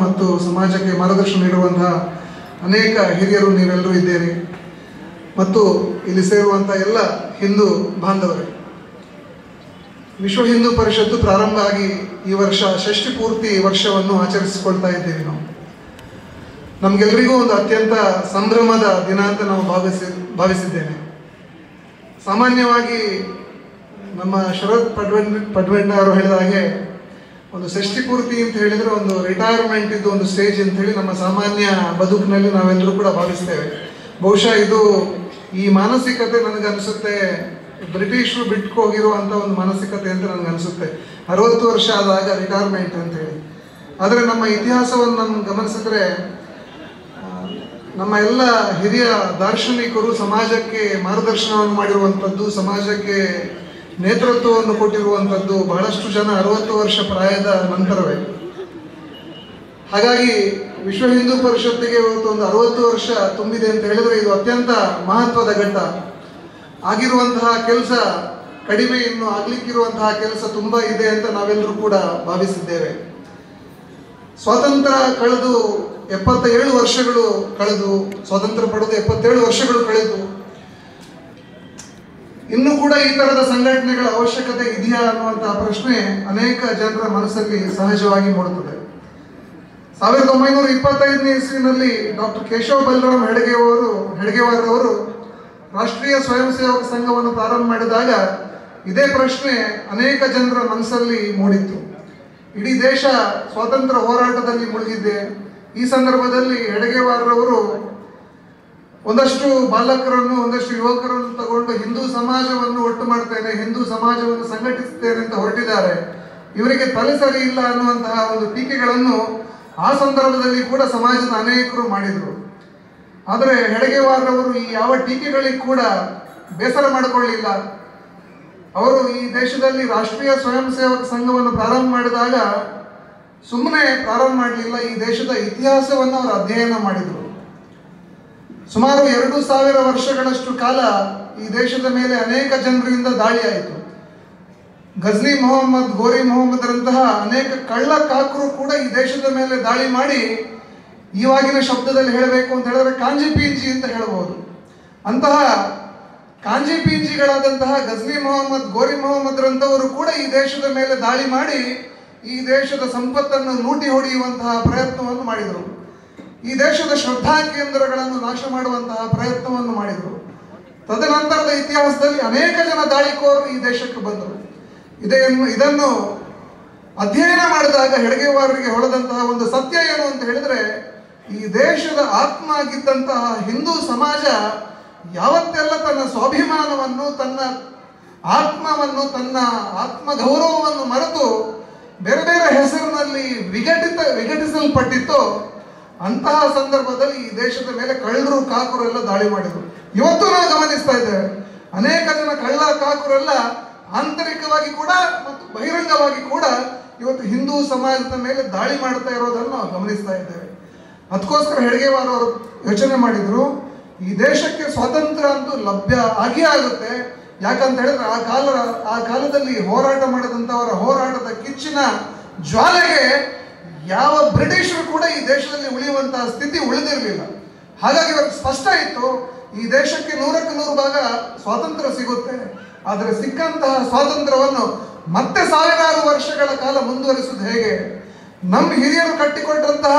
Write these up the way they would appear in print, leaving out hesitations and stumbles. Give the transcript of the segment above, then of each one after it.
ಮತ್ತು ಸಮಾಜಕ್ಕೆ ಮಾರ್ಗದರ್ಶನ ನೀಡುವಂತಹ ಅನೇಕ ಹಿರಿಯರು ನೀವೆಲ್ಲರೂ ಇದ್ದೀರಿ. ಮತ್ತು ಇಲ್ಲಿ ಸೇರುವಂಥ ಎಲ್ಲ ಹಿಂದೂ ಬಾಂಧವರೇ, ವಿಶ್ವ ಹಿಂದೂ ಪರಿಷತ್ತು ಪ್ರಾರಂಭ ಆಗಿ ಈ ವರ್ಷ ಷಷ್ಠಿ ಪೂರ್ತಿ ವರ್ಷವನ್ನು ಆಚರಿಸಿಕೊಳ್ತಾ ಇದ್ದೇವೆ. ನಾವು ನಮಗೆಲ್ಲರಿಗೂ ಒಂದು ಅತ್ಯಂತ ಸಂಭ್ರಮದ ದಿನ ಅಂತ ನಾವು ಭಾವಿಸಿದ್ದೇನೆ. ಸಾಮಾನ್ಯವಾಗಿ ನಮ್ಮ ಶರತ್ ಪಡ್ವೆಂಡ ಅವರು ಹೇಳಿದ ಹಾಗೆ ಒಂದು ಷಷ್ಠಿ ಪೂರ್ತಿ ಅಂತ ಹೇಳಿದರೆ ಒಂದು ರಿಟೈರ್ಮೆಂಟ್ ಇದ್ದು ಒಂದು ಸ್ಟೇಜ್ ಅಂತ ಹೇಳಿ ನಮ್ಮ ಸಾಮಾನ್ಯ ಬದುಕಿನಲ್ಲಿ ನಾವೆಲ್ಲರೂ ಕೂಡ ಭಾವಿಸ್ತೇವೆ. ಬಹುಶಃ ಇದು ಈ ಮಾನಸಿಕತೆ ನನಗನ್ನಿಸುತ್ತೆ ಬ್ರಿಟಿಷರು ಬಿಟ್ಟು ಹೋಗಿರುವಂಥ ಒಂದು ಮಾನಸಿಕತೆ ಅಂತ ನನಗನ್ನಿಸುತ್ತೆ. 60 ವರ್ಷ ಆದಾಗ ರಿಟೈರ್ಮೆಂಟ್ ಅಂತ ಹೇಳಿ. ಆದರೆ ನಮ್ಮ ಇತಿಹಾಸವನ್ನು ನಮ್ಮ ಗಮನಿಸಿದ್ರೆ ನಮ್ಮ ಎಲ್ಲ ಹಿರಿಯ ದಾರ್ಶನಿಕರು ಸಮಾಜಕ್ಕೆ ಮಾರ್ಗದರ್ಶನವನ್ನು ಮಾಡಿರುವಂಥದ್ದು, ಸಮಾಜಕ್ಕೆ ನೇತೃತ್ವವನ್ನು ಕೊಟ್ಟಿರುವಂಥದ್ದು ಬಹಳಷ್ಟು ಜನ 60 ವರ್ಷ ಪ್ರಾಯದ ನಂತರವೇ. ಹಾಗಾಗಿ ವಿಶ್ವ ಹಿಂದೂ ಪರಿಷತ್ತಿಗೆ ಇವತ್ತು ಒಂದು 60 ವರ್ಷ ತುಂಬಿದೆ ಅಂತ ಹೇಳಿದರೆ ಇದು ಅತ್ಯಂತ ಮಹತ್ವದ ಘಟ್ಟ. ಆಗಿರುವಂತಹ ಕೆಲಸ ಕಡಿಮೆ, ಇನ್ನು ಆಗಲಿಕ್ಕಿರುವಂತಹ ಕೆಲಸ ತುಂಬ ಇದೆ ಅಂತ ನಾವೆಲ್ಲರೂ ಕೂಡ ಭಾವಿಸಿದ್ದೇವೆ. ಸ್ವಾತಂತ್ರ್ಯ ಕಳೆದು 77 ವರ್ಷಗಳು ಕಳೆದು, ಸ್ವಾತಂತ್ರ್ಯ ಪಡೆದು 77 ವರ್ಷಗಳು ಕಳೆದು ಇನ್ನೂ ಕೂಡ ಈ ತರದ ಸಂಘಟನೆಗಳ ಅವಶ್ಯಕತೆ ಇದೆಯಾ ಅನ್ನುವಂತಹ ಪ್ರಶ್ನೆ ಅನೇಕ ಜನರ ಮನಸ್ಸಲ್ಲಿ ಸಹಜವಾಗಿ ಮೂಡುತ್ತದೆ. 1925ನೇ ಇಸ್ವಿನಲ್ಲಿ ಡಾಕ್ಟರ್ ಕೇಶವ ಬಲರಾಮ್ ಹೆಡ್ಗೇವಾರ್ ಅವರು ರಾಷ್ಟ್ರೀಯ ಸ್ವಯಂ ಸೇವಕ ಸಂಘವನ್ನು ಪ್ರಾರಂಭ ಮಾಡಿದಾಗ ಇದೇ ಪ್ರಶ್ನೆ ಅನೇಕ ಜನರ ಮನಸ್ಸಲ್ಲಿ ಮೂಡಿತ್ತು. ಇಡೀ ದೇಶ ಸ್ವಾತಂತ್ರ್ಯ ಹೋರಾಟದಲ್ಲಿ ಮುಳುಗಿದ್ದೆ. ಈ ಸಂದರ್ಭದಲ್ಲಿ ಹೆಡ್ಗೇವಾರ್ ಅವರು ಒಂದಷ್ಟು ಬಾಲಕರನ್ನು, ಒಂದಷ್ಟು ಯುವಕರನ್ನು ತಗೊಂಡು ಹಿಂದೂ ಸಮಾಜವನ್ನು ಒಟ್ಟು ಮಾಡ್ತೇನೆ, ಹಿಂದೂ ಸಮಾಜವನ್ನು ಸಂಘಟಿಸುತ್ತೇನೆ ಅಂತ ಹೊರಟಿದ್ದಾರೆ, ಇವರಿಗೆ ತಲೆ ಸರಿ ಇಲ್ಲ ಅನ್ನುವಂತಹ ಒಂದು ಟೀಕೆಗಳನ್ನು ಆ ಸಂದರ್ಭದಲ್ಲಿ ಕೂಡ ಸಮಾಜದ ಅನೇಕರು ಮಾಡಿದರು. ಆದರೆ ಹೆಡ್ಗೇವಾರ್ ಅವರು ಈ ಯಾವ ಟೀಕೆಗಳಿಗೆ ಕೂಡ ಬೇಸರ ಮಾಡಿಕೊಳ್ಳಿಲ್ಲ. ಅವರು ಈ ದೇಶದಲ್ಲಿ ರಾಷ್ಟ್ರೀಯ ಸ್ವಯಂ ಸೇವಕ ಸಂಘವನ್ನು ಪ್ರಾರಂಭ ಮಾಡಿದಾಗ ಸುಮ್ಮನೆ ಪ್ರಾರಂಭ ಮಾಡಲಿಲ್ಲ, ಈ ದೇಶದ ಇತಿಹಾಸವನ್ನು ಅವರು ಅಧ್ಯಯನ ಮಾಡಿದರು. ಸುಮಾರು 2000 ವರ್ಷಗಳಷ್ಟು ಕಾಲ ಈ ದೇಶದ ಮೇಲೆ ಅನೇಕ ಜನರಿಂದ ದಾಳಿ ಆಯಿತು. ಗಜ್ನಿ ಮೊಹಮ್ಮದ್, ಗೋರಿ ಮೊಹಮ್ಮದರಂತಹ ಅನೇಕ ಕಳ್ಳ ಕಾಕರು ಕೂಡ ಈ ದೇಶದ ಮೇಲೆ ದಾಳಿ ಮಾಡಿ, ಇವಾಗಿನ ಶಬ್ದದಲ್ಲಿ ಹೇಳಬೇಕು ಅಂತ ಹೇಳಿದ್ರೆ ಕಾಂಜಿ ಪೀಂಜಿ ಅಂತ ಹೇಳಬಹುದು. ಅಂತಹ ಕಾಂಜಿ ಪೀಂಜಿಗಳಾದಂತಹ ಗಜ್ನಿ ಮೊಹಮ್ಮದ್, ಗೋರಿ ಮೊಹಮ್ಮದ್ರಂಥವರು ಕೂಡ ಈ ದೇಶದ ಮೇಲೆ ದಾಳಿ ಮಾಡಿ ಈ ದೇಶದ ಸಂಪತ್ತನ್ನು ಲೂಟಿ ಹೊಡೆಯುವಂತಹ ಪ್ರಯತ್ನವನ್ನು ಮಾಡಿದರು. ಈ ದೇಶದ ಶ್ರದ್ಧಾ ಕೇಂದ್ರಗಳನ್ನು ನಾಶ ಮಾಡುವಂತಹ ಪ್ರಯತ್ನವನ್ನು ಮಾಡಿದರು. ತದನಂತರದ ಇತಿಹಾಸದಲ್ಲಿ ಅನೇಕ ಜನ ದಾಳಿಕೋರರು ಈ ದೇಶಕ್ಕೆ ಬಂದರು. ಇದನ್ನು ಅಧ್ಯಯನ ಮಾಡಿದಾಗ ಹೆಡ್ಗೇವಾರರಿಗೆ ಹೊಳೆದಂತಹ ಒಂದು ಸತ್ಯ ಏನು ಅಂತ ಹೇಳಿದ್ರೆ, ಈ ದೇಶದ ಆತ್ಮ ಆಗಿದ್ದಂತಹ ಹಿಂದೂ ಸಮಾಜ ಯಾವತ್ತೆಲ್ಲ ತನ್ನ ಸ್ವಾಭಿಮಾನವನ್ನು, ತನ್ನ ಆತ್ಮವನ್ನು, ತನ್ನ ಆತ್ಮ ಗೌರವವನ್ನು ಮರೆತು ಬೇರೆ ಬೇರೆ ಹೆಸರಿನಲ್ಲಿ ವಿಘಟಿಸಲ್ಪಟ್ಟಿತ್ತು, ಅಂತಹ ಸಂದರ್ಭದಲ್ಲಿ ಈ ದೇಶದ ಮೇಲೆ ಕಳ್ಳರು ಕಾಕರೆಲ್ಲ ದಾಳಿ ಮಾಡಿದರು. ಇವತ್ತು ನಾವು ಗಮನಿಸ್ತಾ ಇದ್ದೇವೆ, ಅನೇಕ ಜನ ಕಳ್ಳ ಕಾಕರೆಲ್ಲ ಆಂತರಿಕವಾಗಿ ಕೂಡ ಮತ್ತು ಬಹಿರಂಗವಾಗಿ ಕೂಡ ಇವತ್ತು ಹಿಂದೂ ಸಮಾಜದ ಮೇಲೆ ದಾಳಿ ಮಾಡ್ತಾ ಇರೋದನ್ನು ನಾವು ಗಮನಿಸ್ತಾ ಇದ್ದೇವೆ. ಅದಕ್ಕೋಸ್ಕರ ಹೆಡ್ಗೇವಾರ್ ಅವರು ಯೋಚನೆ ಮಾಡಿದ್ರು, ಈ ದೇಶಕ್ಕೆ ಸ್ವಾತಂತ್ರ್ಯ ಅಂತೂ ಲಭ್ಯ ಆಗೇ ಆಗುತ್ತೆ. ಯಾಕಂತ ಹೇಳಿದ್ರೆ ಆ ಕಾಲದಲ್ಲಿ ಹೋರಾಟ ಮಾಡಿದಂಥವರ ಹೋರಾಟದ ಕಿಚ್ಚಿನ ಜ್ವಾಲೆಗೆ ಯಾವ ಬ್ರಿಟಿಷರು ಕೂಡ ಈ ದೇಶದಲ್ಲಿ ಉಳಿಯುವಂತಹ ಸ್ಥಿತಿ ಉಳಿದಿರಲಿಲ್ಲ. ಹಾಗಾಗಿ ಇವಾಗ ಸ್ಪಷ್ಟ ಇತ್ತು, ಈ ದೇಶಕ್ಕೆ 100ಕ್ಕೆ 100 ಭಾಗ ಸ್ವಾತಂತ್ರ್ಯ ಸಿಗುತ್ತೆ. ಆದರೆ ಸಿಕ್ಕಂತಹ ಸ್ವಾತಂತ್ರ್ಯವನ್ನು ಮತ್ತೆ 1000 ವರ್ಷಗಳ ಕಾಲ ಮುಂದುವರಿಸುವುದು ಹೇಗೆ? ನಮ್ಮ ಹಿರಿಯರು ಕಟ್ಟಿಕೊಟ್ಟಂತಹ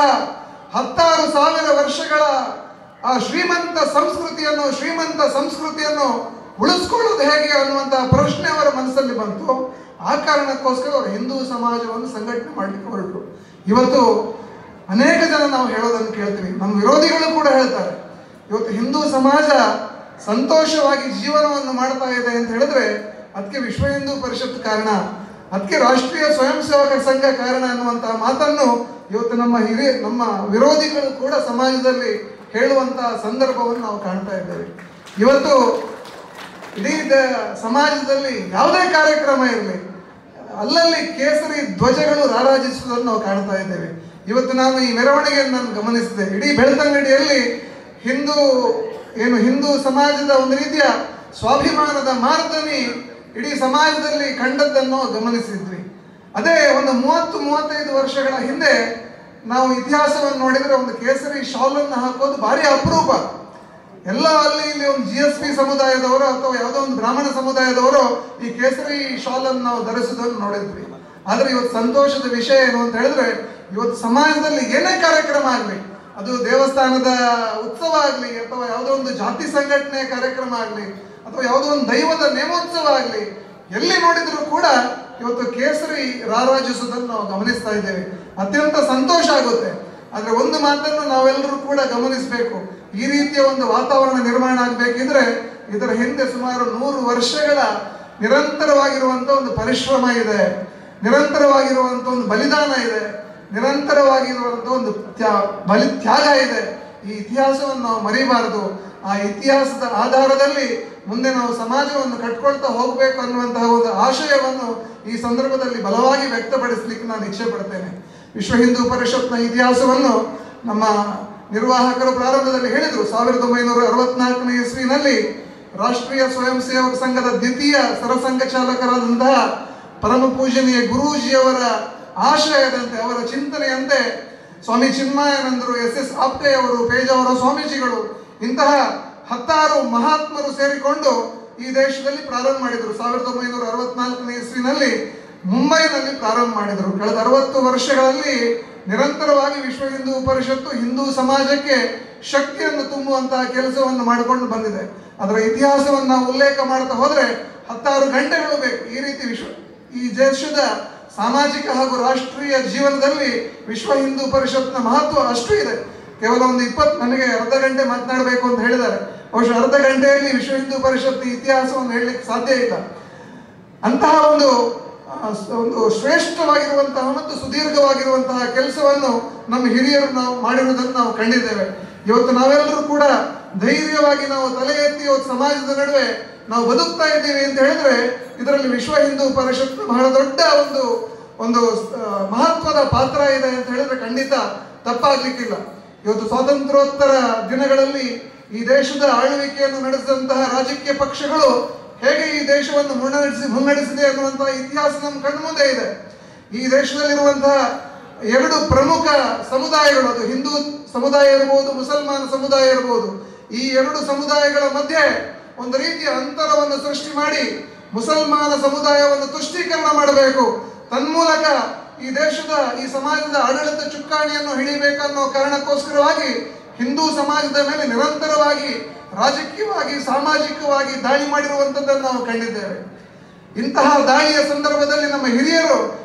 10,000 ವರ್ಷಗಳ ಆ ಶ್ರೀಮಂತ ಸಂಸ್ಕೃತಿಯನ್ನು ಉಳಿಸ್ಕೊಳ್ಳೋದು ಹೇಗೆ ಅನ್ನುವಂತಹ ಪ್ರಶ್ನೆ ಅವರ ಮನಸ್ಸಲ್ಲಿ ಬಂತು. ಆ ಕಾರಣಕ್ಕೋಸ್ಕರ ಅವರು ಹಿಂದೂ ಸಮಾಜವನ್ನು ಸಂಘಟನೆ ಮಾಡಲಿಕ್ಕೆ ಹೊರಟರು. ಇವತ್ತು ಅನೇಕ ಜನ ನಾವು ಹೇಳೋದನ್ನು ಕೇಳ್ತೀವಿ, ನಮ್ಮ ವಿರೋಧಿಗಳು ಕೂಡ ಹೇಳ್ತಾರೆ, ಇವತ್ತು ಹಿಂದೂ ಸಮಾಜ ಸಂತೋಷವಾಗಿ ಜೀವನವನ್ನು ಮಾಡ್ತಾ ಇದೆ ಅಂತ ಹೇಳಿದ್ರೆ ಅದಕ್ಕೆ ವಿಶ್ವ ಹಿಂದೂ ಪರಿಷತ್ ಕಾರಣ. ಅದಕ್ಕೆ ರಾಷ್ಟ್ರೀಯ ಸ್ವಯಂ ಸೇವಕರ ಸಂಘ ಕಾರಣ ಅನ್ನುವಂತಹ ಮಾತನ್ನು ಇವತ್ತು ನಮ್ಮ ವಿರೋಧಿಗಳು ಕೂಡ ಸಮಾಜದಲ್ಲಿ ಹೇಳುವಂತಹ ಸಂದರ್ಭವನ್ನು ನಾವು ಕಾಣ್ತಾ ಇದ್ದೇವೆ. ಇವತ್ತು ಇಡೀ ಸಮಾಜದಲ್ಲಿ ಯಾವುದೇ ಕಾರ್ಯಕ್ರಮ ಇರಲಿ, ಅಲ್ಲಲ್ಲಿ ಕೇಸರಿ ಧ್ವಜಗಳು ರಾರಾಜಿಸುವುದನ್ನು ನಾವು ಕಾಣ್ತಾ ಇದ್ದೇವೆ. ಇವತ್ತು ನಾನು ಈ ಮೆರವಣಿಗೆಯನ್ನು ನಾನು ಗಮನಿಸಿದೆ. ಇಡೀ ಬೆಳ್ತಂಗಡಿಯಲ್ಲಿ ಹಿಂದೂ ಸಮಾಜದ ಒಂದು ರೀತಿಯ ಸ್ವಾಭಿಮಾನದ ಮಾರ್ದನಿ ಇಡೀ ಸಮಾಜದಲ್ಲಿ ಕಂಡದ್ದನ್ನು ಗಮನಿಸಿದ್ವಿ. ಅದೇ ಒಂದು 30-35 ವರ್ಷಗಳ ಹಿಂದೆ ನಾವು ಇತಿಹಾಸವನ್ನು ನೋಡಿದರೆ ಒಂದು ಕೇಸರಿ ಶಾಲನ್ನು ಹಾಕೋದು ಭಾರಿ ಅಪರೂಪ. ಎಲ್ಲ ಅಲ್ಲಿ ಇಲ್ಲಿ ಒಂದು GSP ಸಮುದಾಯದವರು ಅಥವಾ ಯಾವುದೋ ಒಂದು ಬ್ರಾಹ್ಮಣ ಸಮುದಾಯದವರು ಈ ಕೇಸರಿ ಶಾಲನ್ನು ನಾವು ಧರಿಸುವುದನ್ನು ನೋಡಿದ್ವಿ. ಆದರೆ ಇವತ್ತು ಸಂತೋಷದ ವಿಷಯ ಏನು ಅಂತ ಹೇಳಿದ್ರೆ, ಇವತ್ತು ಸಮಾಜದಲ್ಲಿ ಏನೇ ಕಾರ್ಯಕ್ರಮ ಆಗಲಿ, ಅದು ದೇವಸ್ಥಾನದ ಉತ್ಸವ ಆಗಲಿ ಅಥವಾ ಯಾವುದೋ ಒಂದು ಜಾತಿ ಸಂಘಟನೆ ಕಾರ್ಯಕ್ರಮ ಆಗಲಿ ಅಥವಾ ಯಾವುದೋ ಒಂದು ದೈವದ ನೇಮೋತ್ಸವ ಆಗಲಿ, ಎಲ್ಲಿ ನೋಡಿದರೂ ಕೂಡ ಇವತ್ತು ಕೇಸರಿ ರಾರಾಜಿಸುವುದನ್ನು ನಾವು ಗಮನಿಸ್ತಾ ಇದ್ದೇವೆ. ಅತ್ಯಂತ ಸಂತೋಷ ಆಗುತ್ತೆ. ಆದರೆ ಒಂದು ಮಾತನ್ನು ನಾವೆಲ್ಲರೂ ಕೂಡ ಗಮನಿಸಬೇಕು. ಈ ರೀತಿಯ ಒಂದು ವಾತಾವರಣ ನಿರ್ಮಾಣ ಆಗಬೇಕಿದ್ರೆ ಇದರ ಹಿಂದೆ ಸುಮಾರು 100 ವರ್ಷಗಳ ನಿರಂತರವಾಗಿರುವಂಥ ಒಂದು ಪರಿಶ್ರಮ ಇದೆ, ನಿರಂತರವಾಗಿರುವಂಥ ಒಂದು ಬಲಿದಾನ ಇದೆ, ನಿರಂತರವಾಗಿರುವಂಥ ಒಂದು ತ್ಯಾಗ ಇದೆ. ಈ ಇತಿಹಾಸವನ್ನು ನಾವು ಮರಿಬಾರದು. ಆ ಇತಿಹಾಸದ ಆಧಾರದಲ್ಲಿ ಮುಂದೆ ನಾವು ಸಮಾಜವನ್ನು ಕಟ್ಕೊಳ್ತಾ ಹೋಗಬೇಕು ಅನ್ನುವಂತಹ ಒಂದು ಆಶಯವನ್ನು ಈ ಸಂದರ್ಭದಲ್ಲಿ ಬಲವಾಗಿ ವ್ಯಕ್ತಪಡಿಸಲಿಕ್ಕೆ ನಾನು ಇಚ್ಛೆ ಪಡ್ತೇನೆ. ವಿಶ್ವ ಹಿಂದೂ ಪರಿಷತ್ನ ಇತಿಹಾಸವನ್ನು ನಮ್ಮ ನಿರ್ವಾಹಕರು ಪ್ರಾರಂಭದಲ್ಲಿ ಹೇಳಿದರು. 1964ನೇ ಇಸ್ವಿನಲ್ಲಿ ರಾಷ್ಟ್ರೀಯ ಸ್ವಯಂ ಸೇವಕ ಸಂಘದ ದ್ವಿತೀಯ ಸರಸಂಘ ಚಾಲಕರಾದಂತಹ ಪರಮ ಪೂಜನೀಯ ಗುರೂಜಿಯವರ ಆಶಯದಂತೆ, ಅವರ ಚಿಂತನೆಯಂತೆ ಸ್ವಾಮಿ ಚಿನ್ಮಯಾನಂದರು, SS ಆಪ್ಟೆ ಅವರು, ಪೇಜಾವರ ಸ್ವಾಮೀಜಿಗಳು ಇಂತಹ 10 ಮಹಾತ್ಮರು ಸೇರಿಕೊಂಡು ಈ ದೇಶದಲ್ಲಿ ಪ್ರಾರಂಭ ಮಾಡಿದರು. 1964ನೇ ಇಸ್ವಿನಲ್ಲಿ ಮುಂಬೈನಲ್ಲಿ ಪ್ರಾರಂಭ ಮಾಡಿದರು. ಕಳೆದ 60 ವರ್ಷಗಳಲ್ಲಿ ನಿರಂತರವಾಗಿ ವಿಶ್ವ ಹಿಂದೂ ಪರಿಷತ್ತು ಹಿಂದೂ ಸಮಾಜಕ್ಕೆ ಶಕ್ತಿಯನ್ನು ತುಂಬುವಂತಹ ಕೆಲಸವನ್ನು ಮಾಡಿಕೊಂಡು ಬಂದಿದೆ. ಅದರ ಇತಿಹಾಸವನ್ನು ನಾವು ಉಲ್ಲೇಖ ಮಾಡ್ತಾ ಹೋದರೆ 16 ಗಂಟೆಗಳು ಬೇಕು. ಈ ರೀತಿ ಈ ದೇಶದ ಸಾಮಾಜಿಕ ಹಾಗೂ ರಾಷ್ಟ್ರೀಯ ಜೀವನದಲ್ಲಿ ವಿಶ್ವ ಹಿಂದೂ ಪರಿಷತ್ನ ಮಹತ್ವ ಅಷ್ಟು ಇದೆ. ಕೇವಲ ಒಂದು ನನಗೆ ಅರ್ಧ ಗಂಟೆ ಮಾತನಾಡಬೇಕು ಅಂತ ಹೇಳಿದ್ದಾರೆ. ಬಹುಶಃ ಅರ್ಧ ಗಂಟೆಯಲ್ಲಿ ವಿಶ್ವ ಹಿಂದೂ ಪರಿಷತ್ ಇತಿಹಾಸವನ್ನು ಹೇಳಲಿಕ್ಕೆ ಸಾಧ್ಯ ಇಲ್ಲ. ಅಂತಹ ಒಂದು ಶ್ರೇಷ್ಠವಾಗಿರುವಂತಹ ಮತ್ತು ಸುದೀರ್ಘವಾಗಿರುವಂತಹ ಕೆಲಸವನ್ನು ನಮ್ಮ ಹಿರಿಯರು ನಾವು ಮಾಡಿರುವುದನ್ನು ನಾವು ಕಂಡಿದ್ದೇವೆ. ಇವತ್ತು ನಾವೆಲ್ಲರೂ ಕೂಡ ಧೈರ್ಯವಾಗಿ ನಾವು ತಲೆ ಎತ್ತಿ ಸಮಾಜದ ನಡುವೆ ನಾವು ಬದುಕ್ತಾ ಇದ್ದೀವಿ ಅಂತ ಹೇಳಿದ್ರೆ ಇದರಲ್ಲಿ ವಿಶ್ವ ಹಿಂದೂ ಪರಿಷತ್ ಬಹಳ ದೊಡ್ಡ ಒಂದು ಮಹತ್ವದ ಪಾತ್ರ ಇದೆ ಅಂತ ಹೇಳಿದ್ರೆ ಖಂಡಿತ ತಪ್ಪಾಗ್ಲಿಕ್ಕಿಲ್ಲ. ಇವತ್ತು ಸ್ವಾತಂತ್ರ್ಯೋತ್ತರ ದಿನಗಳಲ್ಲಿ ಈ ದೇಶದ ಆಳ್ವಿಕೆಯನ್ನು ನಡೆಸಿದಂತಹ ರಾಜಕೀಯ ಪಕ್ಷಗಳು ಹೇಗೆ ಈ ದೇಶವನ್ನು ಮುನ್ನಡೆಸಿದೆ ಅನ್ನುವಂತಹ ಇತಿಹಾಸ ನಮ್ಮ ಕಣ್ಮುಂದೆ ಇದೆ. ಈ ದೇಶದಲ್ಲಿರುವಂತಹ 2 ಪ್ರಮುಖ ಸಮುದಾಯಗಳು, ಅದು ಹಿಂದೂ ಸಮುದಾಯ ಇರಬಹುದು, ಮುಸಲ್ಮಾನ ಸಮುದಾಯ ಇರಬಹುದು, ಈ 2 ಸಮುದಾಯಗಳ ಮಧ್ಯೆ ಒಂದು ರೀತಿಯ ಅಂತರವನ್ನು ಸೃಷ್ಟಿ ಮಾಡಿ ಮುಸಲ್ಮಾನ ಸಮುದಾಯವನ್ನು ತುಷ್ಟೀಕರಣ ಮಾಡಬೇಕು, ತನ್ಮೂಲಕ ಈ ಸಮಾಜದ ಆಡಳಿತ ಚುಕ್ಕಾಣಿಯನ್ನು ಹಿಡಿಬೇಕನ್ನೋ ಕಾರಣಕ್ಕೋಸ್ಕರವಾಗಿ ಹಿಂದೂ ಸಮಾಜದ ಮೇಲೆ ನಿರಂತರವಾಗಿ ರಾಜಕೀಯವಾಗಿ ಸಾಮಾಜಿಕವಾಗಿ ದಾಳಿ ಮಾಡಿರುವಂಥದ್ದನ್ನು ನಾವು ಕಂಡಿದ್ದೇವೆ. ಇಂತಹ ದಾಳಿಯ ಸಂದರ್ಭದಲ್ಲಿ ನಮ್ಮ ಹಿರಿಯರು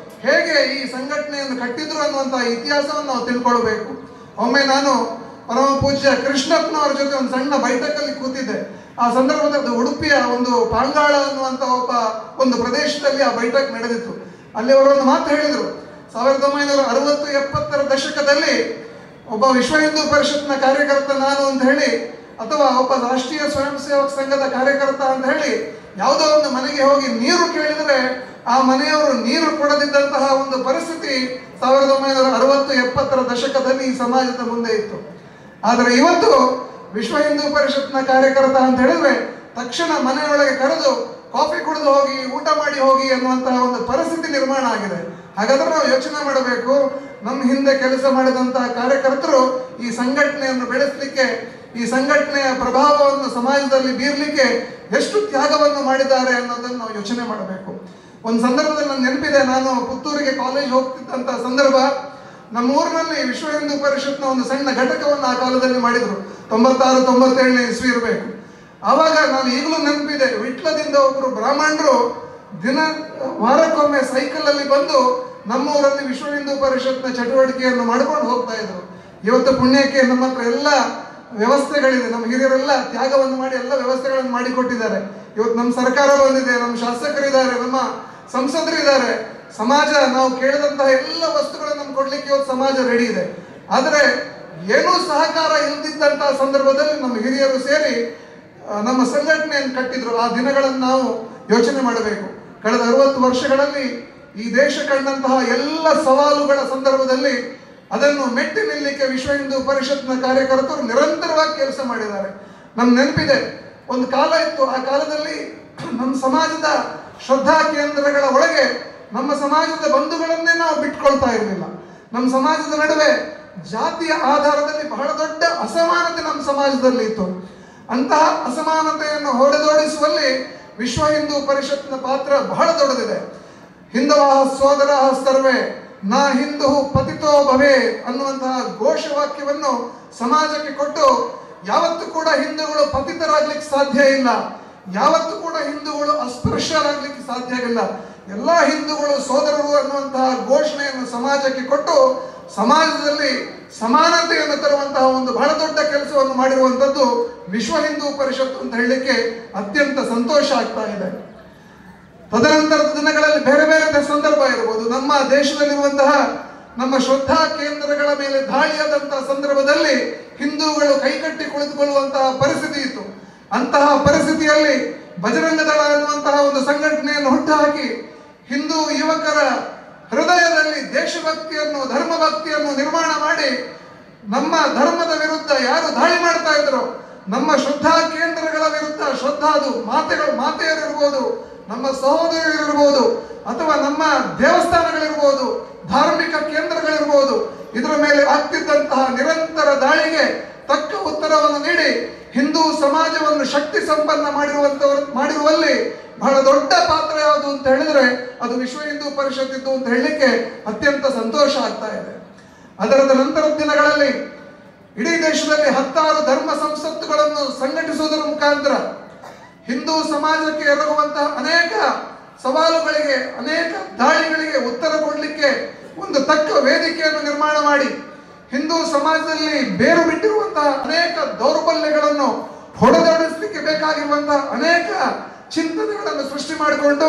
ಹೇಗೆ ಈ ಸಂಘಟನೆಯನ್ನು ಕಟ್ಟಿದ್ರು ಅನ್ನುವಂತಹ ಇತಿಹಾಸವನ್ನು ನಾವು ತಿಳ್ಕೊಳ್ಬೇಕು. ಒಮ್ಮೆ ನಾನು ಪರಮ ಪೂಜ್ಯ ಕೃಷ್ಣಪ್ಪನವರ ಜೊತೆ ಒಂದು ಸಣ್ಣ ಬೈಠಕಲ್ಲಿ ಕೂತಿದ್ದೆ. ಆ ಸಂದರ್ಭದಲ್ಲಿ ಉಡುಪಿಯ ಒಂದು ಪಾಂಗಾಳ ಅನ್ನುವಂಥ ಒಂದು ಪ್ರದೇಶದಲ್ಲಿ ಆ ಬೈಠಕ್ ನಡೆದಿತ್ತು. ಅಲ್ಲಿ ಅವರು ಒಂದು ಮಾತು ಹೇಳಿದರು. 1960-70ರ ದಶಕದಲ್ಲಿ ಒಬ್ಬ ವಿಶ್ವ ಹಿಂದೂ ಪರಿಷತ್ನ ಕಾರ್ಯಕರ್ತ ನಾನು ಅಂತ ಹೇಳಿ ಅಥವಾ ಒಬ್ಬ ರಾಷ್ಟ್ರೀಯ ಸ್ವಯಂ ಸೇವಕ ಸಂಘದ ಕಾರ್ಯಕರ್ತ ಅಂತ ಹೇಳಿ ಯಾವುದೋ ಒಂದು ಮನೆಗೆ ಹೋಗಿ ನೀರು ಕೇಳಿದರೆ ಆ ಮನೆಯವರು ನೀರು ಕೊಡದಿದ್ದಂತಹ ಒಂದು ಪರಿಸ್ಥಿತಿ 1960-70ರ ದಶಕದಲ್ಲಿ ಈ ಸಮಾಜದ ಮುಂದೆ ಇತ್ತು. ಆದರೆ ಇವತ್ತು ವಿಶ್ವ ಹಿಂದೂ ಪರಿಷತ್ನ ಕಾರ್ಯಕರ್ತ ಅಂತ ಹೇಳಿದ್ರೆ ತಕ್ಷಣ ಮನೆಯೊಳಗೆ ಕರೆದು ಕಾಫಿ ಕುಡಿದು ಹೋಗಿ, ಊಟ ಮಾಡಿ ಹೋಗಿ ಅನ್ನುವಂತಹ ಒಂದು ಪರಿಸ್ಥಿತಿ ನಿರ್ಮಾಣ ಆಗಿದೆ. ಹಾಗಾದ್ರೆ ನಾವು ಯೋಚನೆ ಮಾಡಬೇಕು, ನಮ್ಮ ಹಿಂದೆ ಕೆಲಸ ಮಾಡಿದಂತಹ ಕಾರ್ಯಕರ್ತರು ಈ ಸಂಘಟನೆಯನ್ನು ಬೆಳೆಸಲಿಕ್ಕೆ, ಈ ಸಂಘಟನೆಯ ಪ್ರಭಾವವನ್ನು ಸಮಾಜದಲ್ಲಿ ಬೀರ್ಲಿಕ್ಕೆ ಎಷ್ಟು ತ್ಯಾಗವನ್ನು ಮಾಡಿದ್ದಾರೆ ಅನ್ನೋದನ್ನು ನಾವು ಯೋಚನೆ ಮಾಡಬೇಕು. ಒಂದು ಸಂದರ್ಭದಲ್ಲಿ ನನ್ನ ನೆನಪಿದೆ, ನಾನು ಪುತ್ತೂರಿಗೆ ಕಾಲೇಜ್ ಹೋಗ್ತಿದ್ದಂಥ ಸಂದರ್ಭ, ನಮ್ಮ ಊರಿನಲ್ಲಿ ವಿಶ್ವ ಹಿಂದೂ ಪರಿಷತ್ನ ಒಂದು ಸಣ್ಣ ಘಟಕವನ್ನು ಆ ಕಾಲದಲ್ಲಿ ಮಾಡಿದರು. 96-97ನೇ ಇಸ್ವಿ ಇರಬೇಕು. ಆವಾಗ ನಾನು ಈಗಲೂ ನೆನಪಿದೆ, ವಿಟ್ಲದಿಂದ ಒಬ್ಬರು ಬ್ರಾಹ್ಮಣರು ವಾರಕ್ಕೊಮ್ಮೆ ಸೈಕಲಲ್ಲಿ ಬಂದು ನಮ್ಮೂರಲ್ಲಿ ವಿಶ್ವ ಹಿಂದೂ ಪರಿಷತ್ನ ಚಟುವಟಿಕೆಯನ್ನು ಮಾಡ್ಕೊಂಡು ಹೋಗ್ತಾ ಇದ್ರು. ಇವತ್ತು ಪುಣ್ಯಕ್ಕೆ ನಮ್ಮ ಹತ್ರ ಎಲ್ಲ ವ್ಯವಸ್ಥೆಗಳಿದೆ. ನಮ್ಮ ಹಿರಿಯರೆಲ್ಲ ತ್ಯಾಗವನ್ನು ಮಾಡಿ ಎಲ್ಲ ವ್ಯವಸ್ಥೆಗಳನ್ನು ಮಾಡಿಕೊಟ್ಟಿದ್ದಾರೆ. ಇವತ್ತು ನಮ್ಮ ಸರ್ಕಾರ ಬಂದಿದೆ, ನಮ್ಮ ಶಾಸಕರಿದ್ದಾರೆ, ನಮ್ಮ ಸಂಸದರಿದ್ದಾರೆ. ಸಮಾಜ ನಾವು ಕೇಳಿದಂತಹ ಎಲ್ಲ ವಸ್ತುಗಳನ್ನು ನಮ್ಗೆ ಕೊಡ್ಲಿಕ್ಕೆ ಇವತ್ತು ಸಮಾಜ ರೆಡಿ ಇದೆ. ಆದರೆ ಏನೂ ಸಹಕಾರ ಇಲ್ಲದಿದ್ದಂತಹ ಸಂದರ್ಭದಲ್ಲಿ ನಮ್ಮ ಹಿರಿಯರು ಸೇರಿ ನಮ್ಮ ಸಂಘಟನೆಯನ್ನು ಕಟ್ಟಿದ್ರು. ಆ ದಿನಗಳನ್ನು ನಾವು ಯೋಚನೆ ಮಾಡಬೇಕು. ಕಳೆದ 60 ವರ್ಷಗಳಲ್ಲಿ ಈ ದೇಶ ಕಂಡಂತಹ ಎಲ್ಲ ಸವಾಲುಗಳ ಸಂದರ್ಭದಲ್ಲಿ ಅದನ್ನು ಮೆಟ್ಟಿ ನಿಲ್ಲಲಿಕ್ಕೆ ವಿಶ್ವ ಹಿಂದೂ ಪರಿಷತ್ನ ಕಾರ್ಯಕರ್ತರು ನಿರಂತರವಾಗಿ ಕೆಲಸ ಮಾಡಿದ್ದಾರೆ. ನಮ್ಗೆ ನೆನಪಿದೆ, ಒಂದು ಕಾಲ ಇತ್ತು, ಆ ಕಾಲದಲ್ಲಿ ನಮ್ಮ ಸಮಾಜದ ಶ್ರದ್ಧಾ ಕೇಂದ್ರಗಳ ಒಳಗೆ ನಮ್ಮ ಸಮಾಜದ ಬಂಧುಗಳನ್ನೇ ನಾವು ಬಿಟ್ಕೊಳ್ತಾ ಇರಲಿಲ್ಲ. ನಮ್ಮ ಸಮಾಜದ ನಡುವೆ ಜಾತಿಯ ಆಧಾರದಲ್ಲಿ ಬಹಳ ದೊಡ್ಡ ಅಸಮಾನತೆ ನಮ್ಮ ಸಮಾಜದಲ್ಲಿ ಇತ್ತು. ಅಂತಹ ಅಸಮಾನತೆಯನ್ನು ಹೊಡೆದೋಡಿಸುವಲ್ಲಿ ವಿಶ್ವ ಹಿಂದೂ ಪರಿಷತ್ನ ಪಾತ್ರ ಬಹಳ ದೊಡ್ಡದಿದೆ. ಹಿಂದವಾ ಸೋದರ ಸರ್ವೇ ನಾ ಹಿಂದೂ ಪತಿತೋ ಭವೆ ಅನ್ನುವಂತಹ ಘೋಷವಾಕ್ಯವನ್ನು ಸಮಾಜಕ್ಕೆ ಕೊಟ್ಟು ಯಾವತ್ತೂ ಕೂಡ ಹಿಂದೂಗಳು ಪತಿತರಾಗ್ಲಿಕ್ಕೆ ಸಾಧ್ಯ ಇಲ್ಲ, ಯಾವತ್ತೂ ಕೂಡ ಹಿಂದೂಗಳು ಅಸ್ಪೃಶ್ಯರಾಗ್ಲಿಕ್ಕೆ ಸಾಧ್ಯ ಇಲ್ಲ, ಎಲ್ಲ ಹಿಂದೂಗಳು ಸೋದರರು ಅನ್ನುವಂತಹ ಘೋಷಣೆಯನ್ನು ಸಮಾಜಕ್ಕೆ ಕೊಟ್ಟು ಸಮಾಜದಲ್ಲಿ ಸಮಾನತೆಯನ್ನು ತರುವಂತಹ ಒಂದು ಬಹಳ ದೊಡ್ಡ ಕೆಲಸವನ್ನು ಮಾಡಿರುವಂಥದ್ದು ವಿಶ್ವ ಹಿಂದೂ ಪರಿಷತ್ ಅಂತ ಹೇಳಲಿಕ್ಕೆ ಅತ್ಯಂತ ಸಂತೋಷ ಆಗ್ತಾ ಇದೆ. ತದನಂತರದ ದಿನಗಳಲ್ಲಿ ಬೇರೆ ಬೇರೆ ಸಂದರ್ಭ ಇರಬಹುದು. ನಮ್ಮ ದೇಶದಲ್ಲಿರುವಂತಹ ನಮ್ಮ ಶ್ರದ್ಧಾ ಕೇಂದ್ರಗಳ ಮೇಲೆ ದಾಳಿಯಾದಂತಹ ಸಂದರ್ಭದಲ್ಲಿ ಹಿಂದೂಗಳು ಕೈಕಟ್ಟಿ ಕುಳಿತುಕೊಳ್ಳುವಂತಹ ಪರಿಸ್ಥಿತಿ ಇತ್ತು. ಅಂತಹ ಪರಿಸ್ಥಿತಿಯಲ್ಲಿ ಬಜರಂಗ ದಳ ಎನ್ನುವಂತಹ ಒಂದು ಸಂಘಟನೆಯನ್ನು ಹುಟ್ಟುಹಾಕಿ ಹಿಂದೂ ಯುವಕರ ಹೃದಯದಲ್ಲಿ ದೇಶಭಕ್ತಿಯನ್ನು ಧರ್ಮಭಕ್ತಿಯನ್ನು ನಿರ್ಮಾಣ ಮಾಡಿ ನಮ್ಮ ಧರ್ಮದ ವಿರುದ್ಧ ಯಾರು ದಾಳಿ ಮಾಡ್ತಾ ಇದ್ರು, ನಮ್ಮ ಶ್ರದ್ಧಾ ಕೇಂದ್ರಗಳ ವಿರುದ್ಧ ಶ್ರದ್ಧಾದು ಮಾತೆಯರಿರ್ಬೋದು, ನಮ್ಮ ಸಹೋದರಿಯರಿರ್ಬೋದು, ಅಥವಾ ನಮ್ಮ ದೇವಸ್ಥಾನಗಳಿರ್ಬೋದು, ಧಾರ್ಮಿಕ ಕೇಂದ್ರಗಳಿರ್ಬೋದು, ಇದರ ಮೇಲೆ ಆಗ್ತಿದ್ದಂತಹ ನಿರಂತರ ದಾಳಿಗೆ ತಕ್ಕ ಉತ್ತರವನ್ನು ನೀಡಿ ಹಿಂದೂ ಸಮಾಜವನ್ನು ಶಕ್ತಿ ಸಂಪನ್ನ ಮಾಡಿರುವಲ್ಲಿ ಬಹಳ ದೊಡ್ಡ ಪಾತ್ರ ಯಾವುದು ಅಂತ ಹೇಳಿದ್ರೆ ಅದು ವಿಶ್ವ ಹಿಂದೂ ಪರಿಷತ್ ಇದ್ದು ಅಂತ ಹೇಳಲಿಕ್ಕೆ ಅತ್ಯಂತ ಸಂತೋಷ ಆಗ್ತಾ ಇದೆ. ಅದರ ನಂತರದ ದಿನಗಳಲ್ಲಿ ಇಡೀ ದೇಶದಲ್ಲಿ 10 ಧರ್ಮ ಸಂಸತ್ತುಗಳನ್ನು ಸಂಘಟಿಸುವುದರ ಮುಖಾಂತರ ಹಿಂದೂ ಸಮಾಜಕ್ಕೆ ಎರಗುವಂತಹ ಅನೇಕ ಸವಾಲುಗಳಿಗೆ, ಅನೇಕ ದಾಳಿಗಳಿಗೆ ಉತ್ತರ ಕೊಡಲಿಕ್ಕೆ ಒಂದು ತಕ್ಕ ವೇದಿಕೆಯನ್ನು ನಿರ್ಮಾಣ ಮಾಡಿ ಹಿಂದೂ ಸಮಾಜದಲ್ಲಿ ಬೇರು ಬಿಟ್ಟಿರುವಂತಹ ಅನೇಕ ದೌರ್ಬಲ್ಯಗಳನ್ನು ಹೊಡೆದೊಡಿಸಲಿಕ್ಕೆ ಬೇಕಾಗಿರುವಂತಹ ಅನೇಕ ಚಿಂತನೆಗಳನ್ನು ಸೃಷ್ಟಿ ಮಾಡಿಕೊಂಡು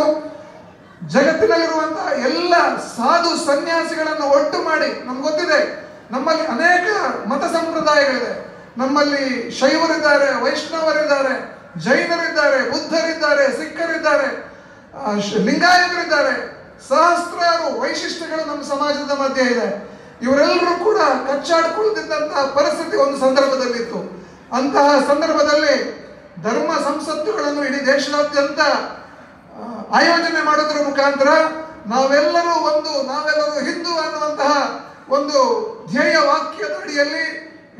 ಜಗತ್ತಿನಲ್ಲಿರುವಂತಹ ಎಲ್ಲ ಸಾಧು ಸನ್ಯಾಸಿಗಳನ್ನು ಒಟ್ಟು ಮಾಡಿ, ನಮ್ಗೆ ಗೊತ್ತಿದೆ ನಮ್ಮಲ್ಲಿ ಅನೇಕ ಮತ ಸಂಪ್ರದಾಯಗಳಿದೆ. ನಮ್ಮಲ್ಲಿ ಶೈವರಿದ್ದಾರೆ, ವೈಷ್ಣವರಿದ್ದಾರೆ, ಜೈನರಿದ್ದಾರೆ, ಬುದ್ಧರಿದ್ದಾರೆ, ಸಿಖ್ಖರಿದ್ದಾರೆ, ಲಿಂಗಾಯತರಿದ್ದಾರೆ. ಸಹಸ್ರಾರು ವೈಶಿಷ್ಟ್ಯಗಳು ನಮ್ಮ ಸಮಾಜದ ಮಧ್ಯೆ ಇದೆ. ಇವರೆಲ್ಲರೂ ಕೂಡ ಕಚ್ಚಾಡಿಕೊಳ್ಳುತ್ತಿದ್ದಂತಹ ಪರಿಸ್ಥಿತಿ ಒಂದು ಸಂದರ್ಭದಲ್ಲಿತ್ತು. ಅಂತಹ ಸಂದರ್ಭದಲ್ಲಿ ಧರ್ಮ ಸಂಸತ್ತುಗಳನ್ನು ಇಡೀ ದೇಶದಾದ್ಯಂತ ಆಯೋಜನೆ ಮಾಡೋದ್ರ ಮುಖಾಂತರ ನಾವೆಲ್ಲರೂ ಹಿಂದೂ ಅನ್ನುವಂತಹ ಒಂದು ಧ್ಯೇಯ ವಾಕ್ಯದ ಅಡಿಯಲ್ಲಿ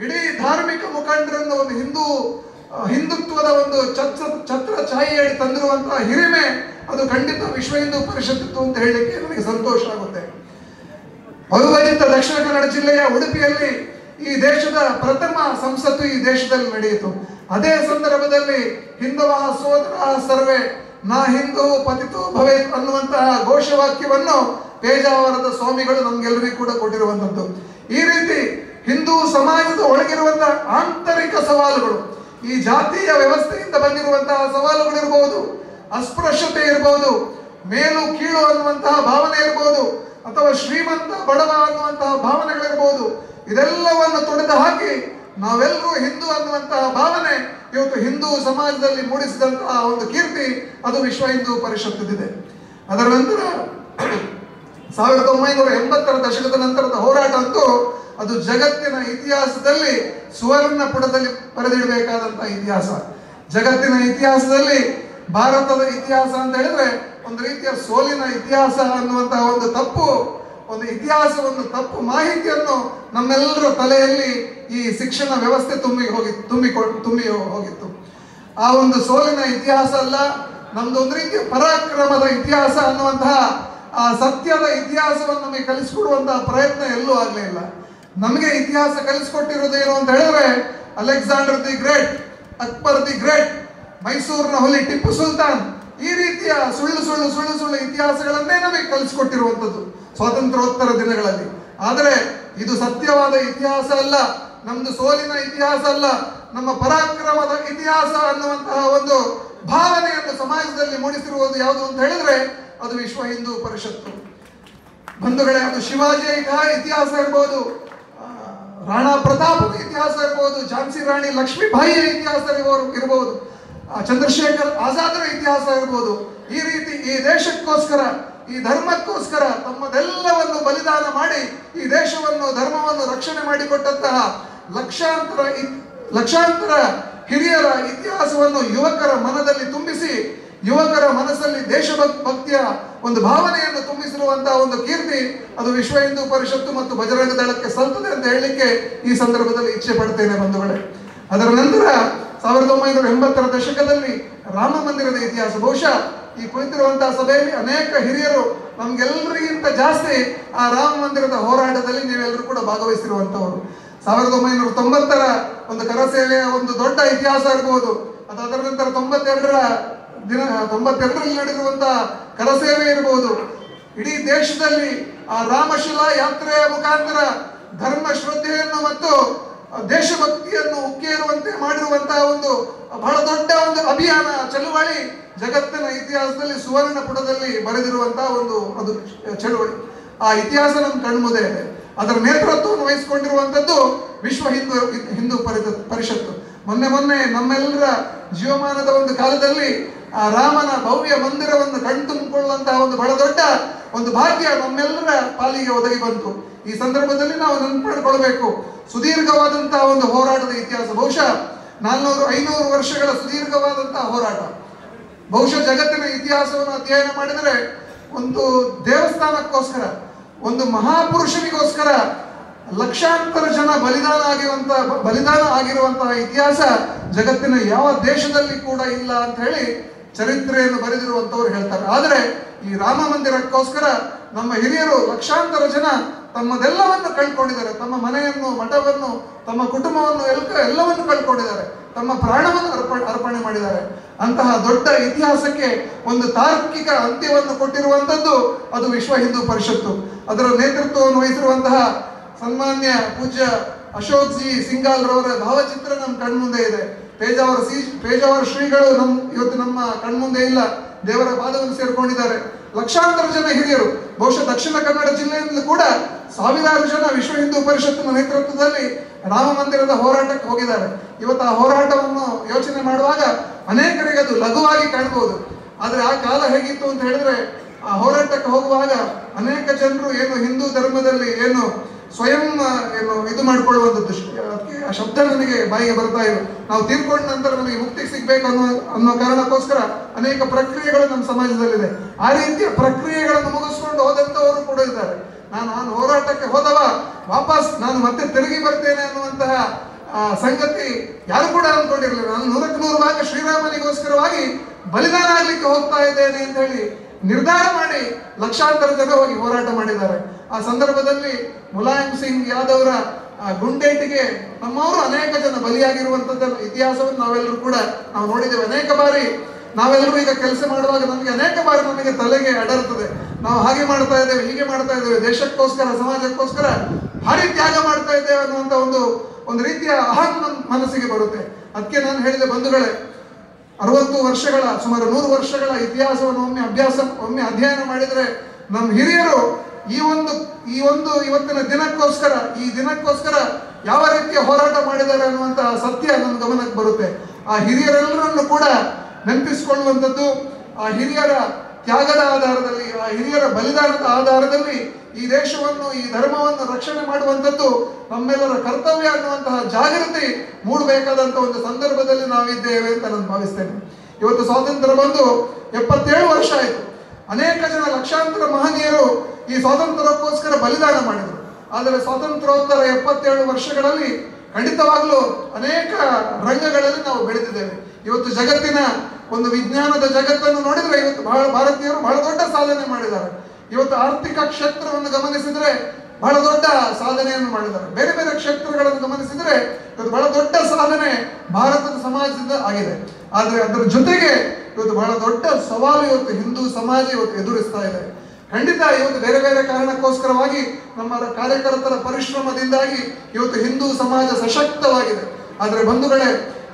ಇಡೀ ಧಾರ್ಮಿಕ ಮುಖಂಡರನ್ನು ಒಂದು ಹಿಂದುತ್ವದ ಒಂದು ಛತ್ರ ಛಾಯೆಯಡಿ ತಂದಿರುವಂತಹ ಹಿರಿಮೆ ಅದು ಖಂಡಿತ ವಿಶ್ವ ಹಿಂದೂ ಪರಿಷತ್ತು ಅಂತ ಹೇಳಲಿಕ್ಕೆ ನನಗೆ ಸಂತೋಷ ಆಗುತ್ತೆ. ಅವಿಭಜಿತ ದಕ್ಷಿಣ ಕನ್ನಡ ಜಿಲ್ಲೆಯ ಉಡುಪಿಯಲ್ಲಿ ಈ ದೇಶದ ಪ್ರಥಮ ಸಂಸತ್ತು ಈ ದೇಶದಲ್ಲಿ ನಡೆಯಿತು. ಅದೇ ಸಂದರ್ಭದಲ್ಲಿ ಹಿಂದವಾ ಸೋದರ ಸರ್ವೇ ನಾ ಹಿಂದೂ ಪತಿತೋ ಭವೆ ಅನ್ನುವಂತಹ ಘೋಷವಾಕ್ಯವನ್ನು ಪೇಜಾವರದ ಸ್ವಾಮಿಗಳು ನಮ್ಗೆಲ್ಲರಿಗೂ ಕೂಡ ಕೊಟ್ಟಿರುವಂಥದ್ದು. ಈ ರೀತಿ ಹಿಂದೂ ಸಮಾಜದ ಒಳಗಿರುವಂತಹ ಆಂತರಿಕ ಸವಾಲುಗಳು, ಈ ಜಾತಿಯ ವ್ಯವಸ್ಥೆಯಿಂದ ಬಂದಿರುವಂತಹ ಸವಾಲುಗಳಿರ್ಬೋದು, ಅಸ್ಪೃಶ್ಯತೆ ಇರ್ಬೋದು, ಮೇಲು ಕೀಳು ಅನ್ನುವಂತಹ ಭಾವನೆ ಇರ್ಬೋದು, ಅಥವಾ ಶ್ರೀಮಂತ ಬಡವ ಅನ್ನುವಂತಹ ಭಾವನೆಗಳಿರ್ಬೋದು, ಇದೆಲ್ಲವನ್ನು ತೊಡೆದು ಹಾಕಿ ನಾವೆಲ್ಲರೂ ಹಿಂದೂ ಅನ್ನುವಂತಹ ಭಾವನೆ ಇವತ್ತು ಹಿಂದೂ ಸಮಾಜದಲ್ಲಿ ಮೂಡಿಸಿದಂತಹ ಒಂದು ಕೀರ್ತಿ ಅದು ವಿಶ್ವ ಹಿಂದೂ ಪರಿಷತ್ತಿದೆ. ಅದರ ನಂತರ 1980ರ ದಶಕದ ನಂತರದ ಹೋರಾಟ ಅಂತೂ ಅದು ಜಗತ್ತಿನ ಇತಿಹಾಸದಲ್ಲಿ ಸುವರ್ಣ ಪುಟದಲ್ಲಿ ಬರೆದಿಡಬೇಕಾದಂತಹ ಇತಿಹಾಸ. ಜಗತ್ತಿನ ಇತಿಹಾಸದಲ್ಲಿ ಭಾರತದ ಇತಿಹಾಸ ಅಂತ ಹೇಳಿದ್ರೆ ಒಂದು ರೀತಿಯ ಸೋಲಿನ ಇತಿಹಾಸ ಅನ್ನುವಂತಹ ಒಂದು ಇತಿಹಾಸವನ್ನು ತಪ್ಪು ಮಾಹಿತಿಯನ್ನು ನಮ್ಮೆಲ್ಲರ ತಲೆಯಲ್ಲಿ ಈ ಶಿಕ್ಷಣ ವ್ಯವಸ್ಥೆ ತುಂಬಿ ಹೋಗಿತ್ತು. ಆ ಒಂದು ಸೋಲಿನ ಇತಿಹಾಸ ಅಲ್ಲ, ನಮ್ದು ಒಂದು ರೀತಿಯ ಪರಾಕ್ರಮದ ಇತಿಹಾಸ ಅನ್ನುವಂತಹ ಆ ಸತ್ಯದ ಇತಿಹಾಸವನ್ನು ನಮಗೆ ಕಲಿಸಿಕೊಡುವಂತಹ ಪ್ರಯತ್ನ ಎಲ್ಲೂ ಆಗಲೇ ಇಲ್ಲ. ನಮಗೆ ಇತಿಹಾಸ ಕಲಿಸಿಕೊಟ್ಟಿರೋದೇನು ಅಂತ ಹೇಳಿದ್ರೆ Alexander the great, Akbar the great, ಮೈಸೂರಿನ ಹುಲಿ ಟಿಪ್ಪು ಸುಲ್ತಾನ್, ಈ ರೀತಿಯ ಸುಳ್ಳು ಇತಿಹಾಸಗಳನ್ನೇ ನಮಗೆ ಕಲಿಸಿಕೊಟ್ಟಿರುವಂಥದ್ದು ಸ್ವಾತಂತ್ರ್ಯೋತ್ತರ ದಿನಗಳಲ್ಲಿ. ಆದರೆ ಇದು ಸತ್ಯವಾದ ಇತಿಹಾಸ ಅಲ್ಲ, ನಮ್ದು ಸೋಲಿನ ಇತಿಹಾಸ ಅಲ್ಲ, ನಮ್ಮ ಪರಾಕ್ರಮದ ಇತಿಹಾಸ ಅನ್ನುವಂತಹ ಒಂದು ಭಾವನೆಯನ್ನು ಸಮಾಜದಲ್ಲಿ ಮೂಡಿಸಿರುವುದು ಯಾವುದು ಅಂತ ಹೇಳಿದ್ರೆ ಅದು ವಿಶ್ವ ಹಿಂದೂ ಪರಿಷತ್ತು. ಬಂಧುಗಳೇ, ಅದು ಶಿವಾಜಿಯ ಇತಿಹಾಸ ಇರ್ಬೋದು, ರಾಣಾ ಪ್ರತಾಪದ ಇತಿಹಾಸ ಇರ್ಬೋದು, ಝಾನ್ಸಿ ರಾಣಿ ಲಕ್ಷ್ಮೀಬಾಯಿಯ ಇತಿಹಾಸ ಇರ್ಬೋದು, ಚಂದ್ರಶೇಖರ್ ಆಜಾದರ ಇತಿಹಾಸ ಇರ್ಬೋದು. ಈ ರೀತಿ ಈ ದೇಶಕ್ಕೋಸ್ಕರ, ಈ ಧರ್ಮಕ್ಕೋಸ್ಕರ ತಮ್ಮದೆಲ್ಲವನ್ನು ಬಲಿದಾನ ಮಾಡಿ ಈ ದೇಶವನ್ನು, ಧರ್ಮವನ್ನು ರಕ್ಷಣೆ ಮಾಡಿಕೊಟ್ಟಂತಹ ಲಕ್ಷಾಂತರ ಹಿರಿಯರ ಇತಿಹಾಸವನ್ನು ಯುವಕರ ಮನದಲ್ಲಿ ತುಂಬಿಸಿ, ಯುವಕರ ಮನಸ್ಸಲ್ಲಿ ದೇಶಭಕ್ತಿಯ ಒಂದು ಭಾವನೆಯನ್ನು ತುಂಬಿಸಿರುವಂತಹ ಒಂದು ಕೀರ್ತಿ ಅದು ವಿಶ್ವ ಹಿಂದೂ ಪರಿಷತ್ತು ಮತ್ತು ಬಜರಂಗ ದಳಕ್ಕೆ ಸಲ್ತದೆ ಅಂತ ಹೇಳಲಿಕ್ಕೆ ಈ ಸಂದರ್ಭದಲ್ಲಿ ಇಚ್ಛೆ ಪಡ್ತೇನೆ ಬಂಧುಗಳೇ. ಅದರ ನಂತರ 1980ರ ದಶಕದಲ್ಲಿ ರಾಮ ಮಂದಿರದ ಇತಿಹಾಸ, ಬಹುಶಃ ಈ ಕುಳಿತಿರುವಂತಹ ಸಭೆಯಲ್ಲಿ ಅನೇಕ ಹಿರಿಯರು ನಮ್ಗೆಲ್ಲರಿಗಿಂತ ಜಾಸ್ತಿ ಆ ರಾಮ ಮಂದಿರದ ಹೋರಾಟದಲ್ಲಿ ನೀವೆಲ್ಲರೂ ಕೂಡ ಭಾಗವಹಿಸಿರುವಂತವರು. 1990ರ ಒಂದು ಕರಸೇವೆಯ ಒಂದು ದೊಡ್ಡ ಇತಿಹಾಸ ಇರಬಹುದು, ಅದರ ನಂತರ 92ರಲ್ಲಿ ನಡೆದಿರುವಂತಹ ಕರಸೇವೆ ಇರಬಹುದು. ಇಡೀ ದೇಶದಲ್ಲಿ ಆ ರಾಮಶಿಲಾ ಯಾತ್ರೆಯ ಮುಖಾಂತರ ಧರ್ಮ ಶ್ರದ್ಧೆಯನ್ನು ಮತ್ತು ದೇಶಭಕ್ತಿಯನ್ನು ಉಕ್ಕೇರುವಂತೆ ಮಾಡಿರುವಂತಹ ಒಂದು ಬಹಳ ದೊಡ್ಡ ಒಂದು ಅಭಿಯಾನ, ಚಳುವಳಿ ಜಗತ್ತಿನ ಇತಿಹಾಸದಲ್ಲಿ ಸುವರ್ಣ ಪುಟದಲ್ಲಿ ಬರೆದಿರುವಂತಹ ಅದು ಚಳುವಳಿ. ಆ ಇತಿಹಾಸ ನಮ್ಮ ಕಣ್ಮುಂದೆ ಇದೆ. ಅದರ ನೇತೃತ್ವವನ್ನು ವಹಿಸಿಕೊಂಡಿರುವಂಥದ್ದು ವಿಶ್ವ ಹಿಂದೂ ಪರಿಷತ್ತು. ಮೊನ್ನೆ ನಮ್ಮೆಲ್ಲರ ಜೀವಮಾನದ ಒಂದು ಕಾಲದಲ್ಲಿ ಆ ರಾಮನ ಭವ್ಯ ಮಂದಿರವನ್ನು ಕಣ್ತುಂಬಿಕೊಳ್ಳುವಂತಹ ಒಂದು ಬಹಳ ದೊಡ್ಡ ಒಂದು ಭಾಗ್ಯ ನಮ್ಮೆಲ್ಲರ ಪಾಲಿಗೆ ಒದಗಿ ಬಂತು. ಈ ಸಂದರ್ಭದಲ್ಲಿ ನಾವು ನೆನಪಿಸಿಕೊಳ್ಳಬೇಕು, ಸುದೀರ್ಘವಾದಂತಹ ಒಂದು ಹೋರಾಟದ ಇತಿಹಾಸ, ಬಹುಶಃ 400-500 ವರ್ಷಗಳ ಸುದೀರ್ಘವಾದಂತಹ ಹೋರಾಟ. ಬಹುಶಃ ಜಗತ್ತಿನ ಇತಿಹಾಸವನ್ನು ಅಧ್ಯಯನ ಮಾಡಿದರೆ ಒಂದು ದೇವಸ್ಥಾನಕ್ಕೋಸ್ಕರ, ಒಂದು ಮಹಾಪುರುಷನಿಗೋಸ್ಕರ ಲಕ್ಷಾಂತರ ಜನ ಬಲಿದಾನ ಆಗಿರುವಂತಹ ಇತಿಹಾಸ ಜಗತ್ತಿನ ಯಾವ ದೇಶದಲ್ಲಿ ಕೂಡ ಇಲ್ಲ ಅಂತ ಹೇಳಿ ಚರಿತ್ರೆಯನ್ನು ಬರೆದಿರುವಂತವ್ರು ಹೇಳ್ತಾರೆ. ಆದರೆ ಈ ರಾಮ ಮಂದಿರಕ್ಕೋಸ್ಕರ ನಮ್ಮ ಹಿರಿಯರು ಲಕ್ಷಾಂತರ ಜನ ತಮ್ಮದೆಲ್ಲವನ್ನು ಕಳ್ಕೊಂಡಿದ್ದಾರೆ. ತಮ್ಮ ಮನೆಯನ್ನು, ಮಠವನ್ನು, ತಮ್ಮ ಕುಟುಂಬವನ್ನು ಎಲ್ಲವನ್ನು ಕಳ್ಕೊಂಡಿದ್ದಾರೆ. ತಮ್ಮ ಪ್ರಾಣವನ್ನು ಅರ್ಪಣೆ ಮಾಡಿದ್ದಾರೆ. ಅಂತಹ ದೊಡ್ಡ ಇತಿಹಾಸಕ್ಕೆ ಒಂದು ತಾರ್ಕಿಕ ಅಂತ್ಯವನ್ನು ಕೊಟ್ಟಿರುವಂತದ್ದು ಅದು ವಿಶ್ವ ಹಿಂದೂ ಪರಿಷತ್ತು. ಅದರ ನೇತೃತ್ವವನ್ನು ವಹಿಸಿರುವಂತಹ ಸನ್ಮಾನ್ಯ ಪೂಜ್ಯ ಅಶೋಕ್ ಜಿ ಸಿಂಗಾಲ್ ರವರ ಭಾವಚಿತ್ರ ನಮ್ಮ ಕಣ್ಮುಂದೆ ಇದೆ. ಪೇಜಾವರ ಶ್ರೀಗಳು ಇವತ್ತು ನಮ್ಮ ಕಣ್ಮುಂದೆ ಇಲ್ಲ, ದೇವರ ಪಾದವನ್ನು ಸೇರ್ಕೊಂಡಿದ್ದಾರೆ. ಲಕ್ಷಾಂತರ ಜನ ಹಿರಿಯರು, ಬಹುಶಃ ದಕ್ಷಿಣ ಕನ್ನಡ ಜಿಲ್ಲೆಯಿಂದಲೂ ಕೂಡ ಸಾವಿರಾರು ಜನ ವಿಶ್ವ ಹಿಂದೂ ಪರಿಷತ್ತಿನ ನೇತೃತ್ವದಲ್ಲಿ ರಾಮ ಮಂದಿರದ ಹೋರಾಟಕ್ಕೆ ಹೋಗಿದ್ದಾರೆ. ಇವತ್ತು ಆ ಹೋರಾಟವನ್ನು ಯೋಚನೆ ಮಾಡುವಾಗ ಅನೇಕರಿಗೆ ಅದು ಲಘುವಾಗಿ ಕಾಣಬಹುದು. ಆದರೆ ಆ ಕಾಲ ಹೇಗಿತ್ತು ಅಂತ ಹೇಳಿದ್ರೆ, ಆ ಹೋರಾಟಕ್ಕೆ ಹೋಗುವಾಗ ಅನೇಕ ಜನರು ಹಿಂದೂ ಧರ್ಮದಲ್ಲಿ ಸ್ವಯಂ ಇದು ಮಾಡಿಕೊಳ್ಳುವಂಥದ್ದು, ಆ ಶಬ್ದ ನನಗೆ ಬಾಯಿಗೆ ಬರ್ತಾ ಇದೆ. ನಾವು ತೀರ್ಕೊಂಡ ನಂತರ ನಮಗೆ ಮುಕ್ತಿ ಸಿಗ್ಬೇಕು ಅನ್ನೋ ಕಾರಣಕ್ಕೋಸ್ಕರ ಅನೇಕ ಪ್ರಕ್ರಿಯೆಗಳು ನಮ್ಮ ಸಮಾಜದಲ್ಲಿದೆ. ಆ ರೀತಿಯ ಪ್ರಕ್ರಿಯೆಗಳನ್ನು ಮುಗಿಸ್ಕೊಂಡು ಹೋದಂತವರು ಕೂಡ ಇದ್ದಾರೆ. ನಾನು ಹೋರಾಟಕ್ಕೆ ಹೋದವ ವಾಪಸ್ ನಾನು ಮತ್ತೆ ತಿರುಗಿ ಬರ್ತೇನೆ ಅನ್ನುವಂತಹ ಸಂಗತಿ ಯಾರು ಕೂಡ ಅಂದ್ಕೊಂಡಿರಲಿಲ್ಲ. ನಾನು 100ಕ್ಕೆ 100 ಶ್ರೀರಾಮನಿಗೋಸ್ಕರವಾಗಿ ಬಲಿದಾನ ಆಗ್ಲಿಕ್ಕೆ ಹೋಗ್ತಾ ಇದ್ದೇನೆ ಅಂತ ಹೇಳಿ ನಿರ್ಧಾರ ಮಾಡಿ ಲಕ್ಷಾಂತರ ಜನ ಹೋಗಿ ಹೋರಾಟ ಮಾಡಿದ್ದಾರೆ. ಆ ಸಂದರ್ಭದಲ್ಲಿ ಮುಲಾಯಂ ಸಿಂಗ್ ಯಾದವ್ರ ಗುಂಡೇಟಿಗೆ ನಮ್ಮವರು ಅನೇಕ ಜನ ಬಲಿಯಾಗಿರುವಂತದ್ದು ಇತಿಹಾಸವನ್ನು ನಾವೆಲ್ಲರೂ ಕೂಡ ನಾವು ನೋಡಿದ್ದೇವೆ. ಅನೇಕ ಬಾರಿ ನಾವೆಲ್ಲರೂ ಈಗ ಕೆಲಸ ಮಾಡುವಾಗ ಅನೇಕ ಬಾರಿ ನಮಗೆ ತಲೆಗೆ ಅಡರ್ತದೆ. ನಾವು ಹಾಗೆ ಮಾಡ್ತಾ ಇದ್ದೇವೆ, ಹೀಗೆ ಮಾಡ್ತಾ ಇದ್ದೇವೆ, ದೇಶಕ್ಕೋಸ್ಕರ, ಸಮಾಜಕ್ಕೋಸ್ಕರ ಭಾರಿ ತ್ಯಾಗ ಮಾಡ್ತಾ ಇದ್ದೇವೆ ಅನ್ನುವಂತ ಒಂದು ರೀತಿಯ ಅಹಂ ಮನಸ್ಸಿಗೆ ಬರುತ್ತೆ. ಅದಕ್ಕೆ ನಾನು ಹೇಳಿದೆ ಬಂಧುಗಳೇ, 60 ವರ್ಷಗಳ, ಸುಮಾರು 100 ವರ್ಷಗಳ ಇತಿಹಾಸವನ್ನು ಒಮ್ಮೆ ಅಧ್ಯಯನ ಮಾಡಿದರೆ ನಮ್ಮ ಹಿರಿಯರು ಈ ಒಂದು ಇವತ್ತಿನ ದಿನಕ್ಕೋಸ್ಕರ ಯಾವ ರೀತಿಯ ಹೋರಾಟ ಮಾಡಿದ್ದಾರೆ ಅನ್ನುವಂತಹ ಸತ್ಯ ನಮ್ಮ ಗಮನಕ್ಕೆ ಬರುತ್ತೆ. ಆ ಹಿರಿಯರೆಲ್ಲರನ್ನು ಕೂಡ ನೆನಪಿಸಿಕೊಳ್ಳುವಂಥದ್ದು, ಆ ಹಿರಿಯರ ತ್ಯಾಗದ ಆಧಾರದಲ್ಲಿ, ಆ ಹಿರಿಯರ ಬಲಿದಾನದ ಆಧಾರದಲ್ಲಿ ಈ ದೇಶವನ್ನು, ಈ ಧರ್ಮವನ್ನು ರಕ್ಷಣೆ ಮಾಡುವಂಥದ್ದು ನಮ್ಮೆಲ್ಲರ ಕರ್ತವ್ಯ ಅನ್ನುವಂತಹ ಜಾಗೃತಿ ಮೂಡಬೇಕಾದಂತಹ ಒಂದು ಸಂದರ್ಭದಲ್ಲಿ ನಾವಿದ್ದೇವೆ ಅಂತ ನಾನು ಭಾವಿಸ್ತೇನೆ. ಇವತ್ತು ಸ್ವಾತಂತ್ರ್ಯ ಬಂದು 77 ವರ್ಷ ಆಯಿತು. ಅನೇಕ ಜನ, ಲಕ್ಷಾಂತರ ಮಹನೀಯರು ಈ ಸ್ವಾತಂತ್ರ್ಯಕ್ಕೋಸ್ಕರ ಬಲಿದಾನ ಮಾಡಿದರು. ಆದರೆ ಸ್ವಾತಂತ್ರ್ಯೋತ್ತರ 77 ವರ್ಷಗಳಲ್ಲಿ ಖಂಡಿತವಾಗ್ಲೂ ಅನೇಕ ರಂಗಗಳಲ್ಲಿ ನಾವು ಬೆಳೆದಿದ್ದೇವೆ. ಇವತ್ತು ಜಗತ್ತಿನ ಒಂದು ವಿಜ್ಞಾನದ ಜಗತ್ತನ್ನು ನೋಡಿದ್ರೆ ಇವತ್ತು ಭಾರತೀಯರು ಬಹಳ ದೊಡ್ಡ ಸಾಧನೆ ಮಾಡಿದ್ದಾರೆ. ಇವತ್ತು ಆರ್ಥಿಕ ಕ್ಷೇತ್ರವನ್ನು ಗಮನಿಸಿದ್ರೆ ಬಹಳ ದೊಡ್ಡ ಸಾಧನೆಯನ್ನು ಮಾಡಿದ್ದಾರೆ. ಬೇರೆ ಬೇರೆ ಕ್ಷೇತ್ರಗಳನ್ನು ಗಮನಿಸಿದ್ರೆ ಇವತ್ತು ಬಹಳ ದೊಡ್ಡ ಸಾಧನೆ ಭಾರತದ ಸಮಾಜದಿಂದ ಆಗಿದೆ. ಆದರೆ ಅದರ ಜೊತೆಗೆ ಇವತ್ತು ಬಹಳ ದೊಡ್ಡ ಸವಾಲು ಇವತ್ತು ಹಿಂದೂ ಸಮಾಜ ಇವತ್ತು ಎದುರಿಸ್ತಾ ಇದೆ. ಖಂಡಿತ ಇವತ್ತು ಬೇರೆ ಬೇರೆ ಕಾರಣಕ್ಕೋಸ್ಕರವಾಗಿ ನಮ್ಮ ಕಾರ್ಯಕರ್ತರ ಪರಿಶ್ರಮದಿಂದಾಗಿ ಇವತ್ತು ಹಿಂದೂ ಸಮಾಜ ಸಶಕ್ತವಾಗಿದೆ. ಆದರೆ ಬಂಧುಗಳೇ,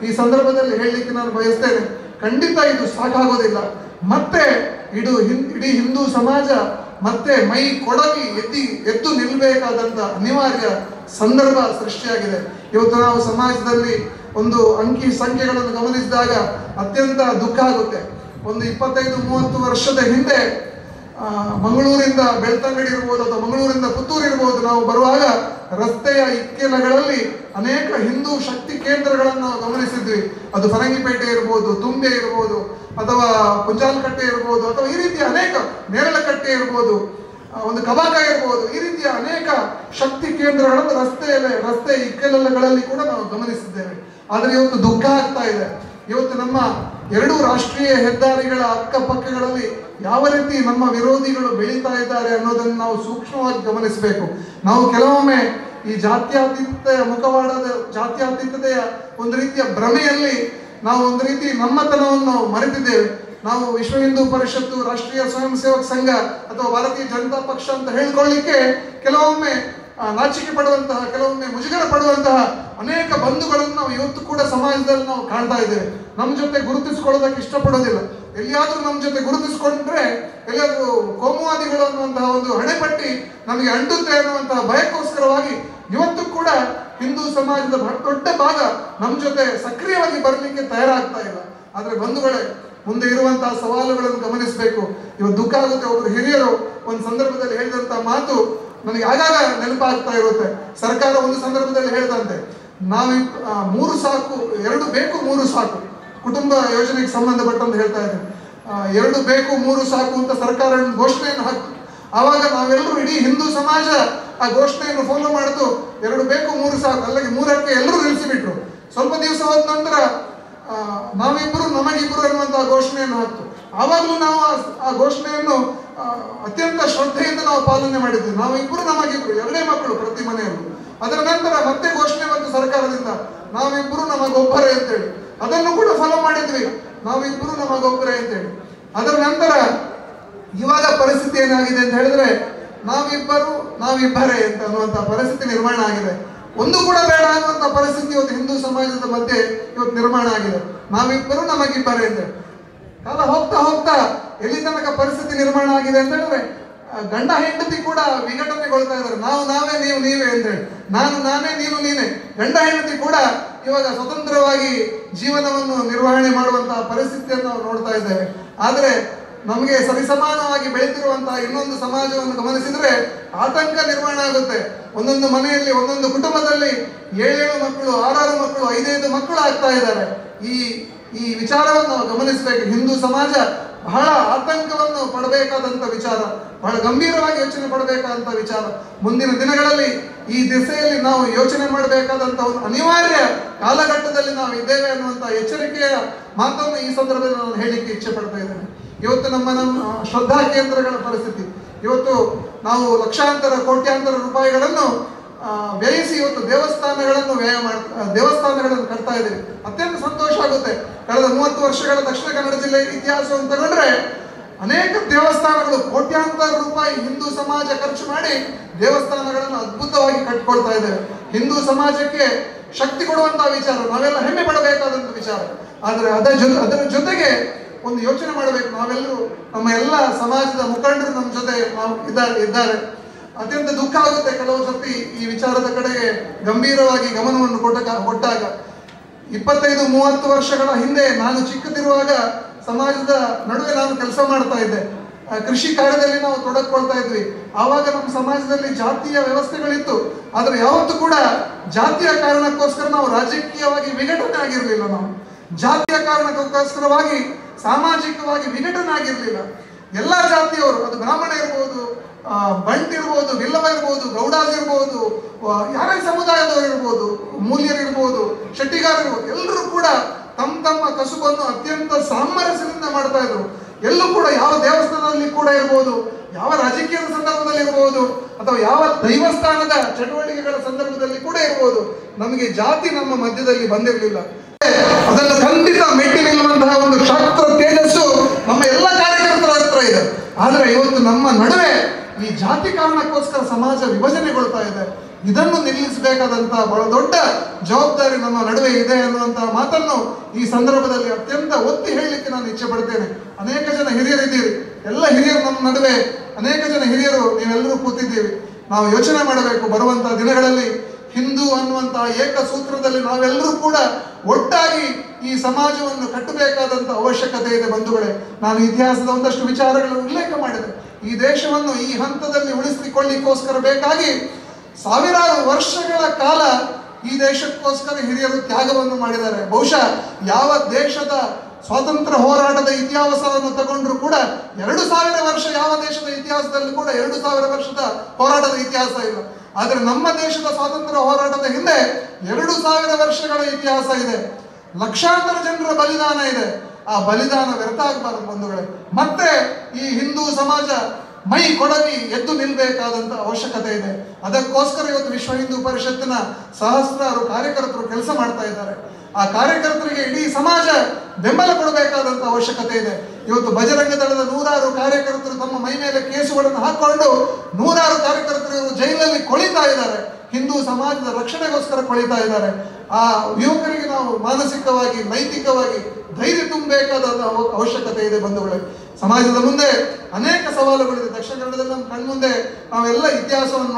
ಈ ಸಂದರ್ಭದಲ್ಲಿ ಹೇಳಲಿಕ್ಕೆ ನಾನು ಬಯಸ್ತೇನೆ, ಖಂಡಿತ ಇದು ಸಾಕಾಗೋದಿಲ್ಲ. ಮತ್ತೆ ಇಡೀ ಹಿಂದೂ ಸಮಾಜ ಮತ್ತೆ ಮೈ ಕೊಡಗಿ ಎದ್ದು ನಿಲ್ಲಬೇಕಾದಂತ ಅನಿವಾರ್ಯ ಸಂದರ್ಭ ಸೃಷ್ಟಿಯಾಗಿದೆ. ಇವತ್ತು ನಾವು ಸಮಾಜದಲ್ಲಿ ಒಂದು ಅಂಕಿ ಸಂಖ್ಯೆಗಳನ್ನು ಗಮನಿಸಿದಾಗ ಅತ್ಯಂತ ದುಃಖ ಆಗುತ್ತೆ. ಒಂದು 25-30 ವರ್ಷದ ಹಿಂದೆ ಮಂಗಳೂರಿಂದ ಬೆಳ್ತಂಗಡಿ ಇರ್ಬೋದು ಅಥವಾ ಮಂಗಳೂರಿಂದ ಪುತ್ತೂರು ಇರ್ಬೋದು, ನಾವು ಬರುವಾಗ ರಸ್ತೆಯ ಇಕ್ಕೆಲಗಳಲ್ಲಿ ಅನೇಕ ಹಿಂದೂ ಶಕ್ತಿ ಕೇಂದ್ರಗಳನ್ನು ನಾವು ಗಮನಿಸಿದ್ವಿ. ಅದು ಫರಂಗಿಪೇಟೆ ಇರ್ಬೋದು, ತುಂಬೆ ಇರ್ಬೋದು, ಅಥವಾ ಕುಂಜಾಲಕಟ್ಟೆ ಇರ್ಬೋದು, ಅಥವಾ ಈ ರೀತಿಯ ಅನೇಕ ನೇರಳಕಟ್ಟೆ ಇರ್ಬೋದು, ಒಂದು ಕಬಾಕ ಇರ್ಬೋದು, ಈ ರೀತಿಯ ಅನೇಕ ಶಕ್ತಿ ಕೇಂದ್ರಗಳನ್ನು ರಸ್ತೆ ಇಕ್ಕೆಲಗಳಲ್ಲಿ ಕೂಡ ನಾವು ಗಮನಿಸಿದ್ದೇವೆ. ಆದರೆ ಇವತ್ತು ದುಃಖ ಆಗ್ತಾ ಇದೆ. ಇವತ್ತು ನಮ್ಮ 2 ರಾಷ್ಟ್ರೀಯ ಹೆದ್ದಾರಿಗಳ ಅಕ್ಕಪಕ್ಕಗಳಲ್ಲಿ ಯಾವ ರೀತಿ ನಮ್ಮ ವಿರೋಧಿಗಳು ಬೆಳೀತಾ ಇದ್ದಾರೆ ಅನ್ನೋದನ್ನು ನಾವು ಸೂಕ್ಷ್ಮವಾಗಿ ಗಮನಿಸಬೇಕು. ನಾವು ಕೆಲವೊಮ್ಮೆ ಈ ಜಾತ್ಯತೀತತೆಯ ಮುಖವಾಡದ ಜಾತ್ಯತೀತತೆಯ ಒಂದು ರೀತಿಯ ಭ್ರಮೆಯಲ್ಲಿ ನಾವು ಒಂದು ರೀತಿ ನಮ್ಮತನವನ್ನು ಮರೆತಿದ್ದೇವೆ. ನಾವು ವಿಶ್ವ ಹಿಂದೂ ಪರಿಷತ್ತು, ರಾಷ್ಟ್ರೀಯ ಸ್ವಯಂ ಸೇವಕ ಸಂಘ ಅಥವಾ ಭಾರತೀಯ ಜನತಾ ಪಕ್ಷ ಅಂತ ಹೇಳ್ಕೊಳ್ಳಿಕ್ಕೆ ಕೆಲವೊಮ್ಮೆ ನಾಚಿಕೆ ಪಡುವಂತಹ, ಕೆಲವೊಮ್ಮೆ ಮುಜುಗರ ಪಡುವಂತಹ ಅನೇಕ ಬಂಧುಗಳನ್ನು ನಾವು ಇವತ್ತು ಕೂಡ ಸಮಾಜದಲ್ಲಿ ನಾವು ಕಾಣ್ತಾ ಇದ್ದೇವೆ. ನಮ್ಮ ಜೊತೆ ಗುರುತಿಸಿಕೊಳ್ಳೋದಕ್ಕೆ ಇಷ್ಟಪಡೋದಿಲ್ಲ. ಎಲ್ಲಿಯಾದ್ರೂ ನಮ್ಮ ಜೊತೆ ಗುರುತಿಸಿಕೊಂಡ್ರೆ ಎಲ್ಲಿಯಾದ್ರೂ ಕೋಮುವಾದಿಗಳು ಅನ್ನುವಂತಹ ಒಂದು ಹಣೆಪಟ್ಟಿ ನಮಗೆ ಅಂಟುತ್ತೆ ಅನ್ನುವಂತಹ ಭಯಕ್ಕೋಸ್ಕರವಾಗಿ ಇವತ್ತು ಕೂಡ ಹಿಂದೂ ಸಮಾಜದ ದೊಡ್ಡ ಭಾಗ ನಮ್ಮ ಜೊತೆ ಸಕ್ರಿಯವಾಗಿ ಬರಲಿಕ್ಕೆ ತಯಾರಾಗ್ತಾ ಇಲ್ಲ. ಆದ್ರೆ ಬಂಧುಗಳೇ, ಮುಂದೆ ಇರುವಂತಹ ಸವಾಲುಗಳನ್ನು ಗಮನಿಸಬೇಕು. ಇವತ್ತು ದುಃಖ ಆಗುತ್ತೆ. ಒಬ್ಬರು ಹಿರಿಯರು ಒಂದು ಸಂದರ್ಭದಲ್ಲಿ ಹೇಳಿದಂತಹ ಮಾತು ನನಗೆ ಆಗಾಗ ನೆನಪಾಗ್ತಾ ಇರುತ್ತೆ. ಸರ್ಕಾರ ಒಂದು ಸಂದರ್ಭದಲ್ಲಿ ಹೇಳ್ದಂತೆ, ನಾವು 3 ಸಾಕು, 2 ಬೇಕು 3 ಸಾಕು, ಕುಟುಂಬ ಯೋಜನೆಗೆ ಸಂಬಂಧಪಟ್ಟಂತ ಹೇಳ್ತಾ ಇದ್ದಾರೆ. 2 ಬೇಕು 3 ಸಾಕು ಅಂತ ಸರ್ಕಾರ ಘೋಷಣೆಯನ್ನು ಹಾಕ್ತು. ಆವಾಗ ನಾವೆಲ್ಲರೂ, ಇಡೀ ಹಿಂದೂ ಸಮಾಜ ಆ ಘೋಷಣೆಯನ್ನು ಫಾಲೋ ಮಾಡಿತು. 2 ಬೇಕು 3 ಸಾಕು, ಅಲ್ಲಿಗೆ 3ಕ್ಕೆ ಎಲ್ಲರೂ ನಿಲ್ಲಿಸಿಬಿಟ್ರು. ಸ್ವಲ್ಪ ದಿವಸ ಹೋದ ನಂತರ ನಾವಿಬ್ಬರು ನಮಗಿಬ್ಬರು ಅನ್ನುವಂತಹ ಘೋಷಣೆಯನ್ನು ಹಾಕ್ತು. ಆವಾಗಲೂ ನಾವು ಆ ಘೋಷಣೆಯನ್ನು ಅತ್ಯಂತ ಶ್ರದ್ಧೆಯಿಂದ ನಾವು ಪಾಲನೆ ಮಾಡಿದ್ವಿ. ನಾವಿಬ್ಬರು ನಮಗಿಬ್ಬರು, 2 ಮಕ್ಕಳು ಪ್ರತಿ ಮನೆಯಲ್ಲೂ. ಅದರ ನಂತರ ಮತ್ತೆ ಘೋಷಣೆ ಬಂತು ಸರ್ಕಾರದಿಂದ, ನಾವಿಬ್ಬರು ನಮಗೊಬ್ಬರೇ ಅಂತೇಳಿ. ಅದನ್ನು ಕೂಡ ಫಾಲೋ ಮಾಡಿದ್ವಿ, ನಾವಿಬ್ಬರು ನಮಗೊಬ್ಬರೇ ಅಂತೇಳಿ. ಅದರ ನಂತರ ಇವಾಗ ಪರಿಸ್ಥಿತಿ ಏನಾಗಿದೆ ಅಂತ ಹೇಳಿದ್ರೆ, ನಾವಿಬ್ಬರೇ ಅಂತ ಅನ್ನುವಂಥ ಪರಿಸ್ಥಿತಿ ನಿರ್ಮಾಣ ಆಗಿದೆ. ಒಂದು ಕೂಡ ಬೇಡ ಅನ್ನುವಂಥ ಪರಿಸ್ಥಿತಿ ಇವತ್ತು ಹಿಂದೂ ಸಮಾಜದ ಮಧ್ಯೆ ಇವತ್ತು ನಿರ್ಮಾಣ ಆಗಿದೆ. ನಾವಿಬ್ಬರು ನಮಗಿಬ್ಬರೇ ಅಂತ ಕಾಲ ಹೋಗ್ತಾ ಹೋಗ್ತಾ ಎಲ್ಲಿ ತನಕ ಪರಿಸ್ಥಿತಿ ನಿರ್ಮಾಣ ಆಗಿದೆ ಅಂತ ಹೇಳಿದ್ರೆ, ಗಂಡ ಹೆಂಡತಿ ಕೂಡ ವಿಘಟನೆಗೊಳ್ತಾ ಇದ್ದಾರೆ. ನಾವೇ ನೀವು ನೀವೇ ಅಂತೇಳಿ, ನಾನು ನಾನೇ ನೀನು ನೀನೇ. ಗಂಡ ಹೆಂಡತಿ ಕೂಡ ಇವಾಗ ಸ್ವತಂತ್ರವಾಗಿ ಜೀವನವನ್ನು ನಿರ್ವಹಣೆ ಮಾಡುವಂತಹ ಪರಿಸ್ಥಿತಿಯನ್ನು ನಾವು ನೋಡ್ತಾ ಇದ್ದೇವೆ. ಆದರೆ ನಮಗೆ ಸರಿಸಮಾನವಾಗಿ ಬೆಳೆದಿರುವಂತಹ ಇನ್ನೊಂದು ಸಮಾಜವನ್ನು ಗಮನಿಸಿದ್ರೆ ಆತಂಕ ನಿರ್ಮಾಣ ಆಗುತ್ತೆ. ಒಂದೊಂದು ಮನೆಯಲ್ಲಿ, ಒಂದೊಂದು ಕುಟುಂಬದಲ್ಲಿ 7 ಮಕ್ಕಳು, 6 ಮಕ್ಕಳು, 5 ಮಕ್ಕಳು ಆಗ್ತಾ ಇದ್ದಾರೆ. ಈ ವಿಚಾರವನ್ನು ನಾವು ಗಮನಿಸಬೇಕು. ಹಿಂದೂ ಸಮಾಜ ಬಹಳ ಆತಂಕವನ್ನು ಪಡಬೇಕಾದಂತ ವಿಚಾರ, ಬಹಳ ಗಂಭೀರವಾಗಿ ಯೋಚನೆ ಪಡಬೇಕಾದಂತ ವಿಚಾರ. ಮುಂದಿನ ದಿನಗಳಲ್ಲಿ ಈ ದಿಸೆಯಲ್ಲಿ ನಾವು ಯೋಚನೆ ಮಾಡಬೇಕಾದಂತ ಒಂದು ಅನಿವಾರ್ಯ ಕಾಲಘಟ್ಟದಲ್ಲಿ ನಾವು ಇದ್ದೇವೆ ಅನ್ನುವಂಥ ಎಚ್ಚರಿಕೆಯ ಮಾತನ್ನು ಈ ಸಂದರ್ಭದಲ್ಲಿ ನಾನು ಹೇಳಲಿಕ್ಕೆ ಇಚ್ಛೆ ಪಡ್ತಾ ಇದ್ದೇನೆ. ಇವತ್ತು ನಮ್ಮ ಶ್ರದ್ಧಾ ಕೇಂದ್ರಗಳ ಪರಿಸ್ಥಿತಿ, ಇವತ್ತು ನಾವು ಲಕ್ಷಾಂತರ ಕೋಟ್ಯಾಂತರ ರೂಪಾಯಿಗಳನ್ನು ವ್ಯಯಿಸಿ ಇವತ್ತು ದೇವಸ್ಥಾನಗಳನ್ನು ಕಟ್ತಾ ಇದ್ದೀವಿ. ಅತ್ಯಂತ ಸಂತೋಷ ಆಗುತ್ತೆ. ಕಳೆದ 30 ವರ್ಷಗಳ ದಕ್ಷಿಣ ಕನ್ನಡ ಜಿಲ್ಲೆಯ ಇತಿಹಾಸವನ್ನು ತಗೊಂಡ್ರೆ ಅನೇಕ ದೇವಸ್ಥಾನಗಳು ಕೋಟ್ಯಾಂತರ ರೂಪಾಯಿ ಹಿಂದೂ ಸಮಾಜ ಖರ್ಚು ಮಾಡಿ ದೇವಸ್ಥಾನಗಳನ್ನು ಅದ್ಭುತವಾಗಿ ಕಟ್ಕೊಳ್ತಾ ಇದ್ದೇವೆ. ಹಿಂದೂ ಸಮಾಜಕ್ಕೆ ಶಕ್ತಿ ಕೊಡುವಂತಹ ವಿಚಾರ, ನಾವೆಲ್ಲ ಹೆಮ್ಮೆ ಪಡಬೇಕಾದಂತ ವಿಚಾರ. ಆದರೆ ಅದರ ಜೊತೆಗೆ ಒಂದು ಯೋಚನೆ ಮಾಡಬೇಕು. ನಾವೆಲ್ಲರೂ, ನಮ್ಮ ಎಲ್ಲ ಸಮಾಜದ ಮುಖಂಡರು ನಮ್ಮ ಜೊತೆ ಇದ್ದಾರೆ. ಅತ್ಯಂತ ದುಃಖ ಆಗುತ್ತೆ ಕೆಲವು ಸರ್ತಿ ಈ ವಿಚಾರದ ಕಡೆಗೆ ಗಂಭೀರವಾಗಿ ಗಮನವನ್ನು ಕೊಟ್ಟಾಗ. 25-30 ವರ್ಷಗಳ ಹಿಂದೆ ನಾನು ಚಿಕ್ಕದಿರುವಾಗ ಸಮಾಜದ ನಡುವೆ ನಾನು ಕೆಲಸ ಮಾಡ್ತಾ ಇದ್ದೆ. ಕೃಷಿ ಕಾರ್ಯದಲ್ಲಿ ನಾವು ತೊಡಗಿಕೊಳ್ತಾ ಇದ್ವಿ. ಆವಾಗ ನಮ್ಮ ಸಮಾಜದಲ್ಲಿ ಜಾತಿಯ ವ್ಯವಸ್ಥೆಗಳಿತ್ತು. ಆದರೆ ಯಾವತ್ತೂ ಕೂಡ ಜಾತಿಯ ಕಾರಣಕ್ಕೋಸ್ಕರ ನಾವು ರಾಜಕೀಯವಾಗಿ ವಿಘಟನೆ ಆಗಿರಲಿಲ್ಲ. ನಾವು ಜಾತಿಯ ಕಾರಣಕ್ಕೋಸ್ಕರವಾಗಿ ಸಾಮಾಜಿಕವಾಗಿ ವಿಘಟನೆ ಆಗಿರಲಿಲ್ಲ. ಎಲ್ಲ ಜಾತಿಯವರು, ಅದು ಬ್ರಾಹ್ಮಣ ಇರ್ಬೋದು, ಬಂಟ್ ಇರ್ಬೋದು, ವಿಲ್ಲವ ಇರ್ಬೋದು, ಗೌಡಾಸ್ ಇರ್ಬೋದು, ಯಾರೇ ಸಮುದಾಯದವರು ಇರ್ಬೋದು, ಮೂಲ್ಯರಿರ್ಬೋದು, ಶೆಟ್ಟಿಗಾರರಿರ್ಬೋದು, ಎಲ್ಲರೂ ಕೂಡ ತಮ್ಮ ಕಸುಬನ್ನು ಅತ್ಯಂತ ಸಾಮರಸ್ಯದಿಂದ ಮಾಡ್ತಾ ಇದ್ರು. ಎಲ್ಲೂ ಕೂಡ ಯಾವ ದೇವಸ್ಥಾನದಲ್ಲಿ ಕೂಡ ಇರ್ಬೋದು, ಯಾವ ರಾಜಕೀಯದ ಸಂದರ್ಭದಲ್ಲಿ ಇರ್ಬೋದು, ಅಥವಾ ಯಾವ ದೈವಸ್ಥಾನದ ಚಟುವಟಿಕೆಗಳ ಸಂದರ್ಭದಲ್ಲಿ ಕೂಡ ಇರ್ಬೋದು, ನಮಗೆ ಜಾತಿ ನಮ್ಮ ಮಧ್ಯದಲ್ಲಿ ಬಂದಿರಲಿಲ್ಲ. ಅದನ್ನು ಖಂಡಿತ ಮೆಟ್ಟಿ ನಿಲ್ಲುವಂತಹ ಒಂದು ಶಾಸ್ತ್ರ ತೇಜಸ್ಸು ನಮ್ಮ ಎಲ್ಲ ಕಾರ್ಯಕರ್ತರ ಹತ್ರ ಇದೆ. ಆದರೆ ಇವತ್ತು ನಮ್ಮ ನಡುವೆ ಈ ಜಾತಿ ಕಾರಣಕ್ಕೋಸ್ಕರ ಸಮಾಜ ವಿಭಜನೆಗೊಳ್ತಾ ಇದೆ. ಇದನ್ನು ನಿಲ್ಲಿಸಬೇಕಾದಂತಹ ಬಹಳ ದೊಡ್ಡ ಜವಾಬ್ದಾರಿ ನಮ್ಮ ನಡುವೆ ಇದೆ ಅನ್ನುವಂತಹ ಮಾತನ್ನು ಈ ಸಂದರ್ಭದಲ್ಲಿ ಅತ್ಯಂತ ಒತ್ತಿ ಹೇಳಲಿಕ್ಕೆ ನಾನು ಇಚ್ಛೆ ಪಡ್ತೇನೆ. ಅನೇಕ ಜನ ಹಿರಿಯರಿದ್ದೀರಿ, ಎಲ್ಲ ಹಿರಿಯರು ನಮ್ಮ ನಡುವೆ ಅನೇಕ ಜನ ಹಿರಿಯರು ನೀವೆಲ್ಲರೂ ಕೂತಿದ್ದೀವಿ. ನಾವು ಯೋಚನೆ ಮಾಡಬೇಕು, ಬರುವಂತಹ ದಿನಗಳಲ್ಲಿ ಹಿಂದೂ ಅನ್ನುವಂತಹ ಏಕ ಸೂತ್ರದಲ್ಲಿ ನಾವೆಲ್ಲರೂ ಕೂಡ ಒಟ್ಟಾಗಿ ಈ ಸಮಾಜವನ್ನು ಕಟ್ಟಬೇಕಾದಂತ ಅವಶ್ಯಕತೆ ಇದೆ ಬಂಧುಗಳೇ. ನಾನು ಇತಿಹಾಸದ ಒಂದಷ್ಟು ವಿಚಾರಗಳನ್ನು ಉಲ್ಲೇಖ ಮಾಡಿದೆ. ಈ ದೇಶವನ್ನು ಈ ಹಂತದಲ್ಲಿ ಉಳಿಸಿಕೊಳ್ಳಿಕ್ಕೋಸ್ಕರ ಬೇಕಾಗಿ ಸಾವಿರಾರು ವರ್ಷಗಳ ಕಾಲ ಈ ದೇಶಕ್ಕೋಸ್ಕರ ಹಿರಿಯರು ತ್ಯಾಗವನ್ನು ಮಾಡಿದ್ದಾರೆ. ಬಹುಶಃ ಯಾವ ದೇಶದ ಸ್ವಾತಂತ್ರ್ಯ ಹೋರಾಟದ ಇತಿಹಾಸವನ್ನು ತಗೊಂಡ್ರು ಕೂಡ 2000 ವರ್ಷ ಯಾವ ದೇಶದ ಇತಿಹಾಸದಲ್ಲಿ ಕೂಡ 2000 ವರ್ಷದ ಹೋರಾಟದ ಇತಿಹಾಸ ಇಲ್ಲ. ಆದರೆ ನಮ್ಮ ದೇಶದ ಸ್ವಾತಂತ್ರ್ಯ ಹೋರಾಟದ ಹಿಂದೆ 2000 ವರ್ಷಗಳ ಇತಿಹಾಸ ಇದೆ. ಲಕ್ಷಾಂತರ ಜನರ ಬಲಿದಾನ ಇದೆ. ಆ ಬಲಿದಾನ ವ್ಯರ್ಥ ಆಗಬಾರದು ಬಂಧುಗಳೇ. ಮತ್ತೆ ಈ ಹಿಂದೂ ಸಮಾಜ ಮೈ ಕೊಡವಿ ಎದ್ದು ನಿಲ್ಬೇಕಾದಂತ ಅವಶ್ಯಕತೆ ಇದೆ. ಅದಕ್ಕೋಸ್ಕರ ಇವತ್ತು ವಿಶ್ವ ಹಿಂದೂ ಪರಿಷತ್ತಿನ ಸಹಸ್ರಾರು ಕಾರ್ಯಕರ್ತರು ಕೆಲಸ ಮಾಡ್ತಾ ಇದ್ದಾರೆ. ಆ ಕಾರ್ಯಕರ್ತರಿಗೆ ಇಡೀ ಸಮಾಜ ಬೆಂಬಲ ಕೊಡಬೇಕಾದಂತ ಅವಶ್ಯಕತೆ ಇದೆ. ಇವತ್ತು ಬಜರಂಗ ದಳದ 100 ಕಾರ್ಯಕರ್ತರು ತಮ್ಮ ಮೈ ಮೇಲೆ ಕೇಸುಗಳನ್ನು ಹಾಕೊಂಡು 100 ಕಾರ್ಯಕರ್ತರು ಜೈಲಲ್ಲಿ ಕೊಳಿತಾ ಇದ್ದಾರೆ. ಹಿಂದೂ ಸಮಾಜದ ರಕ್ಷಣೆಗೋಸ್ಕರ ಕೊಳಿತಾ ಇದ್ದಾರೆ. ಆ ಯುವಕರಿಗೆ ನಾವು ಮಾನಸಿಕವಾಗಿ ನೈತಿಕವಾಗಿ ಧೈರ್ಯ ತುಂಬಬೇಕಾದ ಅವಶ್ಯಕತೆ ಇದೆ ಬಂಧುಗಳೇ. ಸಮಾಜದ ಮುಂದೆ ಅನೇಕ ಸವಾಲುಗಳಿದೆ. ದಕ್ಷಿಣ ಕನ್ನಡದಲ್ಲಿ ನಮ್ಮ ಕಣ್ಮುಂದೆ ನಾವೆಲ್ಲ ಇತಿಹಾಸವನ್ನು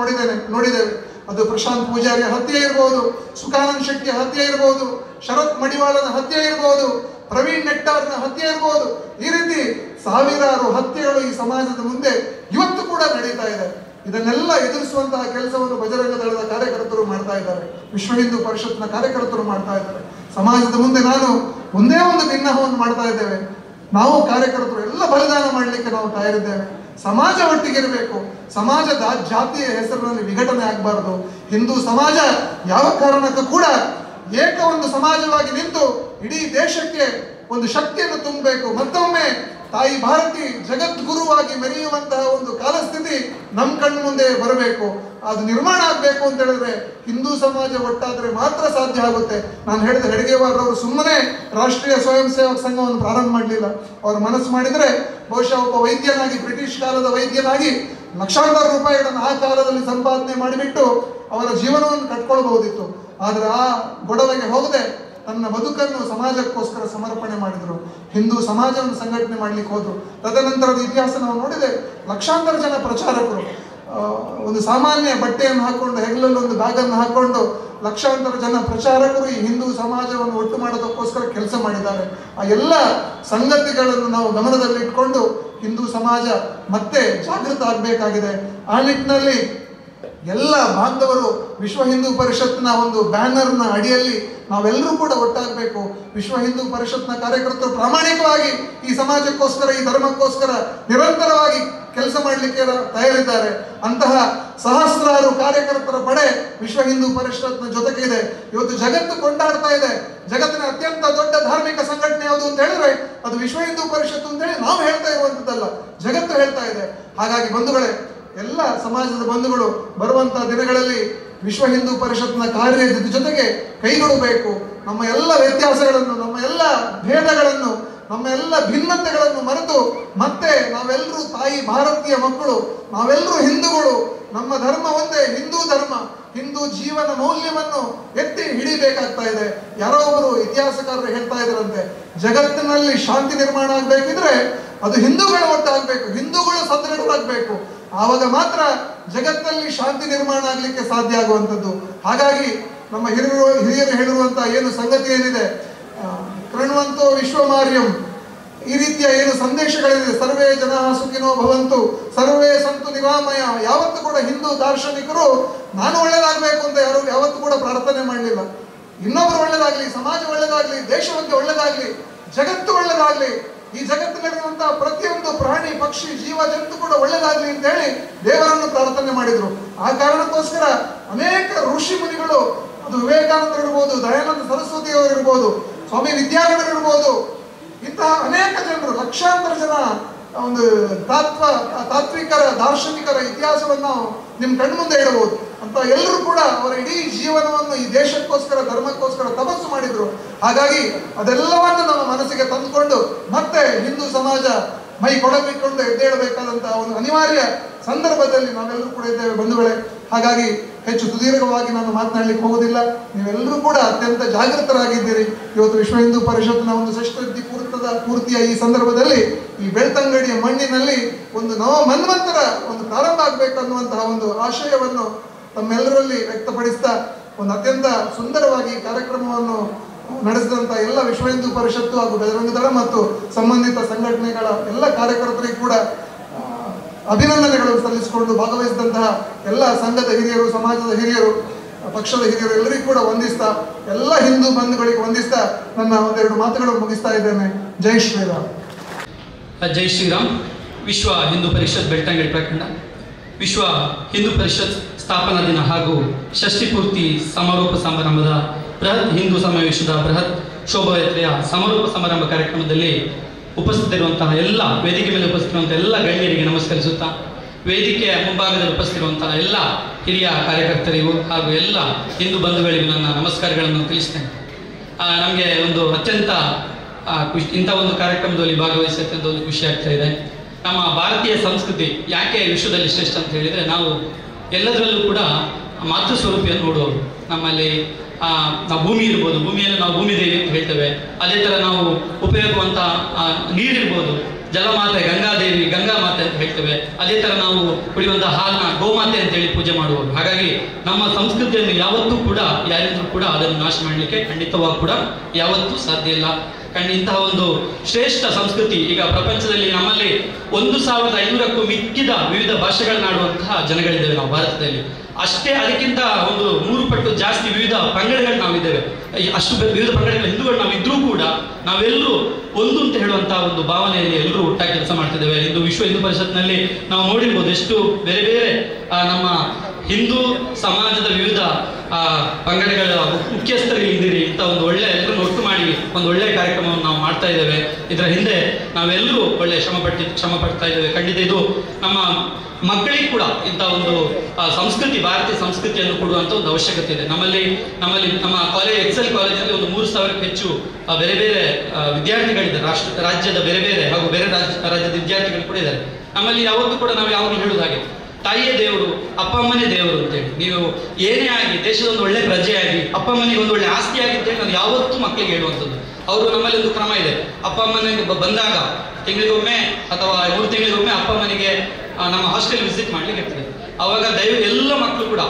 ನೋಡಿದ್ದೇವೆ. ಅದು ಪ್ರಶಾಂತ್ ಪೂಜಾರಿ ಹತ್ಯೆ ಇರ್ಬೋದು, ಸುಖಾನಂದ್ ಶೆಟ್ಟಿ ಹತ್ಯೆ ಇರ್ಬೋದು, ಶರತ್ ಮಡಿವಾಳನ ಹತ್ಯೆ ಇರ್ಬೋದು, ಪ್ರವೀಣ್ ನೆಟ್ಟಾರ್ನ ಹತ್ಯೆ ಇರ್ಬೋದು. ಈ ರೀತಿ ಸಾವಿರಾರು ಹತ್ಯೆಗಳು ಈ ಸಮಾಜದ ಮುಂದೆ ಇವತ್ತು ಕೂಡ ನಡೀತಾ ಇದೆ. ಇದನ್ನೆಲ್ಲ ಎದುರಿಸುವಂತಹ ಕೆಲಸವನ್ನು ಬಜರಂಗ ದಳದ ಕಾರ್ಯಕರ್ತರು ಮಾಡ್ತಾ ಇದ್ದಾರೆ. ವಿಶ್ವ ಹಿಂದೂ ಪರಿಷತ್ನ ಕಾರ್ಯಕರ್ತರು ಮಾಡ್ತಾ ಇದ್ದಾರೆ. ಸಮಾಜದ ಮುಂದೆ ನಾನು ಒಂದೇ ಒಂದು ಭಿನ್ನಹವನ್ನು ಮಾಡ್ತಾ ಇದ್ದೇವೆ. ನಾವು ಕಾರ್ಯಕರ್ತರು ಎಲ್ಲ ಬಲಿದಾನ ಮಾಡಲಿಕ್ಕೆ ನಾವು ತಯಾರಿದ್ದೇವೆ. ಸಮಾಜ ಒಟ್ಟಿಗಿರಬೇಕು. ಸಮಾಜ ಜಾತಿಯ ಹೆಸರಿನಲ್ಲಿ ವಿಘಟನೆ ಆಗಬಾರದು. ಹಿಂದೂ ಸಮಾಜ ಯಾವ ಕಾರಣಕ್ಕೂ ಕೂಡ ಏಕ ಒಂದು ಸಮಾಜವಾಗಿ ನಿಂತು ಇಡೀ ದೇಶಕ್ಕೆ ಒಂದು ಶಕ್ತಿಯನ್ನು ತುಂಬಬೇಕು. ಮತ್ತೊಮ್ಮೆ ತಾಯಿ ಭಾರತಿ ಜಗದ್ಗುರುವಾಗಿ ಮೆರೆಯುವಂತಹ ಒಂದು ಕಾಲಸ್ಥಿತಿ ನಮ್ಮ ಕಣ್ಣು ಮುಂದೆ ಬರಬೇಕು. ಅದು ನಿರ್ಮಾಣ ಆಗಬೇಕು ಅಂತ ಹೇಳಿದ್ರೆ ಹಿಂದೂ ಸಮಾಜ ಒಟ್ಟಾದ್ರೆ ಮಾತ್ರ ಸಾಧ್ಯ ಆಗುತ್ತೆ. ನಾನು ಹೇಳಿದ ಹೆಡ್ಗೇವಾರ್ ಅವರು ಸುಮ್ಮನೆ ರಾಷ್ಟ್ರೀಯ ಸ್ವಯಂ ಸೇವಕ ಸಂಘವನ್ನು ಪ್ರಾರಂಭ ಮಾಡಲಿಲ್ಲ. ಅವರು ಮನಸ್ಸು ಮಾಡಿದ್ರೆ ಬಹುಶಃ ಒಬ್ಬ ವೈದ್ಯನಾಗಿ, ಬ್ರಿಟಿಷ್ ಕಾಲದ ವೈದ್ಯನಾಗಿ ಲಕ್ಷಾಂತರ ರೂಪಾಯಿಗಳನ್ನು ಆ ಕಾಲದಲ್ಲಿ ಸಂಪಾದನೆ ಮಾಡಿಬಿಟ್ಟು ಅವರ ಜೀವನವನ್ನು ಕಟ್ಕೊಳ್ಬಹುದಿತ್ತು. ಆದರೆ ಆ ಗೊಡವೆಗೆ ಹೋಗದೆ ತನ್ನ ಬದುಕನ್ನು ಸಮಾಜಕ್ಕೋಸ್ಕರ ಸಮರ್ಪಣೆ ಮಾಡಿದರು. ಹಿಂದೂ ಸಮಾಜವನ್ನು ಸಂಘಟನೆ ಮಾಡ್ಲಿಕ್ಕೆ ಹೋದ್ರು. ತದನಂತರದ ಇತಿಹಾಸ ನಾವು ನೋಡಿದೆ. ಲಕ್ಷಾಂತರ ಜನ ಪ್ರಚಾರಕರು ಒಂದು ಸಾಮಾನ್ಯ ಬಟ್ಟೆಯನ್ನು ಹಾಕೊಂಡು, ಹೆಗಲಲ್ಲಿ ಒಂದು ಬ್ಯಾಗನ್ನು ಹಾಕೊಂಡು ಲಕ್ಷಾಂತರ ಜನ ಪ್ರಚಾರಕರು ಈ ಹಿಂದೂ ಸಮಾಜವನ್ನು ಒಟ್ಟು ಮಾಡೋದಕ್ಕೋಸ್ಕರ ಕೆಲಸ ಮಾಡಿದ್ದಾರೆ. ಆ ಎಲ್ಲ ಸಂಗತಿಗಳನ್ನು ನಾವು ಗಮನದಲ್ಲಿಟ್ಕೊಂಡು ಹಿಂದೂ ಸಮಾಜ ಮತ್ತೆ ಜಾಗೃತ ಆಗಬೇಕಾಗಿದೆ. ಆ ನಿಟ್ಟಿನಲ್ಲಿ ಎಲ್ಲ ಬಾಂಧವರು ವಿಶ್ವ ಹಿಂದೂ ಪರಿಷತ್ನ ಒಂದು ಬ್ಯಾನರ್ನ ಅಡಿಯಲ್ಲಿ ನಾವೆಲ್ಲರೂ ಕೂಡ ಒಟ್ಟಾಗಬೇಕು. ವಿಶ್ವ ಹಿಂದೂ ಪರಿಷತ್ನ ಕಾರ್ಯಕರ್ತರು ಪ್ರಾಮಾಣಿಕವಾಗಿ ಈ ಸಮಾಜಕ್ಕೋಸ್ಕರ, ಈ ಧರ್ಮಕ್ಕೋಸ್ಕರ ನಿರಂತರವಾಗಿ ಕೆಲಸ ಮಾಡಲಿಕ್ಕೆ ತಯಾರಿದ್ದಾರೆ. ಅಂತಹ ಸಹಸ್ರಾರು ಕಾರ್ಯಕರ್ತರ ಪಡೆ ವಿಶ್ವ ಹಿಂದೂ ಪರಿಷತ್ನ ಜೊತೆಗೆ ಇದೆ. ಇವತ್ತು ಜಗತ್ತು ಕೊಂಡಾಡ್ತಾ ಇದೆ. ಜಗತ್ತಿನ ಅತ್ಯಂತ ದೊಡ್ಡ ಧಾರ್ಮಿಕ ಸಂಘಟನೆ ಯಾವುದು ಅಂತ ಹೇಳಿದ್ರೆ ಅದು ವಿಶ್ವ ಹಿಂದೂ ಪರಿಷತ್ತು ಅಂತೇಳಿ ನಾವು ಹೇಳ್ತಾ ಇರುವಂತದ್ದಲ್ಲ, ಜಗತ್ತು ಹೇಳ್ತಾ ಇದೆ. ಹಾಗಾಗಿ ಬಂಧುಗಳೇ, ಎಲ್ಲ ಸಮಾಜದ ಬಂಧುಗಳು ಬರುವಂತಹ ದಿನಗಳಲ್ಲಿ ವಿಶ್ವ ಹಿಂದೂ ಪರಿಷತ್ನ ಕಾರ್ಯದ ಜೊತೆಗೆ ಕೈಗೊಳ್ಳಬೇಕು. ನಮ್ಮ ಎಲ್ಲ ವ್ಯತ್ಯಾಸಗಳನ್ನು, ನಮ್ಮ ಎಲ್ಲ ಭೇದಗಳನ್ನು, ನಮ್ಮ ಎಲ್ಲ ಭಿನ್ನತೆಗಳನ್ನು ಮರೆತು ಮತ್ತೆ ನಾವೆಲ್ಲರೂ ತಾಯಿ ಭಾರತೀಯ ಮಕ್ಕಳು, ನಾವೆಲ್ಲರೂ ಹಿಂದೂಗಳು. ನಮ್ಮ ಧರ್ಮ ಒಂದೇ, ಹಿಂದೂ ಧರ್ಮ. ಹಿಂದೂ ಜೀವನ ಮೌಲ್ಯವನ್ನು ಎತ್ತಿ ಹಿಡಿಬೇಕಾಗ್ತಾ ಇದೆ. ಯಾರೋ ಒಬ್ಬರು ಇತಿಹಾಸಕಾರರು ಹೇಳ್ತಾ ಇದ್ರಂತೆ, ಜಗತ್ತಿನಲ್ಲಿ ಶಾಂತಿ ನಿರ್ಮಾಣ ಆಗ್ಬೇಕಿದ್ರೆ ಅದು ಹಿಂದೂಗಳ ಒಟ್ಟಾಗಬೇಕು, ಹಿಂದೂಗಳು ಸದೃಢರಾಗಬೇಕು. ಆವಾಗ ಮಾತ್ರ ಜಗತ್ತಲ್ಲಿ ಶಾಂತಿ ನಿರ್ಮಾಣ ಆಗ್ಲಿಕ್ಕೆ ಸಾಧ್ಯ ಆಗುವಂಥದ್ದು. ಹಾಗಾಗಿ ನಮ್ಮ ಹಿರಿಯರು ಹೇಳಿರುವಂತಹ ಏನು ಸಂಗತಿ ಏನಿದೆ, ಕೃಣ್ವಂತೋ ವಿಶ್ವಮಾರ್ಯಂ, ಈ ರೀತಿಯ ಏನು ಸಂದೇಶಗಳಿದೆ, ಸರ್ವೇ ಜನಾಃ ಸುಖಿನೋ ಭವಂತು, ಸರ್ವೇ ಸಂತು ನಿರಾಮಯ. ಯಾವತ್ತೂ ಕೂಡ ಹಿಂದೂ ದಾರ್ಶನಿಕರು ನಾನು ಒಳ್ಳೇದಾಗಬೇಕು ಅಂತ ಯಾವತ್ತೂ ಕೂಡ ಪ್ರಾರ್ಥನೆ ಮಾಡಲಿಲ್ಲ. ಇನ್ನೊಬ್ರು ಒಳ್ಳೇದಾಗ್ಲಿ, ಸಮಾಜ ಒಳ್ಳೇದಾಗ್ಲಿ, ದೇಶಕ್ಕೆ ಒಳ್ಳೇದಾಗ್ಲಿ, ಜಗತ್ತು ಒಳ್ಳೇದಾಗ್ಲಿ, ಈ ಜಗತ್ತಿನಲ್ಲಿರುವಂತಹ ಪ್ರತಿಯೊಂದು ಪ್ರಾಣಿ ಪಕ್ಷಿ ಜೀವ ಜಂತು ಕೂಡ ಒಳ್ಳೇದಾಗ್ಲಿ ಅಂತ ಹೇಳಿ ದೇವರನ್ನು ಪ್ರಾರ್ಥನೆ ಮಾಡಿದ್ರು. ಆ ಕಾರಣಕ್ಕೋಸ್ಕರ ಅನೇಕ ಋಷಿ ಮುನಿಗಳು, ಅದು ವಿವೇಕಾನಂದರು ಇರ್ಬೋದು, ದಯಾನಂದ ಸರಸ್ವತಿ ಅವರು ಇರ್ಬೋದು, ಸ್ವಾಮಿ ವಿದ್ಯಾಧರರು ಇರ್ಬೋದು, ಇಂತಹ ಅನೇಕ ಜನರು, ಲಕ್ಷಾಂತರ ಜನ ಒಂದು ತಾತ್ವಿಕರ ದಾರ್ಶನಿಕರ ಇತಿಹಾಸವನ್ನು ನಾವು ನಿಮ್ಮ ಕಣ್ಮುಂದೆ ಇಡಬಹುದು. ಅಂತ ಎಲ್ಲರೂ ಕೂಡ ಅವರ ಇಡೀ ಜೀವನವನ್ನು ಈ ದೇಶಕ್ಕೋಸ್ಕರ, ಧರ್ಮಕ್ಕೋಸ್ಕರ ತಪಸ್ಸು ಮಾಡಿದ್ರು. ಹಾಗಾಗಿ ಅದೆಲ್ಲವನ್ನು ನಮ್ಮ ಮನಸ್ಸಿಗೆ ತಂದುಕೊಂಡು ಮತ್ತೆ ಹಿಂದೂ ಸಮಾಜ ಮೈ ಕೊಡಬಿಟ್ಟು ಎದ್ದೇಳಬೇಕಾದಂತಹ ಒಂದು ಅನಿವಾರ್ಯ ಸಂದರ್ಭದಲ್ಲಿ ನಾವೆಲ್ಲರೂ ಕೂಡ ಇದ್ದೇವೆ ಬಂಧುಗಳೇ. ಹಾಗಾಗಿ ಹೆಚ್ಚು ಸುದೀರ್ಘವಾಗಿ ನಾನು ಮಾತನಾಡಲಿಕ್ಕೆ ಹೋಗೋದಿಲ್ಲ. ನೀವೆಲ್ಲರೂ ಕೂಡ ಅತ್ಯಂತ ಜಾಗೃತರಾಗಿದ್ದೀರಿ. ಇವತ್ತು ವಿಶ್ವ ಹಿಂದೂ ಪರಿಷತ್ನ ಒಂದು ಷಷ್ಠಿ ಪೂರ್ತಿಯ ಈ ಸಂದರ್ಭದಲ್ಲಿ ಈ ಬೆಳ್ತಂಗಡಿಯ ಮಣ್ಣಿನಲ್ಲಿ ಒಂದು ನವ ಮನ್ವಂತರ ಒಂದು ಪ್ರಾರಂಭ ಆಗಬೇಕನ್ನುವಂತಹ ಒಂದು ಆಶಯವನ್ನು ತಮ್ಮೆಲ್ಲರಲ್ಲಿ ವ್ಯಕ್ತಪಡಿಸ್ತಾ ಒಂದು ಅತ್ಯಂತ ಸುಂದರವಾಗಿ ಕಾರ್ಯಕ್ರಮವನ್ನು ನಡೆಸಿದಂಥ ಎಲ್ಲ ವಿಶ್ವ ಹಿಂದೂ ಪರಿಷತ್ತು ಹಾಗೂ ಬಜರಂಗ ದಳ ಮತ್ತು ಸಂಬಂಧಿತ ಸಂಘಟನೆಗಳ ಎಲ್ಲ ಕಾರ್ಯಕರ್ತರಿಗೆ ಕೂಡ ಅಭಿನಂದನೆಗಳನ್ನು ಸಲ್ಲಿಸಿಕೊಂಡು ಭಾಗವಹಿಸಿದಂತಹ ಎಲ್ಲ ಸಂಘದ ಹಿರಿಯರು, ಸಮಾಜದ ಹಿರಿಯರು, ಪಕ್ಷದ ಹಿರಿಯರು ಎಲ್ಲರಿಗೂ ಕೂಡ ವಂದಿಸ್ತಾ, ಎಲ್ಲ ಹಿಂದೂ ಬಂಧುಗಳಿಗೆ ವಂದಿಸ್ತಾ ನನ್ನ ಒಂದೆರಡು ಮಾತುಗಳನ್ನು ಮುಗಿಸ್ತಾ ಇದ್ದೇನೆ. ಜೈ ಶ್ರೀರಾಮ್. ಜೈ ಶ್ರೀರಾಮ್. ವಿಶ್ವ ಹಿಂದೂ ಪರಿಷತ್ ಬೆಳ್ತಂಗಡಿ ಪ್ರಖಂಡ ವಿಶ್ವ ಹಿಂದೂ ಪರಿಷತ್ ಸ್ಥಾಪನಾ ದಿನ ಹಾಗೂ ಷಷ್ಠಿ ಪೂರ್ತಿ ಸಮಾರೋಪ ಸಮಾರಂಭದ ಬೃಹತ್ ಹಿಂದೂ ಸಮಾವೇಶದ ಬೃಹತ್ ಶೋಭಾಯಾತ್ರೆಯ ಸಮಾರೋಪ ಸಮಾರಂಭ ಕಾರ್ಯಕ್ರಮದಲ್ಲಿ ಉಪಸ್ಥಿತರಿರುವಂತಹ ಎಲ್ಲ ವೇದಿಕೆ ಮೇಲೆ ಉಪಸ್ಥಿತಿರುವಂತಹ ಎಲ್ಲ ಗಣ್ಯರಿಗೆ ನಮಸ್ಕರಿಸುತ್ತಾ, ವೇದಿಕೆಯ ಮುಂಭಾಗದಲ್ಲಿ ಉಪಸ್ಥಿತಿರುವಂತಹ ಎಲ್ಲ ಹಿರಿಯ ಕಾರ್ಯಕರ್ತರಿಗೂ ಹಾಗೂ ಎಲ್ಲ ಹಿಂದೂ ಬಂಧುಗಳಿಗೂ ನನ್ನ ನಮಸ್ಕಾರಗಳನ್ನು ತಿಳಿಸ್ತೇನೆ. ನಮಗೆ ಒಂದು ಅತ್ಯಂತ ಇಂಥ ಒಂದು ಕಾರ್ಯಕ್ರಮದಲ್ಲಿ ಭಾಗವಹಿಸಿ ಅತ್ಯಂತ ಒಂದು ಖುಷಿ ಆಗ್ತಾ ಇದೆ. ನಮ್ಮ ಭಾರತೀಯ ಸಂಸ್ಕೃತಿ ಯಾಕೆ ವಿಶ್ವದಲ್ಲಿ ಶ್ರೇಷ್ಠ ಅಂತ ಹೇಳಿದರೆ, ನಾವು ಎಲ್ಲದರಲ್ಲೂ ಕೂಡ ಮಾತೃ ಸ್ವರೂಪಿಯನ್ನು ನೋಡುವವರು. ನಮ್ಮಲ್ಲಿ ನಾವು ಭೂಮಿ ಇರ್ಬೋದು, ಭೂಮಿಯನ್ನು ನಾವು ಭೂಮಿದೇವಿ ಅಂತ ಹೇಳ್ತೇವೆ. ಅದೇ ಥರ ನಾವು ಉಪಯೋಗವಂತ ನೀರಿರ್ಬೋದು, ಜಲಮಾತೆ ಗಂಗಾದೇವಿ, ಗಂಗಾ ಮಾತೆ ಅಂತ ಹೇಳ್ತೇವೆ. ಅದೇ ಥರ ನಾವು ಕುಡಿಯುವಂತಹ ಹಾಲನ್ನ ಗೋಮಾತೆ ಅಂತೇಳಿ ಪೂಜೆ ಮಾಡುವವರು. ಹಾಗಾಗಿ ನಮ್ಮ ಸಂಸ್ಕೃತಿಯನ್ನು ಯಾವತ್ತೂ ಕೂಡ ಯಾರಿಂದಲೂ ಕೂಡ ಅದನ್ನು ನಾಶ ಮಾಡಲಿಕ್ಕೆ ಖಂಡಿತವಾಗಿ ಕೂಡ ಯಾವತ್ತೂ ಸಾಧ್ಯ ಇಲ್ಲ. ಇಂತಹ ಒಂದು ಶ್ರೇಷ್ಠ ಸಂಸ್ಕೃತಿ ಈಗ ಪ್ರಪಂಚದಲ್ಲಿ ನಮ್ಮಲ್ಲಿ 1500ಕ್ಕೂ ಮಿಕ್ಕಿದ ವಿವಿಧ ಭಾಷೆಗಳನ್ನಾಡುವಂತಹ ಜನಗಳಿದ್ದೇವೆ ನಾವು ಭಾರತದಲ್ಲಿ. ಅಷ್ಟೇ ಅದಕ್ಕಿಂತ ಒಂದು 3 ಪಟ್ಟು ಜಾಸ್ತಿ ವಿವಿಧ ಪಂಗಡಗಳು ನಾವಿದ್ದೇವೆ. ಅಷ್ಟು ವಿವಿಧ ಪಂಗಡಗಳ ಹಿಂದೂಗಳು ನಾವಿದ್ರೂ ಕೂಡ ನಾವೆಲ್ಲರೂ ಒಂದು ಅಂತ ಹೇಳುವಂತಹ ಒಂದು ಭಾವನೆಯಲ್ಲಿ ಎಲ್ಲರೂ ಒಟ್ಟಾಗಿ ಕೆಲಸ ಮಾಡ್ತಿದ್ದೇವೆ. ಇಂದು ವಿಶ್ವ ಹಿಂದೂ ಪರಿಷತ್ನಲ್ಲಿ ನಾವು ನೋಡಿರ್ಬೋದು ಎಷ್ಟು ಬೇರೆ ಬೇರೆ ನಮ್ಮ ಹಿಂದೂ ಸಮಾಜದ ವಿವಿಧ ಪಂಗಡಗಳ ಮುಖ್ಯಸ್ಥರು ಇದ್ದೀರಿ. ಇಂಥ ಒಂದು ಒಳ್ಳೆ ಎಲ್ಲರನ್ನು ಒಟ್ಟು ಮಾಡಿ ಒಂದು ಒಳ್ಳೆಯ ಕಾರ್ಯಕ್ರಮವನ್ನು ನಾವು ಮಾಡ್ತಾ ಇದ್ದೇವೆ. ಇದರ ಹಿಂದೆ ನಾವೆಲ್ಲರೂ ಒಳ್ಳೆ ಶ್ರಮ ಪಡ್ತಾ ಇದ್ದೇವೆ. ಖಂಡಿತ ಇದು ನಮ್ಮ ಮಕ್ಕಳಿಗೆ ಕೂಡ ಇಂಥ ಒಂದು ಸಂಸ್ಕೃತಿ, ಭಾರತೀಯ ಸಂಸ್ಕೃತಿಯನ್ನು ಕೊಡುವಂಥ ಒಂದು ಅವಶ್ಯಕತೆ ಇದೆ. ನಮ್ಮಲ್ಲಿ ನಮ್ಮ ಎಕ್ಸೆಲ್ ಕಾಲೇಜಲ್ಲಿ ಒಂದು 3000ಕ್ಕೂ ಹೆಚ್ಚು ಬೇರೆ ಬೇರೆ ವಿದ್ಯಾರ್ಥಿಗಳಿದ್ದಾರೆ. ರಾಜ್ಯದ ಬೇರೆ ಬೇರೆ ಹಾಗೂ ಬೇರೆ ರಾಜ್ಯದ ವಿದ್ಯಾರ್ಥಿಗಳು ಕೂಡ ಇದ್ದಾರೆ. ನಮ್ಮಲ್ಲಿ ಯಾವತ್ತೂ ಕೂಡ ನಾವು ಯಾವಾಗಲೂ ಹೇಳುವುದು ಹಾಗೆ, ತಾಯಿಯೇ ದೇವರು, ಅಪ್ಪ ಅಮ್ಮನೇ ದೇವರು ಅಂತೇಳಿ. ನೀವು ಏನೇ ಆಗಿ ದೇಶದ ಒಂದು ಒಳ್ಳೆ ಪ್ರಜೆಯಾಗಿ ಅಪ್ಪ ಅಮ್ಮನಿಗೆ ಒಂದು ಒಳ್ಳೆ ಆಸ್ತಿ ಆಗಿದ್ದೇವೆ ನಾನು ಯಾವತ್ತೂ ಮಕ್ಕಳಿಗೆ ಹೇಳುವಂಥದ್ದು. ಅವರು ನಮ್ಮಲ್ಲಿ ಒಂದು ಕ್ರಮ ಇದೆ, ಅಪ್ಪ ಅಮ್ಮನಿಗೆ ಬಂದಾಗ ತಿಂಗಳಿಗೊಮ್ಮೆ ಅಥವಾ 3 ತಿಂಗಳಿಗೊಮ್ಮೆ ಅಪ್ಪ ಅಮ್ಮನಿಗೆ ನಮ್ಮ ಹಾಸ್ಟೆಲ್ ವಿಸಿಟ್ ಮಾಡ್ಲಿಕ್ಕೆ ಇರ್ತದೆ. ಅವಾಗ ಎಲ್ಲ ಮಕ್ಕಳು ಕೂಡ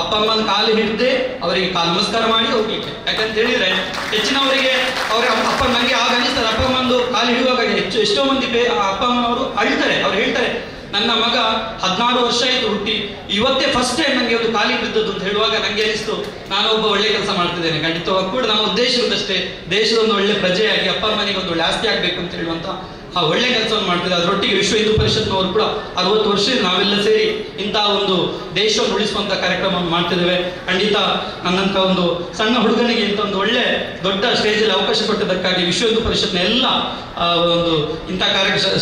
ಅಪ್ಪ ಅಮ್ಮನ ಕಾಲು ಹಿಡಿದೇ ಅವರಿಗೆ ನಮಸ್ಕಾರ ಮಾಡಿ ಹೋಗ್ಲಿಕ್ಕೆ. ಯಾಕಂತ ಹೇಳಿದ್ರೆ ಹೆಚ್ಚಿನವರಿಗೆ ಅವರ ಅಪ್ಪ ನನಗೆ ಆಗ ಅನಿಸ್ತದೆ, ಅಪ್ಪ ಅಮ್ಮಂದು ಕಾಲು ಹಿಡಿಯುವಾಗ ಎಷ್ಟೋ ಮಂದಿ ಅಪ್ಪ ಅಮ್ಮನವರು ಅಳ್ತಾರೆ. ಅವ್ರು ಹೇಳ್ತಾರೆ, ನನ್ನ ಮಗ 16 ವರ್ಷ ಆಯಿತು ಹುಟ್ಟಿ, ಇವತ್ತೇ ಫಸ್ಟ್ ಟೈಮ್ ನನಗೆ ಒಂದು ಕಾಲಿಗೆ ಬಿದ್ದದ್ದು ಅಂತ ಹೇಳುವಾಗ ನನಗೆ ಅನಿಸ್ತು ನಾನು ಒಬ್ಬ ಒಳ್ಳೆ ಕೆಲಸ ಮಾಡ್ತಿದ್ದೇನೆ. ಖಂಡಿತವಾಗಿ ಕೂಡ ನಮ್ಮ ಉದ್ದೇಶ ಇರುವುದಷ್ಟೇ, ದೇಶದ ಒಂದು ಒಳ್ಳೆ ಪ್ರಜೆಯಾಗಿ ಅಪ್ಪ ಅಮ್ಮನಿಗೆ ಒಂದು ಒಳ್ಳೆ ಆಸ್ತಿ ಆಗಬೇಕು ಅಂತ ಹೇಳುವಂತ ಆ ಒಳ್ಳೆ ಕೆಲಸವನ್ನು ಮಾಡ್ತಿದೆ. ಅದರೊಟ್ಟಿಗೆ ವಿಶ್ವ ಹಿಂದೂ ಪರಿಷತ್ನವರು ಕೂಡ 60 ವರ್ಷ ನಾವೆಲ್ಲ ಸೇರಿ ಇಂತಹ ಒಂದು ದೇಶವನ್ನು ಉಳಿಸುವಂತ ಕಾರ್ಯಕ್ರಮವನ್ನು ಮಾಡ್ತಿದ್ದೇವೆ. ಖಂಡಿತ ನನ್ನಂತ ಒಂದು ಸಣ್ಣ ಹುಡುಗನಿಗೆ ಇಂಥ ಒಂದು ಒಳ್ಳೆ ದೊಡ್ಡ ಸ್ಟೇಜಲ್ಲಿ ಅವಕಾಶ ಕೊಟ್ಟದಕ್ಕಾಗಿ ವಿಶ್ವ ಹಿಂದೂ ಪರಿಷತ್ನ ಎಲ್ಲ ಒಂದು ಇಂಥ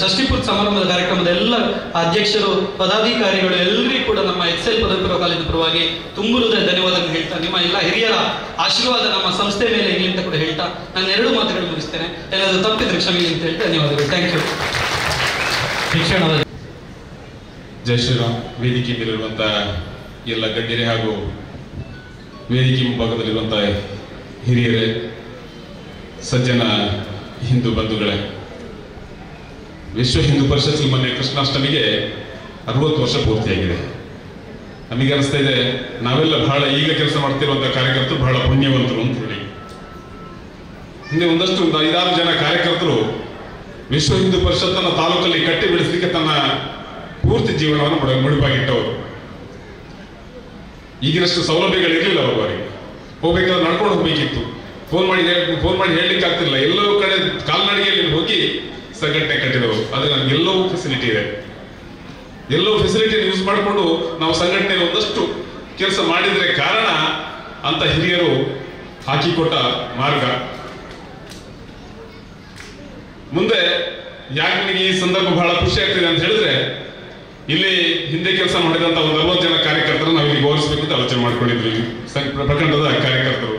ಷಷ್ಠಿಪೂರ್ತಿ ಸಮಾರಂಭದ ಕಾರ್ಯಕ್ರಮದ ಎಲ್ಲ ಅಧ್ಯಕ್ಷರು, ಪದಾಧಿಕಾರಿಗಳು ಎಲ್ಲರಿಗೂ ಕೂಡ ನಮ್ಮ ಎಕ್ಸೆಲ್ ಪದವಿ ಪೂರ್ವ ಕಾಲೇಜಿನ ಪರವಾಗಿ ತುಂಬ ಹೃದಯ ಧನ್ಯವಾದಗಳನ್ನು ಹೇಳ್ತಾ, ನಿಮ್ಮ ಎಲ್ಲ ಹಿರಿಯರ ಆಶೀರ್ವಾದ ನಮ್ಮ ಸಂಸ್ಥೆ ಮೇಲೆ ಇರಲಿ ಅಂತ ಕೂಡ ಹೇಳ್ತಾ ನಾನು 2 ಮಾತುಗಳು ಮುಗಿಸ್ತೇನೆ. ಏನಾದರೂ ತಪ್ಪಿದ್ರೆ ಕ್ಷಮೆ ಅಂತ ಹೇಳ್ತಾ ಧನ್ಯವಾದಗಳು. Thank you. ಶಿಕ್ಷಣದ ಜೈ ಶ್ರೀರಾಮ್. ವೇದಿಕೆ ಮೇಲಿರುವಂತಹ ಎಲ್ಲ ಗಣ್ಯರೇ ಹಾಗೂ ವೇದಿಕೆ ಮುಂಭಾಗದಲ್ಲಿರುವಂತಹ ಹಿರಿಯರೇ, ಸಜ್ಜನ ಹಿಂದೂ ಬಂಧುಗಳೇ, ವಿಶ್ವ ಹಿಂದೂ ಪರಿಷತ್ ಮೊನ್ನೆ ಕೃಷ್ಣಾಷ್ಟಮಿಗೆ 60 ವರ್ಷ ಪೂರ್ತಿಯಾಗಿದೆ. ನಮಗೆ ಅನಿಸ್ತಾ ಇದೆ ನಾವೆಲ್ಲ ಬಹಳ ಈಗ ಕೆಲಸ ಮಾಡ್ತಿರುವಂತಹ ಕಾರ್ಯಕರ್ತರು ಬಹಳ ಪುಣ್ಯವಂತರು ಅಂತ ಹೇಳಿ. ಹಿಂದೆ ಒಂದಷ್ಟು 5-6 ಜನ ಕಾರ್ಯಕರ್ತರು ವಿಶ್ವ ಹಿಂದೂ ಪರಿಷತ್ತನ್ನು ತಾಲೂಕಲ್ಲಿ ಕಟ್ಟಿ ಬೆಳೆಸಲಿಕ್ಕೆ ತನ್ನ ಪೂರ್ತಿ ಜೀವನವನ್ನು ಮುಡಿಪಾಗಿಟ್ಟವರು. ಈಗಿನಷ್ಟು ಸೌಲಭ್ಯಗಳಿರಲಿಲ್ಲ ಅವರಿಗೆ. ಹೋಗ್ಬೇಕಾದ್ರೆ ನಡ್ಕೊಂಡು ಹೋಗ್ಬೇಕಿತ್ತು. ಫೋನ್ ಮಾಡಿ ಹೇಳಲಿಕ್ಕೆ ಆಗ್ತಿಲ್ಲ. ಎಲ್ಲೋ ಕಡೆ ಕಾಲ್ನಡಿಗೆಯಲ್ಲಿ ಹೋಗಿ ಸಂಘಟನೆ ಕಟ್ಟಿದವರು. ಆದ್ರೆ ನಮ್ಗೆ ಎಲ್ಲವೂ ಫೆಸಿಲಿಟಿ ಇದೆ. ಎಲ್ಲೋ ಫೆಸಿಲಿಟಿ ಯೂಸ್ ಮಾಡಿಕೊಂಡು ನಾವು ಸಂಘಟನೆಯಲ್ಲಿ ಒಂದಷ್ಟು ಕೆಲಸ ಮಾಡಿದ್ರೆ ಕಾರಣ ಅಂತ ಹಿರಿಯರು ಹಾಕಿಕೊಟ್ಟ ಮಾರ್ಗ. ಮುಂದೆ ಯಾಕೆ ನನಗೆ ಈ ಸಂದರ್ಭ ಬಹಳ ಖುಷಿ ಆಗ್ತಿದೆ ಅಂತ ಹೇಳಿದ್ರೆ, ಇಲ್ಲಿ ಹಿಂದೆ ಕೆಲಸ ಮಾಡಿದಂತ ಒಂದು 60 ಜನ ಕಾರ್ಯಕರ್ತರು ನಾವು ಇಲ್ಲಿ ಗೌರವಿಸಬೇಕು ಅಂತ ಆಲೋಚನೆ ಮಾಡ್ಕೊಂಡಿದ್ವಿ. ಪ್ರಖಂಡದ ಕಾರ್ಯಕರ್ತರು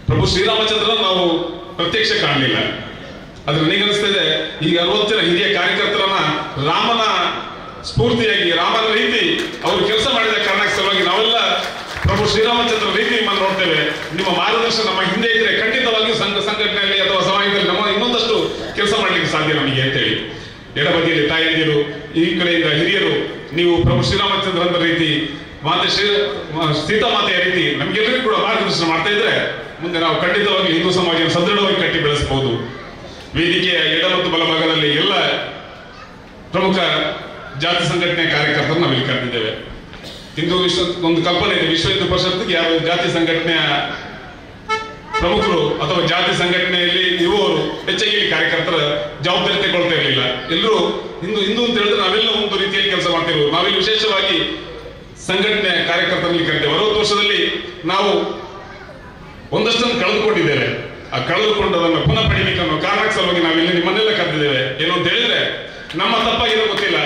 ಪ್ರಭು ಶ್ರೀರಾಮಚಂದ್ರ ನಾವು ಪ್ರತ್ಯಕ್ಷ ಕಾಣಲಿಲ್ಲ. ಆದ್ರೆ ನನಗನ್ನಿಸ್ತಾ ಇದೆ ಈಗ 60 ಜನ ಹಿರಿಯ ಕಾರ್ಯಕರ್ತರನ್ನ ರಾಮನ ಸ್ಫೂರ್ತಿಯಾಗಿ, ರಾಮನ ರೀತಿ ಅವರು ಕೆಲಸ ಮಾಡಿದ ಕಾರಣಕ್ಕೆ ಸಲುವಾಗಿ ನಾವೆಲ್ಲ ಪ್ರಭು ಶ್ರೀರಾಮಚಂದ್ರ ರೀತಿ ನಿಮ್ಮನ್ನು ನೋಡ್ತೇವೆ. ನಿಮ್ಮ ಮಾರ್ಗದರ್ಶನ ನಮ್ಮ ಹಿಂದೆ ಇದ್ರೆ ಖಂಡಿತವಾಗಿಯೂ ಸಂಘಟನೆಯಲ್ಲಿ ಅಥವಾ ಸಮಾಜದಲ್ಲಿ ನಮ್ಮ ಇನ್ನೊಂದಷ್ಟು ಕೆಲಸ ಮಾಡ್ಲಿಕ್ಕೆ ಸಾಧ್ಯ ನಮಗೆ ಅಂತೇಳಿ. ಎಡಬದಿಯಲ್ಲಿ ತಾಯಂದಿರು, ಈ ಕಡೆಯಿಂದ ಹಿರಿಯರು, ನೀವು ಪ್ರಭು ಶ್ರೀರಾಮಚಂದ್ರನ ರೀತಿ ಮಾತೆ ಸೀತಾಮಾತೆಯ ರೀತಿ ನಮ್ಗೆಲ್ಲರಿಗೂ ಕೂಡ ಮಾರ್ಗದರ್ಶನ ಮಾಡ್ತಾ ಇದ್ರೆ ಮುಂದೆ ನಾವು ಖಂಡಿತವಾಗಿ ಹಿಂದೂ ಸಮಾಜ ಸದೃಢವಾಗಿ ಕಟ್ಟಿ ಬೆಳೆಸಬಹುದು. ವೇದಿಕೆಯ ಎಡ ಮತ್ತು ಬಲಭಾಗದಲ್ಲಿ ಎಲ್ಲ ಪ್ರಮುಖ ಜಾತಿ ಸಂಘಟನೆ ಕಾರ್ಯಕರ್ತರು ನಾವಿಲ್ಲಿ ಕರೆದಿದ್ದೇವೆ. ಹಿಂದೂ ಒಂದು ಕಲ್ಪನೆ ಇದೆ, ವಿಶ್ವ ಹಿಂದೂ ಪರಿಷತ್ಗೆ ಯಾವ ಜಾತಿ ಸಂಘಟನೆಯ ಪ್ರಮುಖರು ಅಥವಾ ಜಾತಿ ಸಂಘಟನೆಯಲ್ಲಿ ಇರುವವರು ಹೆಚ್ಚಾಗಿ ಕಾರ್ಯಕರ್ತರ ಜವಾಬ್ದಾರಿ ತಗೊಳ್ತಾ ಇರಲಿಲ್ಲ. ಎಲ್ಲರೂ ಹಿಂದೂ ಅಂತ ಹೇಳಿದ್ರೆ ನಾವೆಲ್ಲ ಒಂದು ರೀತಿಯಲ್ಲಿ ಕೆಲಸ ಮಾಡ್ತಿರೋದು. ನಾವಿಲ್ಲಿ ವಿಶೇಷವಾಗಿ ಸಂಘಟನೆ ಕಾರ್ಯಕರ್ತರಲ್ಲಿ ಕರೆದೇವೆ. 60 ವರ್ಷದಲ್ಲಿ ನಾವು ಒಂದಷ್ಟನ್ನು ಕಳೆದುಕೊಂಡಿದ್ದೇವೆ. ಆ ಕಳೆದುಕೊಂಡದನ್ನು ಪುನಃ ಪಡಿಲಿಕ್ಕೆ ಅನ್ನೋ ಕಾರಣಕ್ಕೆ ಸಲುವಾಗಿ ನಾವಿಲ್ಲಿ ನಿಮ್ಮನ್ನೆಲ್ಲ ಕರೆದಿದ್ದೇವೆ. ಏನು ಅಂತ ಹೇಳಿದ್ರೆ ನಮ್ಮ ತಪ್ಪಾಗಿರೋ ಗೊತ್ತಿಲ್ಲ,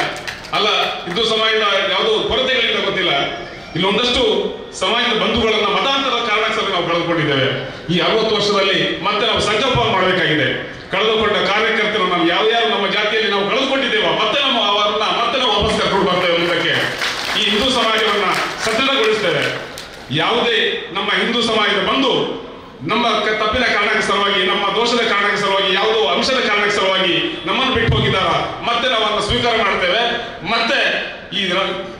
ಅಲ್ಲ ಹಿಂದೂ ಸಮಾಜದ ಯಾವುದೋ ಕೊರತೆಗಳಿಂದ ಗೊತ್ತಿಲ್ಲ, ಇಲ್ಲಿ ಒಂದಷ್ಟು ಸಮಾಜದ ಬಂಧುಗಳನ್ನ ಮತಾಂತರದ ಕಾರಣಕ್ಕೆ ಸಲುವಾಗಿ ನಾವು ಕಳೆದುಕೊಂಡಿದ್ದೇವೆ. ಈ 60 ವರ್ಷದಲ್ಲಿ ಮತ್ತೆ ನಾವು ಸಂಕಲ್ಪ ಮಾಡಬೇಕಾಗಿದೆ. ಕಳೆದುಕೊಂಡ ಕಾರ್ಯಕರ್ತರು ನಾವು ಯಾವ್ಯಾವ ನಮ್ಮ ಜಾತಿಯಲ್ಲಿ ನಾವು ಕಳೆದುಕೊಂಡಿದ್ದೇವೋ ಮತ್ತೆ ಅವರನ್ನ ಮತ್ತೆ ನಾವು ವಾಪಸ್ ಕರ್ಕೊಂಡು ಬರ್ತೇವೆ. ಮುಂದಕ್ಕೆ ಈ ಹಿಂದೂ ಸಮಾಜವನ್ನ ಸದೃಢಗೊಳಿಸ್ತೇವೆ. ಯಾವುದೇ ನಮ್ಮ ಹಿಂದೂ ಸಮಾಜದ ಬಂಧು ನಮ್ಮ ತಪ್ಪಿನ ಕಾರಣಕ್ಕೆ ಸಲುವಾಗಿ, ನಮ್ಮ ದೋಷದ ಕಾರಣಕ್ಕೆ ಸಲುವಾಗಿ, ಯಾವುದೋ ಅಂಶದ ಕಾರಣಕ್ಕೆ ಸಲುವಾಗಿ ನಮ್ಮನ್ನು ಬಿಟ್ಟು ಹೋಗಿದ್ದಾರ ಮತ್ತೆ ನಾವು ಅದನ್ನು ಸ್ವೀಕಾರ ಮಾಡ್ತೇವೆ. ಮತ್ತೆ ಈ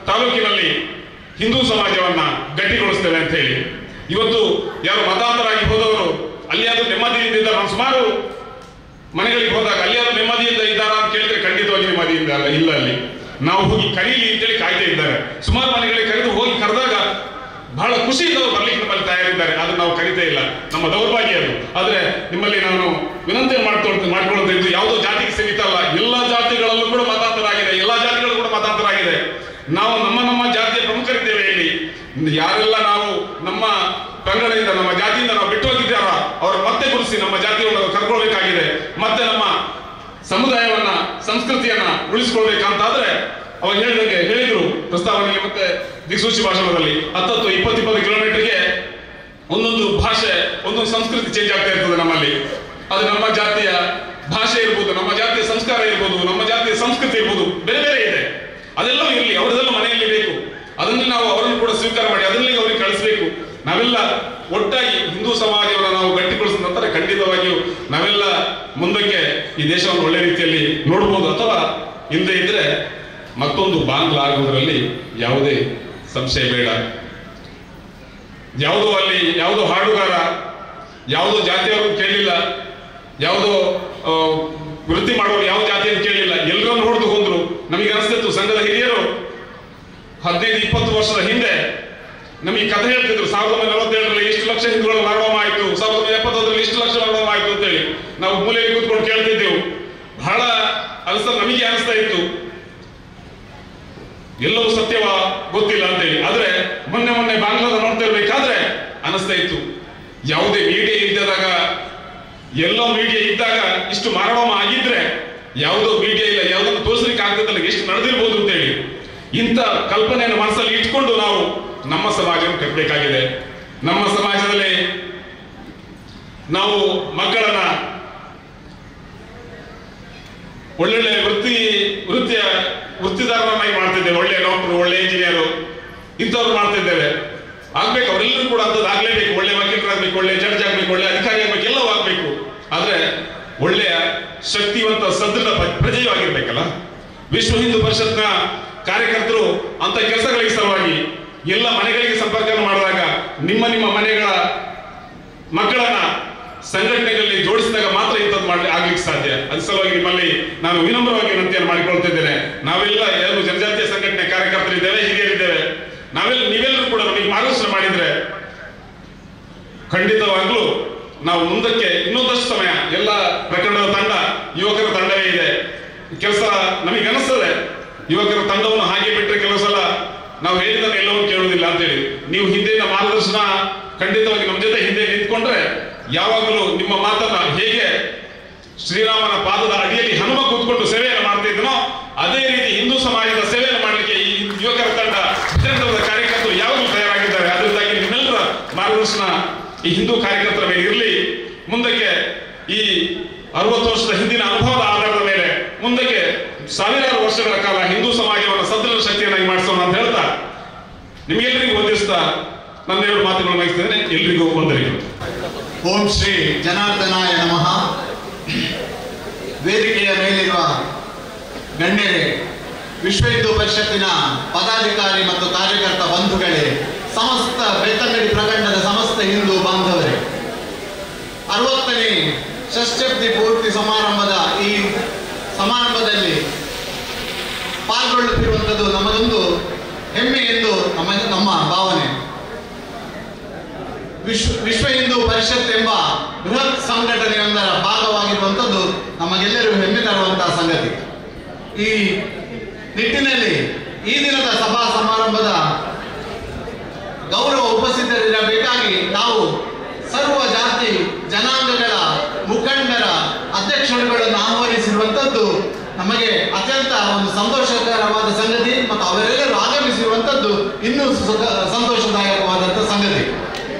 ತಾಲೂಕಿನಲ್ಲಿ ಹಿಂದೂ ಸಮಾಜವನ್ನ ಗಟ್ಟಿಗೊಳಿಸ್ತೇವೆ ಅಂತ ಹೇಳಿ ಇವತ್ತು ಯಾರು ಮತಾಂತರಾಗಿ ಹೋದವರು ಅಲ್ಲಿಯಾದ್ರೂ ನೆಮ್ಮದಿಯಿಂದ ಇದ್ದಾರೆ. ನಾವು ಸುಮಾರು ಮನೆಗಳಿಗೆ ಹೋದಾಗ ಅಲ್ಲಿಯಾದ್ರೂ ನೆಮ್ಮದಿಯಿಂದ ಇದ್ದಾರಾ ಅಂತ ಕೇಳಿದ್ರೆ ಖಂಡಿತವಾಗಿ ನೆಮ್ಮದಿಯಿಂದ ಇಲ್ಲ. ಅಲ್ಲಿ ನಾವು ಹೋಗಿ ಕರೀಲಿ ಅಂತೇಳಿ ಕಾಯ್ತಾ ಇದ್ದಾರೆ. ಸುಮಾರು ಮನೆಗಳಿಗೆ ಕರೆದು ಹೋಗಿ ಕರೆದಾಗ ಬಹಳ ಖುಷಿಯಿಂದ ಅವರು ಬರ್ಲಿಕ್ಕೆ ನಮ್ಮಲ್ಲಿ ತಯಾರಿದ್ದಾರೆ. ಆದ್ರೆ ನಾವು ಕರಿತಾ ಇಲ್ಲ, ನಮ್ಮ ದೌರ್ಭಾಗ್ಯ ಅದು. ಆದ್ರೆ ನಿಮ್ಮಲ್ಲಿ ನಾನು ವಿನಂತಿ ಮಾಡ್ಕೊಳ್ತಾ ಇದ್ದು ಯಾವುದೋ ಜಾತಿಗೆ ಸೀಮಿತ ಅಲ್ಲ, ಎಲ್ಲಾ ಜಾತಿಗಳಲ್ಲೂ ಕೂಡ ಮತಾಂತರ ಆಗಿದೆ, ಎಲ್ಲಾ ಜಾತಿಗಳು ಕೂಡ ಮತಾಂತರ ಆಗಿದೆ. ನಾವು ನಮ್ಮ ಜಾತಿಯ ಪ್ರಮುಖರಿದ್ದೇವೆ. ಇಲ್ಲಿ ಯಾರೆಲ್ಲ ನಾವು ನಮ್ಮ ಪಂಗಡದಿಂದ ನಮ್ಮ ಜಾತಿಯಿಂದ ನಾವು ಬಿಟ್ಟು ಹೋಗಿದ್ದಾರ ಅವ್ರು ಮತ್ತೆ ಗುರುಸಿ ನಮ್ಮ ಜಾತಿಯನ್ನು ಕರ್ಕೊಳ್ಬೇಕಾಗಿದೆ. ಮತ್ತೆ ನಮ್ಮ ಸಮುದಾಯವನ್ನ ಸಂಸ್ಕೃತಿಯನ್ನ ಉಳಿಸ್ಕೊಳ್ಬೇಕಂತಾದ್ರೆ ಅವಾಗ ಹೇಳಿದ್ರು ಪ್ರಸ್ತಾವನೆಯಲ್ಲಿ ಮತ್ತೆ ದಿಕ್ಸೂಚಿ ಭಾಷಣದಲ್ಲಿ 10-20 ಕಿಲೋಮೀಟರ್ಗೆ ಒಂದೊಂದು ಭಾಷೆ ಒಂದೊಂದು ಸಂಸ್ಕೃತಿ ಚೇಂಜ್ ಆಗ್ತಾ ಇರ್ತದೆ ನಮ್ಮಲ್ಲಿ. ಅದು ನಮ್ಮ ಜಾತಿಯ ಭಾಷೆ ಇರ್ಬೋದು, ನಮ್ಮ ಜಾತಿಯ ಸಂಸ್ಕಾರ ಇರ್ಬೋದು, ನಮ್ಮ ಜಾತಿಯ ಸಂಸ್ಕೃತಿ ಇರ್ಬೋದು, ಬೇರೆ ಬೇರೆ ಇದೆ. ಅದೆಲ್ಲವೂ ಇರಲಿ, ಅವರದೆಲ್ಲ ಮನೆಯಲ್ಲಿ ಬೇಕು. ಅದನ್ನು ನಾವು ಅವರನ್ನು ಕೂಡ ಸ್ವೀಕಾರ ಮಾಡಿ ಅದನ್ನೇ ಅವರಿಗೆ ಕಳಿಸ್ಬೇಕು. ನಾವೆಲ್ಲ ಒಟ್ಟಾಗಿ ಹಿಂದೂ ಸಮಾಜವನ್ನು ನಾವು ಗಟ್ಟಿಗೊಳಿಸಿದ ನಂತರ ಖಂಡಿತವಾಗಿಯೂ ನಾವೆಲ್ಲ ಮುಂದಕ್ಕೆ ಈ ದೇಶವನ್ನು ಒಳ್ಳೆ ರೀತಿಯಲ್ಲಿ ನೋಡ್ಬೋದು. ಅಥವಾ ಹಿಂದೆ ಇದ್ರೆ ಮತ್ತೊಂದು ಬಾಂಗ್ಲಾ ಆಗುವುದರಲ್ಲಿ ಯಾವುದೇ ಸಂಶಯ ಬೇಡ. ಯಾವುದೋ ಅಲ್ಲಿ ಯಾವುದೋ ಹಾಡುಗಾರ ಯಾವುದೋ ಜಾತಿಯವರು ಕೇಳಲಿಲ್ಲ, ಯಾವುದೋ ವೃತ್ತಿ ಮಾಡೋರು ಯಾವ ಜಾತಿಯನ್ನು ಕೇಳಲಿಲ್ಲ, ಎಲ್ಲರನ್ನು ಹೊಡೆದು ಕೊಂದ್ರು. ನಮಗೆ ಅನಿಸ್ತಿತ್ತು ಸಂಘದ ಹಿರಿಯರು 15-20 ವರ್ಷದ ಹಿಂದೆ ನಮಗೆ ಕಥೆ ಹೇಳ್ತಿದ್ರು. 1947ರಲ್ಲಿ ಇಷ್ಟು ಲಕ್ಷ ಹಿಂದೂಗಳ ಲಾಕ್ಡೌನ್ ಆಯಿತು, 1971ರಲ್ಲಿ ಇಷ್ಟು ಲಕ್ಷ ಲಾಕ್ಡೌನ್ ಆಯಿತು ಅಂತೇಳಿ ನಾವು ಮೂಲೆಯಲ್ಲಿ ಕೂತ್ಕೊಂಡು ಕೇಳ್ತಿದ್ದೆವು. ಬಹಳ ನಮಗೆ ಅನಿಸ್ತಾ ಇತ್ತು ಎಲ್ಲವೂ ಸತ್ಯವ ಗೊತ್ತಿಲ್ಲ ಅಂತೇಳಿ. ಆದ್ರೆ ಮೊನ್ನೆ ಬಾಂಗ್ಲಾದ ನೋಡ್ತಾ ಇರ್ಬೇಕಾದ್ರೆ ಅನಿಸ್ತಾ ಇತ್ತು ಯಾವುದೇ ಮೀಡಿಯಾ ಇದ್ದಾಗ, ಎಲ್ಲೋ ಮೀಡಿಯಾ ಇದ್ದಾಗ ಇಷ್ಟು ಮಾನವ ಆಗಿದ್ರೆ ಯಾವುದೋ ಮೀಡಿಯಾ ಇಲ್ಲ, ಯಾವುದನ್ನು ತೋರಿಸಲಿಕ್ಕೆ ಆಗ್ತದಲ್ಲ, ಎಷ್ಟು ನಡೆದಿರ್ಬೋದು ಅಂತೇಳಿ ಇಂಥ ಕಲ್ಪನೆಯನ್ನು ಮನಸ್ಸಲ್ಲಿ ಇಟ್ಕೊಂಡು ನಾವು ನಮ್ಮ ಸಮಾಜವನ್ನು ಕಟ್ಟಬೇಕಾಗಿದೆ. ನಮ್ಮ ಸಮಾಜದಲ್ಲಿ ನಾವು ಮಕ್ಕಳನ್ನ ಒಳ್ಳೊಳ್ಳೆ ವೃತ್ತಿದಾರರನ್ನಾಗಿ ಮಾಡ್ತಿದ್ದೇವೆ. ಒಳ್ಳೆ ಡಾಕ್ಟರ್, ಒಳ್ಳೆ ಇಂಜಿನಿಯರು ಇಂಥವ್ರು ಮಾಡ್ತಿದ್ದೇವೆ. ಆಗ್ಬೇಕು, ಅವರೆಲ್ಲರೂ ಕೂಡ ಅಂಥದ್ದು ಆಗ್ಲೇಬೇಕು. ಒಳ್ಳೆ ವಕೀಲರಾಗಬೇಕು, ಒಳ್ಳೆ ಜಡ್ಜ್ ಆಗ್ಬೇಕು, ಒಳ್ಳೆ ಅಧಿಕಾರಿ ಆಗ್ಬೇಕು, ಎಲ್ಲವೂ ಆಗ್ಬೇಕು. ಆದ್ರೆ ಒಳ್ಳೆಯ ಶಕ್ತಿವಂತ ಸದೃಢ ಪ್ರಜೆಯೂ ಆಗಿರ್ಬೇಕಲ್ಲ. ವಿಶ್ವ ಹಿಂದೂ ಪರಿಷತ್ನ ಕಾರ್ಯಕರ್ತರು ಅಂತ ಕೆಲಸಗಳಿಗೆ ಸಲುವಾಗಿ ಎಲ್ಲ ಮನೆಗಳಿಗೆ ಸಂಪರ್ಕ ಮಾಡಿದಾಗ ನಿಮ್ಮ ಮನೆಗಳ ಮಕ್ಕಳನ್ನ ಸಂಘಟನೆಗಳಲ್ಲಿ ಜೋಡಿಸಿದಾಗ ಮಾತ್ರ ಇಂಥದ್ದು ಆಗ್ಲಿಕ್ಕೆ ಸಾಧ್ಯ. ಅದ್ರ ಸಲುವಾಗಿ ನಿಮ್ಮಲ್ಲಿ ನಾನು ವಿನಮ್ರವಾಗಿ ವಿನಂತಿಯನ್ನು ಮಾಡಿಕೊಳ್ತಿದ್ದೇನೆ. ನಾವೆಲ್ಲ ಎರಡು ಜನಜಾತಿಯ ಸಂಘಟನೆ ಕಾರ್ಯಕರ್ತರಿದ್ದೇವೆ, ಹಿರಿಯರಿದ್ದೇವೆ. ನೀವೆಲ್ಲರೂ ಕೂಡ ನಮಗೆ ಮಾರ್ಗದರ್ಶನ ಮಾಡಿದ್ರೆ ಖಂಡಿತವಾಗ್ಲೂ ನಾವು ಮುಂದಕ್ಕೆ ಇನ್ನೊಂದಷ್ಟು ಸಮಯ ಎಲ್ಲ ಪ್ರಕರಣದ ತಂಡ ಯುವಕರ ತಂಡವೇ ಇದೆ. ಕೆಲಸ ನಮಗೆ ಅನಿಸ್ತದೆ ಯುವಕರ ತಂಡವನ್ನು ಹಾಗೆ ಬಿಟ್ಟರೆ ಕೆಲವು ಸಲ ನಾವು ಹೇಳಿದ್ದನ್ನು ಎಲ್ಲವನ್ನೂ ಕೇಳುವುದಿಲ್ಲ ಅಂತೇಳಿ. ನೀವು ಹಿಂದಿನ ಮಾರ್ಗದರ್ಶನ ಖಂಡಿತವಾಗಿ ನಮ್ಮ ಜೊತೆ ಹಿಂದೆ ನಿಂತ್ಕೊಂಡ್ರೆ ಯಾವಾಗಲೂ ನಿಮ್ಮ ಮಾತನ್ನ ಹೇಗೆ ಶ್ರೀರಾಮನ ಪಾದದ ಅಡಿಯಲ್ಲಿ ಹನುಮ ಕೂತ್ಕೊಂಡು ಸೇವೆಯನ್ನು ಮಾಡ್ತಾ ಇದ್ದನೋ ಅದೇ ರೀತಿ ಹಿಂದೂ ಸಮಾಜದ ಸೇವೆಯನ್ನು ಮಾಡಲಿಕ್ಕೆ ಈ ಯುವಕರ ತಂಡ ವಿಜಯನಗರದ ಕಾರ್ಯಕರ್ತರು ಯಾವಾಗಲೂ ತಯಾರಾಗಿದ್ದಾರೆ. ಅದರಿಂದಾಗಿ ನಿಮ್ಮೆಲ್ಲರ ಮಾರ್ಗದರ್ಶನ ಈ ಹಿಂದೂ ಕಾರ್ಯಕರ್ತರ ಮೇಲೆ ಇರಲಿ. ಮುಂದಕ್ಕೆ ಈ 60 ವರ್ಷದ ಹಿಂದಿನ ಅನುಭವದ ಆಧಾರದ ಮೇಲೆ ಮುಂದಕ್ಕೆ ಸಾವಿರಾರು ವರ್ಷಗಳ ಕಾಲ ಹಿಂದೂ ಸಮಾಜವನ್ನು ಸದೃಢ ಶಕ್ತಿಯನ್ನಾಗಿ ಮಾಡಿಸೋಣ ಅಂತ ಹೇಳ್ತಾ ನಿಮಗೆಲ್ಲರಿಗೂ ವಂದಿಸ್ತಾ ನನ್ನ 2 ಮಾತುಗಳನ್ನು ವಹಿಸ್ತೇನೆ. ಎಲ್ರಿಗೂ ವಂದನೆಗಳು. ಓಂ ಶ್ರೀ ಜನಾರ್ದನಾಯ ನಮಃ. ವೇದಿಕೆಯ ಮೇಲಿರುವ ಗಣ್ಯರೇ, ವಿಶ್ವ ಹಿಂದೂ ಪರಿಷತ್ತಿನ ಪದಾಧಿಕಾರಿ ಮತ್ತು ಕಾರ್ಯಕರ್ತ ಬಂಧುಗಳೇ, ಸಮಸ್ತ ಬೆಳ್ತಂಗಡಿ ಪ್ರಖಂಡದ ಸಮಸ್ತ ಹಿಂದೂ ಬಾಂಧವರೇ, 60ನೇ ಷಷ್ಠಿ ಪೂರ್ತಿ ಸಮಾರಂಭದ ಈ ಸಮಾರಂಭದಲ್ಲಿ ಪಾಲ್ಗೊಳ್ಳುತ್ತಿರುವಂಥದ್ದು ನಮಗೊಂದು ಹೆಮ್ಮೆ ಎಂದು ನಮ್ಮ ಭಾವನೆ. ವಿಶ್ವ ಹಿಂದೂ ಪರಿಷತ್ ಎಂಬ ಬೃಹತ್ ಸಂಘಟನೆಯೊಂದರ ಭಾಗವಾಗಿರುವಂಥದ್ದು ನಮಗೆಲ್ಲರಿಗೂ ಹೆಮ್ಮೆ ತರುವಂತಹ ಸಂಗತಿ. ಈ ನಿಟ್ಟಿನಲ್ಲಿ ಈ ದಿನದ ಸಭಾ ಸಮಾರಂಭದ ಗೌರವ ಉಪಸ್ಥಿತರಿರಬೇಕಾಗಿ ನಾವು ಸರ್ವ ಜಾತಿ ಜನಾಂಗಗಳ ಮುಖಂಡರ ಅಧ್ಯಕ್ಷರುಗಳನ್ನು ಆಹ್ವಾನಿಸಿರುವಂಥದ್ದು ನಮಗೆ ಅತ್ಯಂತ ಒಂದು ಸಂತೋಷಕರವಾದ ಸಂಗತಿ ಮತ್ತು ಅವರೆಲ್ಲರೂ ಆಗಮಿಸಿರುವಂಥದ್ದು ಇನ್ನೂ ಸಂತೋಷದಾಯಕವಾದಂಥ ಸಂಗತಿ.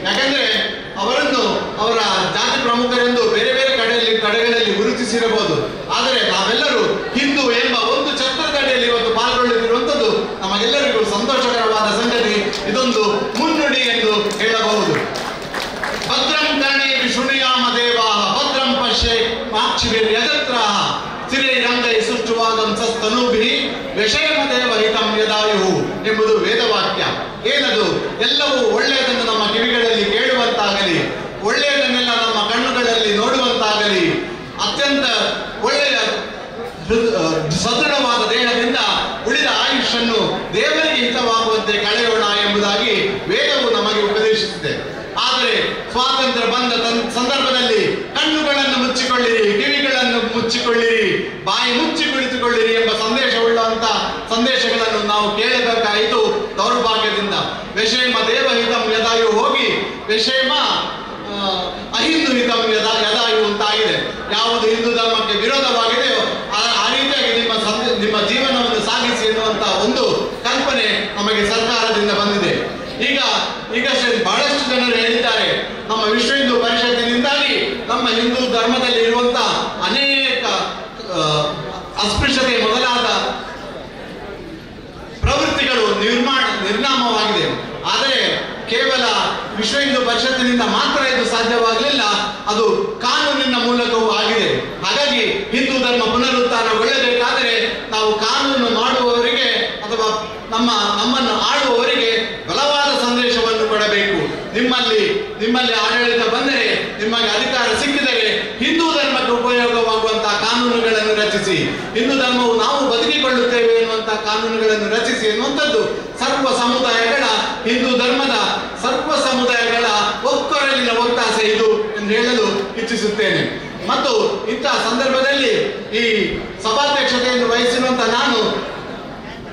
ಯಾಕಂದ್ರೆ ಅವರನ್ನು ಅವರ ಜಾತಿ ಪ್ರಮುಖರೆಂದು ಬೇರೆ ಬೇರೆ ಕಡೆಗಳಲ್ಲಿ ಗುರುತಿಸಿರಬಹುದು, ಆದರೆ ನಾವೆಲ್ಲರೂ ಹಿಂದೂ ಎಂಬ ಒಂದು ಛತ್ರದಡಿಯಲ್ಲಿ ಇವತ್ತು ಪಾಲ್ಗೊಳ್ಳುತ್ತಿರುವಂಥದ್ದು ನಮಗೆಲ್ಲರಿಗೂ ಸಂತೋಷಕರವಾದ ಸಂಗತಿ. ಇದೊಂದು ಮುನ್ನುಡಿ ಎಂದು ಹೇಳಬಹುದು. ಭದ್ರಂ ಕರ್ಣೇಭಿ ಶೃಣುಯಾಮ ದೇವಾಃ ಭದ್ರಂ ಪಶ್ಯೇ ಮಾಕ್ಷಿಭಿರ್ಯಜತ್ರಾಃ ಸ್ಥಿರೈರಂಗೈ ಸೃಷ್ಟುವಾದಂ ಸಸ್ತನೂಭಿಃ ವ್ಯಷೇಮದೇವ ಹಿತಂ ಯದಾಯುಃ ಎಂಬುದು ವೇದವಾಕ್ಯ. ಏನದು? ಎಲ್ಲವೂ ಒಳ್ಳೆಯದನ್ನು ನಮ್ಮ ಕಿವಿಗಳಲ್ಲಿ ಕೇಳುವಂತಾಗಲಿ, ಒಳ್ಳೆಯದನ್ನೆಲ್ಲ ನಮ್ಮ ಕಣ್ಣುಗಳಲ್ಲಿ ನೋಡುವಂತಾಗಲಿ, ಅತ್ಯಂತ ಒಳ್ಳೆಯ ಸದೃಢವಾದ ದೇಹದಿಂದ ಉಳಿದ ಆಯುಷನ್ನು ದೇವರಿಗೆ ಹಿತವಾಗುವಂತೆ ಕಳೆಯೋಣ ಎಂಬುದಾಗಿ ವೇದವು ನಮಗೆ ಉಪದೇಶಿಸಿದೆ. ಆದರೆ ಸ್ವಾತಂತ್ರ್ಯ ಬಂದ ಸಂದರ್ಭದಲ್ಲಿ ಕಣ್ಣುಗಳನ್ನು ಮುಚ್ಚಿಕೊಳ್ಳಿರಿ, ಕಿವಿಗಳನ್ನು ಮುಚ್ಚಿಕೊಳ್ಳಿರಿ, ಬಾಯಿ ಮುಚ್ಚಿ ಕುಳಿತುಕೊಳ್ಳಿರಿ ಎಂಬ ಸಂದೇಶವುಳ್ಳಂತ ಸಂದೇಶಗಳನ್ನು ನಾವು ಕೇಳಬೇಕಾಯಿತು. ದೌರ್ಭಾಗ್ಯದಿಂದ ವ್ಯಷೇಮ ದೇವಹಿತಂ ಯದಾಯು ಹೋಗಿ ವ್ಯಷೇಮ ಅಹಿಂದು ಹಿತಂ ಯದಾಯು ಅಂತಾಗಿದೆ. ಯಾವುದು ಹಿಂದೂ ಧರ್ಮಕ್ಕೆ ವಿರೋಧವಾಗಿದೆಯೋ ಆ ರೀತಿಯಾಗಿ ನಿಮ್ಮ ಜೀವನವನ್ನು ಸಾಗಿಸಿ ಎನ್ನುವಂತ ಒಂದು ಕಲ್ಪನೆ ನಮಗೆ ಸರ್ಕಾರದಿಂದ ಬಂದಿದೆ. ಈಗ ಬಹಳಷ್ಟು ಜನರು ಹೇಳಿದ್ದಾರೆ, ನಮ್ಮ ವಿಶ್ವ ಹಿಂದೂ ಪರಿಷತ್ತಿನಿಂದಾಗಿ ನಮ್ಮ ಹಿಂದೂ ಧರ್ಮದಲ್ಲಿ ಇರುವಂತಹ ಅನೇಕ ಅಸ್ಪೃಶ್ಯತೆ ಮೊದಲಾದ ಪ್ರವೃತ್ತಿಗಳು ನಿರ್ನಾಮವಾಗಿದೆ. ಆದರೆ ಕೇವಲ ವಿಶ್ವ ಹಿಂದೂ ಪರಿಷತ್ತಿನಿಂದ ಮಾತ್ರ ಇದು ಸಾಧ್ಯವಾಗಲಿಲ್ಲ, ಅದು ಕಾನೂನಿನ ಮೂಲಕವೂ ಆಗಿದೆ. ಹಾಗಾಗಿ ಹಿಂದೂ ಧರ್ಮ ಪುನರುತ್ಥಾನಗೊಳ್ಳಬೇಕಾದರೆ ನಾವು ಕಾನೂನು ಮಾಡುವವರಿಗೆ ಅಥವಾ ನಮ್ಮನ್ನು ಆಳುವವರಿಗೆ ಬಲವಾದ ಸಂದೇಶವನ್ನು ಕೊಡಬೇಕು. ನಿಮ್ಮಲ್ಲಿ ಆಡಳಿತ ಬಂದರೆ, ನಿಮಗೆ ಅಧಿಕಾರ ಸಿಕ್ಕಿದರೆ ಹಿಂದೂ ಧರ್ಮಕ್ಕೆ ಉಪಯೋಗವಾಗುವಂತಹ ಕಾನೂನುಗಳನ್ನು ರಚಿಸಿ, ಹಿಂದೂ ಧರ್ಮವು ನಾವು ಬದುಕಿಕೊಳ್ಳುತ್ತೇವೆ ಎನ್ನುವಂತಹ ಕಾನೂನುಗಳನ್ನು ರಚಿಸಿ ಎನ್ನುವಂಥದ್ದು ಸರ್ವ ಸಮುದಾಯಗಳ ಹಿಂದೂ ಧರ್ಮದ ಸರ್ವ ಸಮುದಾಯಗಳ ಒಕ್ಕೊರಲಿನ ಒತ್ತಾಸೆ ಇದು ಎಂದು ಹೇಳಲು ಇಚ್ಛಿಸುತ್ತೇನೆ. ಮತ್ತು ಇಂತಹ ಸಂದರ್ಭದಲ್ಲಿ ಈ ಸಭಾಧ್ಯಕ್ಷತೆಯನ್ನು ವಹಿಸಿರುವಂತಹ ನಾನು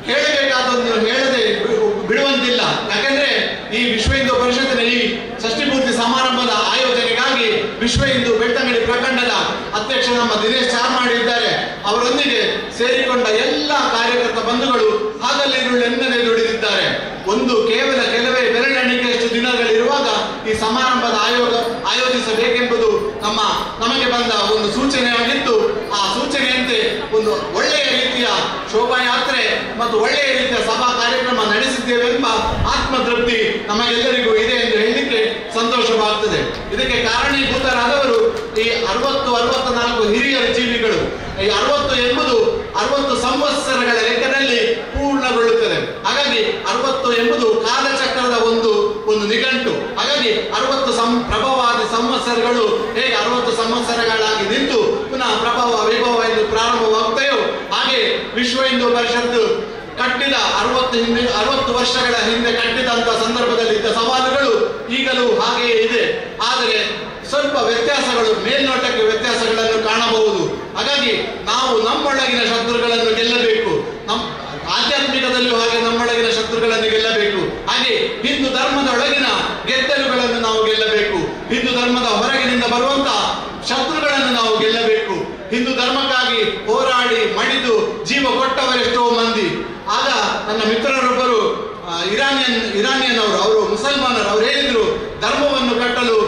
ಹೇಳಬೇಕಾದದ್ದು ಹೇಳದೆ ಬಿಡುವಂತಿಲ್ಲ. ಯಾಕಂದ್ರೆ ಈ ವಿಶ್ವ ಹಿಂದೂ ಪರಿಷತ್ತಿನ ಈ ಷಷ್ಠಿ ಪೂರ್ತಿ ಸಮಾರಂಭದ ಆಯೋಜನೆಗಾಗಿ ವಿಶ್ವ ಹಿಂದೂ ಬೆಳ್ತಂಗಡಿ ಪ್ರಖಂಡದ ಅಧ್ಯಕ್ಷ ನಮ್ಮ ದಿನೇಶ್ ಚಾರ್ಮಾಡಿ ಇದ್ದಾರೆ. ಅವರೊಂದಿಗೆ ಸೇರಿಕೊಂಡ ಎಲ್ಲ ಕಾರ್ಯಕರ್ತ ಬಂಧುಗಳು ಹಗಲಿರುಳೆನ್ನದೆ ದುಡಿದಿದ್ದಾರೆ. ಕೇವಲ ಕೆಲವೇ ಬೆರಳೆಣಿಕೆಯಷ್ಟು ದಿನಗಳಿರುವಾಗ ಈ ಸಮಾರಂಭದ ಆಯೋಜಿಸಬೇಕೆಂಬುದು ನಮಗೆ ಬಂದ ಒಂದು ಸೂಚನೆಯಾಗಿತ್ತು. ಆ ಸೂಚನೆಯಂತೆ ಒಂದು ಒಳ್ಳೆಯ ರೀತಿಯ ಶೋಭಾಯಾತ್ರೆ ಮತ್ತು ಒಳ್ಳೆಯ ರೀತಿಯ ಸಭಾ ಕಾರ್ಯಕ್ರಮ ನಡೆಸಿದ್ದೇವೆ ಎಂಬ ಆತ್ಮತೃಪ್ತಿ ನಮಗೆಲ್ಲರಿಗೂ ಇದೆ ಎಂದು ಹೇಳಲಿಕ್ಕೆ ಸಂತೋಷವಾಗುತ್ತದೆ. ಇದಕ್ಕೆ ಕಾರಣೀಭೂತರಾದವರು ಈ 64 ಹಿರಿಯ ಜೀವಿಗಳು. ಈ 60 ಎಂಬುದು 60 ಸಂವತ್ಸರಗಳ ಲೆಕ್ಕದಲ್ಲಿ ಪೂರ್ಣಗೊಳ್ಳುತ್ತದೆ. ಹಾಗಾಗಿ 60 ಎಂಬುದು ಕಾಲಚಕ್ರದ ಒಂದು ನಿಘಂಟು. ಹಾಗಾಗಿ 60 ಪ್ರಭವಾದಿ ಸಂವತ್ಸರಗಳು ಹೇಗೆ 60 ಸಂವತ್ಸರಗಳಾಗಿ ನಿಂತು ಪುನಃ ಪ್ರಭಾವ ವೈಭವ ಎಂದು ಪ್ರಾರಂಭವಾಗುತ್ತೆಯೋ ಹಾಗೆ ವಿಶ್ವ ಹಿಂದೂ ಪರಿಷತ್ತು ಕಟ್ಟಿದ 60 ವರ್ಷಗಳ ಹಿಂದೆ ಕಟ್ಟಿದಂತ ಸಂದರ್ಭದಲ್ಲಿ ಇದ್ದ ಸವಾಲುಗಳು ಈಗಲೂ ಹಾಗೆಯೇ ಇದೆ. ಆದರೆ ಸ್ವಲ್ಪ ವ್ಯತ್ಯಾಸಗಳು, ಮೇಲ್ನೋಟಕ್ಕೆ ವ್ಯತ್ಯಾಸಗಳನ್ನು ಕಾಣಬಹುದು. ಹಾಗಾಗಿ ನಾವು ನಮ್ಮೊಳಗಿನ ಶತ್ರುಗಳನ್ನು ಗೆಲ್ಲಬೇಕು. ಆಧ್ಯಾತ್ಮಿಕದಲ್ಲೂ ಹಾಗೆ ನಮ್ಮೊಳಗಿನ ಶತ್ರುಗಳನ್ನು ಗೆಲ್ಲಬೇಕು. ಹಾಗೆ ಹಿಂದೂ ಧರ್ಮದ ಒಳಗಿನ ಗೆದ್ದಲುಗಳನ್ನು ನಾವು ಗೆಲ್ಲಬೇಕು. ಹಿಂದೂ ಧರ್ಮದ ಹೊರಗಿನಿಂದ ಬರುವಂತಹ ಶತ್ರುಗಳನ್ನು ನಾವು ಗೆಲ್ಲಬೇಕು. ಹಿಂದೂ ಧರ್ಮಕ್ಕಾಗಿ ಹೋರಾಡಿ ಮಡಿದು ಜೀವ ಕೊಟ್ಟವರೆಷ್ಟೋ ಮಂದಿ. ಆಗ ನನ್ನ ಮಿತ್ರರೊಬ್ಬರು ಇರಾನಿಯನ್ ಅವರು ಮುಸಲ್ಮಾನರು, ಅವರು ಹೇಳಿದ್ರು, ಧರ್ಮವನ್ನು ಕಟ್ಟಲು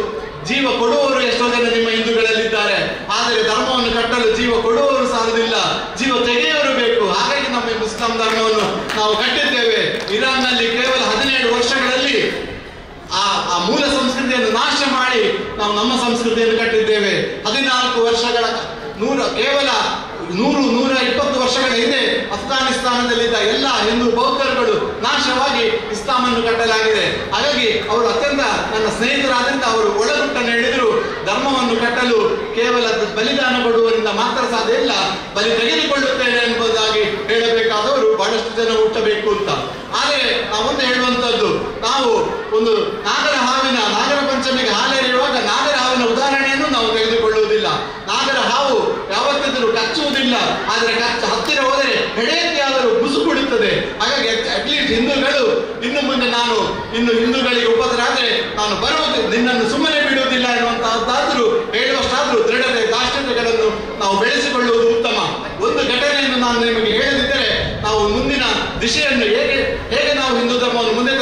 ಜೀವ ಕೊಡುವವರು ಎಷ್ಟೋ ಜನ ನಿಮ್ಮ ಹಿಂದೂಗಳಲ್ಲಿದ್ದಾರೆ, ಆದರೆ ಧರ್ಮವನ್ನು ಕಟ್ಟಲು ಜೀವ ಕೊಡುವವರು ಸಾಲುವುದಿಲ್ಲ, ಜೀವ ತೆಗೆಯವರು ಬೇಕು. ಹಾಗಾಗಿ ನಮ್ಮ ಮುಸ್ಲಿಂ ಧರ್ಮವನ್ನು ನಾವು ಕಟ್ಟಿ ಆ ಮೂಲ ಸಂಸ್ಕೃತಿಯನ್ನು ನಾಶ ಮಾಡಿ ನಾವು ನಮ್ಮ ಸಂಸ್ಕೃತಿಯನ್ನು ಕಟ್ಟಿದ್ದೇವೆ. 14 ವರ್ಷಗಳ ಕೇವಲ 120 ವರ್ಷಗಳ ಹಿಂದೆ ಅಫ್ಘಾನಿಸ್ತಾನದಲ್ಲಿದ್ದ ಎಲ್ಲ ಹಿಂದೂ ಬೌದ್ಧರುಗಳು ನಾಶವಾಗಿ ಇಸ್ಲಾಮನ್ನು ಕಟ್ಟಲಾಗಿದೆ. ಹಾಗಾಗಿ ಅವರು ಅತ್ಯಂತ ನನ್ನ ಸ್ನೇಹಿತರಾದ್ರಿಂದ ಅವರು ಒಳಗುಟ್ಟನ್ನು ಹೇಳಿದ್ರು, ಧರ್ಮವನ್ನು ಕಟ್ಟಲು ಕೇವಲ ಬಲಿದಾನ ಕೊಡುವುದರಿಂದ ಮಾತ್ರ ಸಾಧ್ಯ ಇಲ್ಲ, ಬಲಿ ತೆಗೆದುಕೊಳ್ಳುತ್ತೇನೆ ಎಂಬುದಾಗಿ ಹೇಳಬೇಕಾದವರು ಬಹಳಷ್ಟು ಜನ ಹುಟ್ಟಬೇಕು ಅಂತ. ಆದರೆ ನಾವೊಂದು ಹೇಳುವಂತದ್ದು, ನಾವು ಒಂದು ನಾಗರ ಪಂಚಮಿಗೆ ಹಾಲೆರೆಯುವಾಗ ನಾಗರ ಹಾವಿನ ಉದಾಹರಣೆಯನ್ನು ನಾವು ತೆಗೆದುಕೊಳ್ಳುವುದಿಲ್ಲ. ನಾಗರ ಹಾವು ಯಾವತ್ತಿದ್ರೂ ಕಚ್ಚುವುದಿಲ್ಲ, ಆದರೆ ಹತ್ತಿರ ಹೋದರೆ ಹೆಡೆಯಲ್ಲಿಯಾದರೂ ಬುಸು ಕೊಡುತ್ತದೆ. ಹಾಗಾಗಿ ಅಟ್ಲೀಸ್ಟ್ ಹಿಂದೂಗಳು ಇನ್ನು ಮುಂದೆ ಇನ್ನು ಹಿಂದೂಗಳಿಗೆ ಉಪದ್ರ ಆದರೆ ನಾನು ಬರುವುದು, ನಿನ್ನನ್ನು ಸುಮ್ಮನೆ ಬಿಡುವುದಿಲ್ಲ ಎನ್ನುವಂತಹದ್ದಾದ್ರೂ ಹೇಳುವಷ್ಟಾದ್ರೂ ದೃಢತೆ ದಾಷ್ಟ್ಯತೆಗಳನ್ನು ನಾವು ಬೆಳೆಸಿಕೊಳ್ಳುವುದು ಉತ್ತಮ. ಒಂದು ಘಟನೆಯನ್ನು ನಾನು ನಿಮಗೆ ಹೇಳದಿದ್ದರೆ ನಾವು ಮುಂದಿನ ದಿಶೆಯನ್ನು ಹೇಗೆ ನಾವು ಹಿಂದೂ ಧರ್ಮವನ್ನು ಮುಂದೆ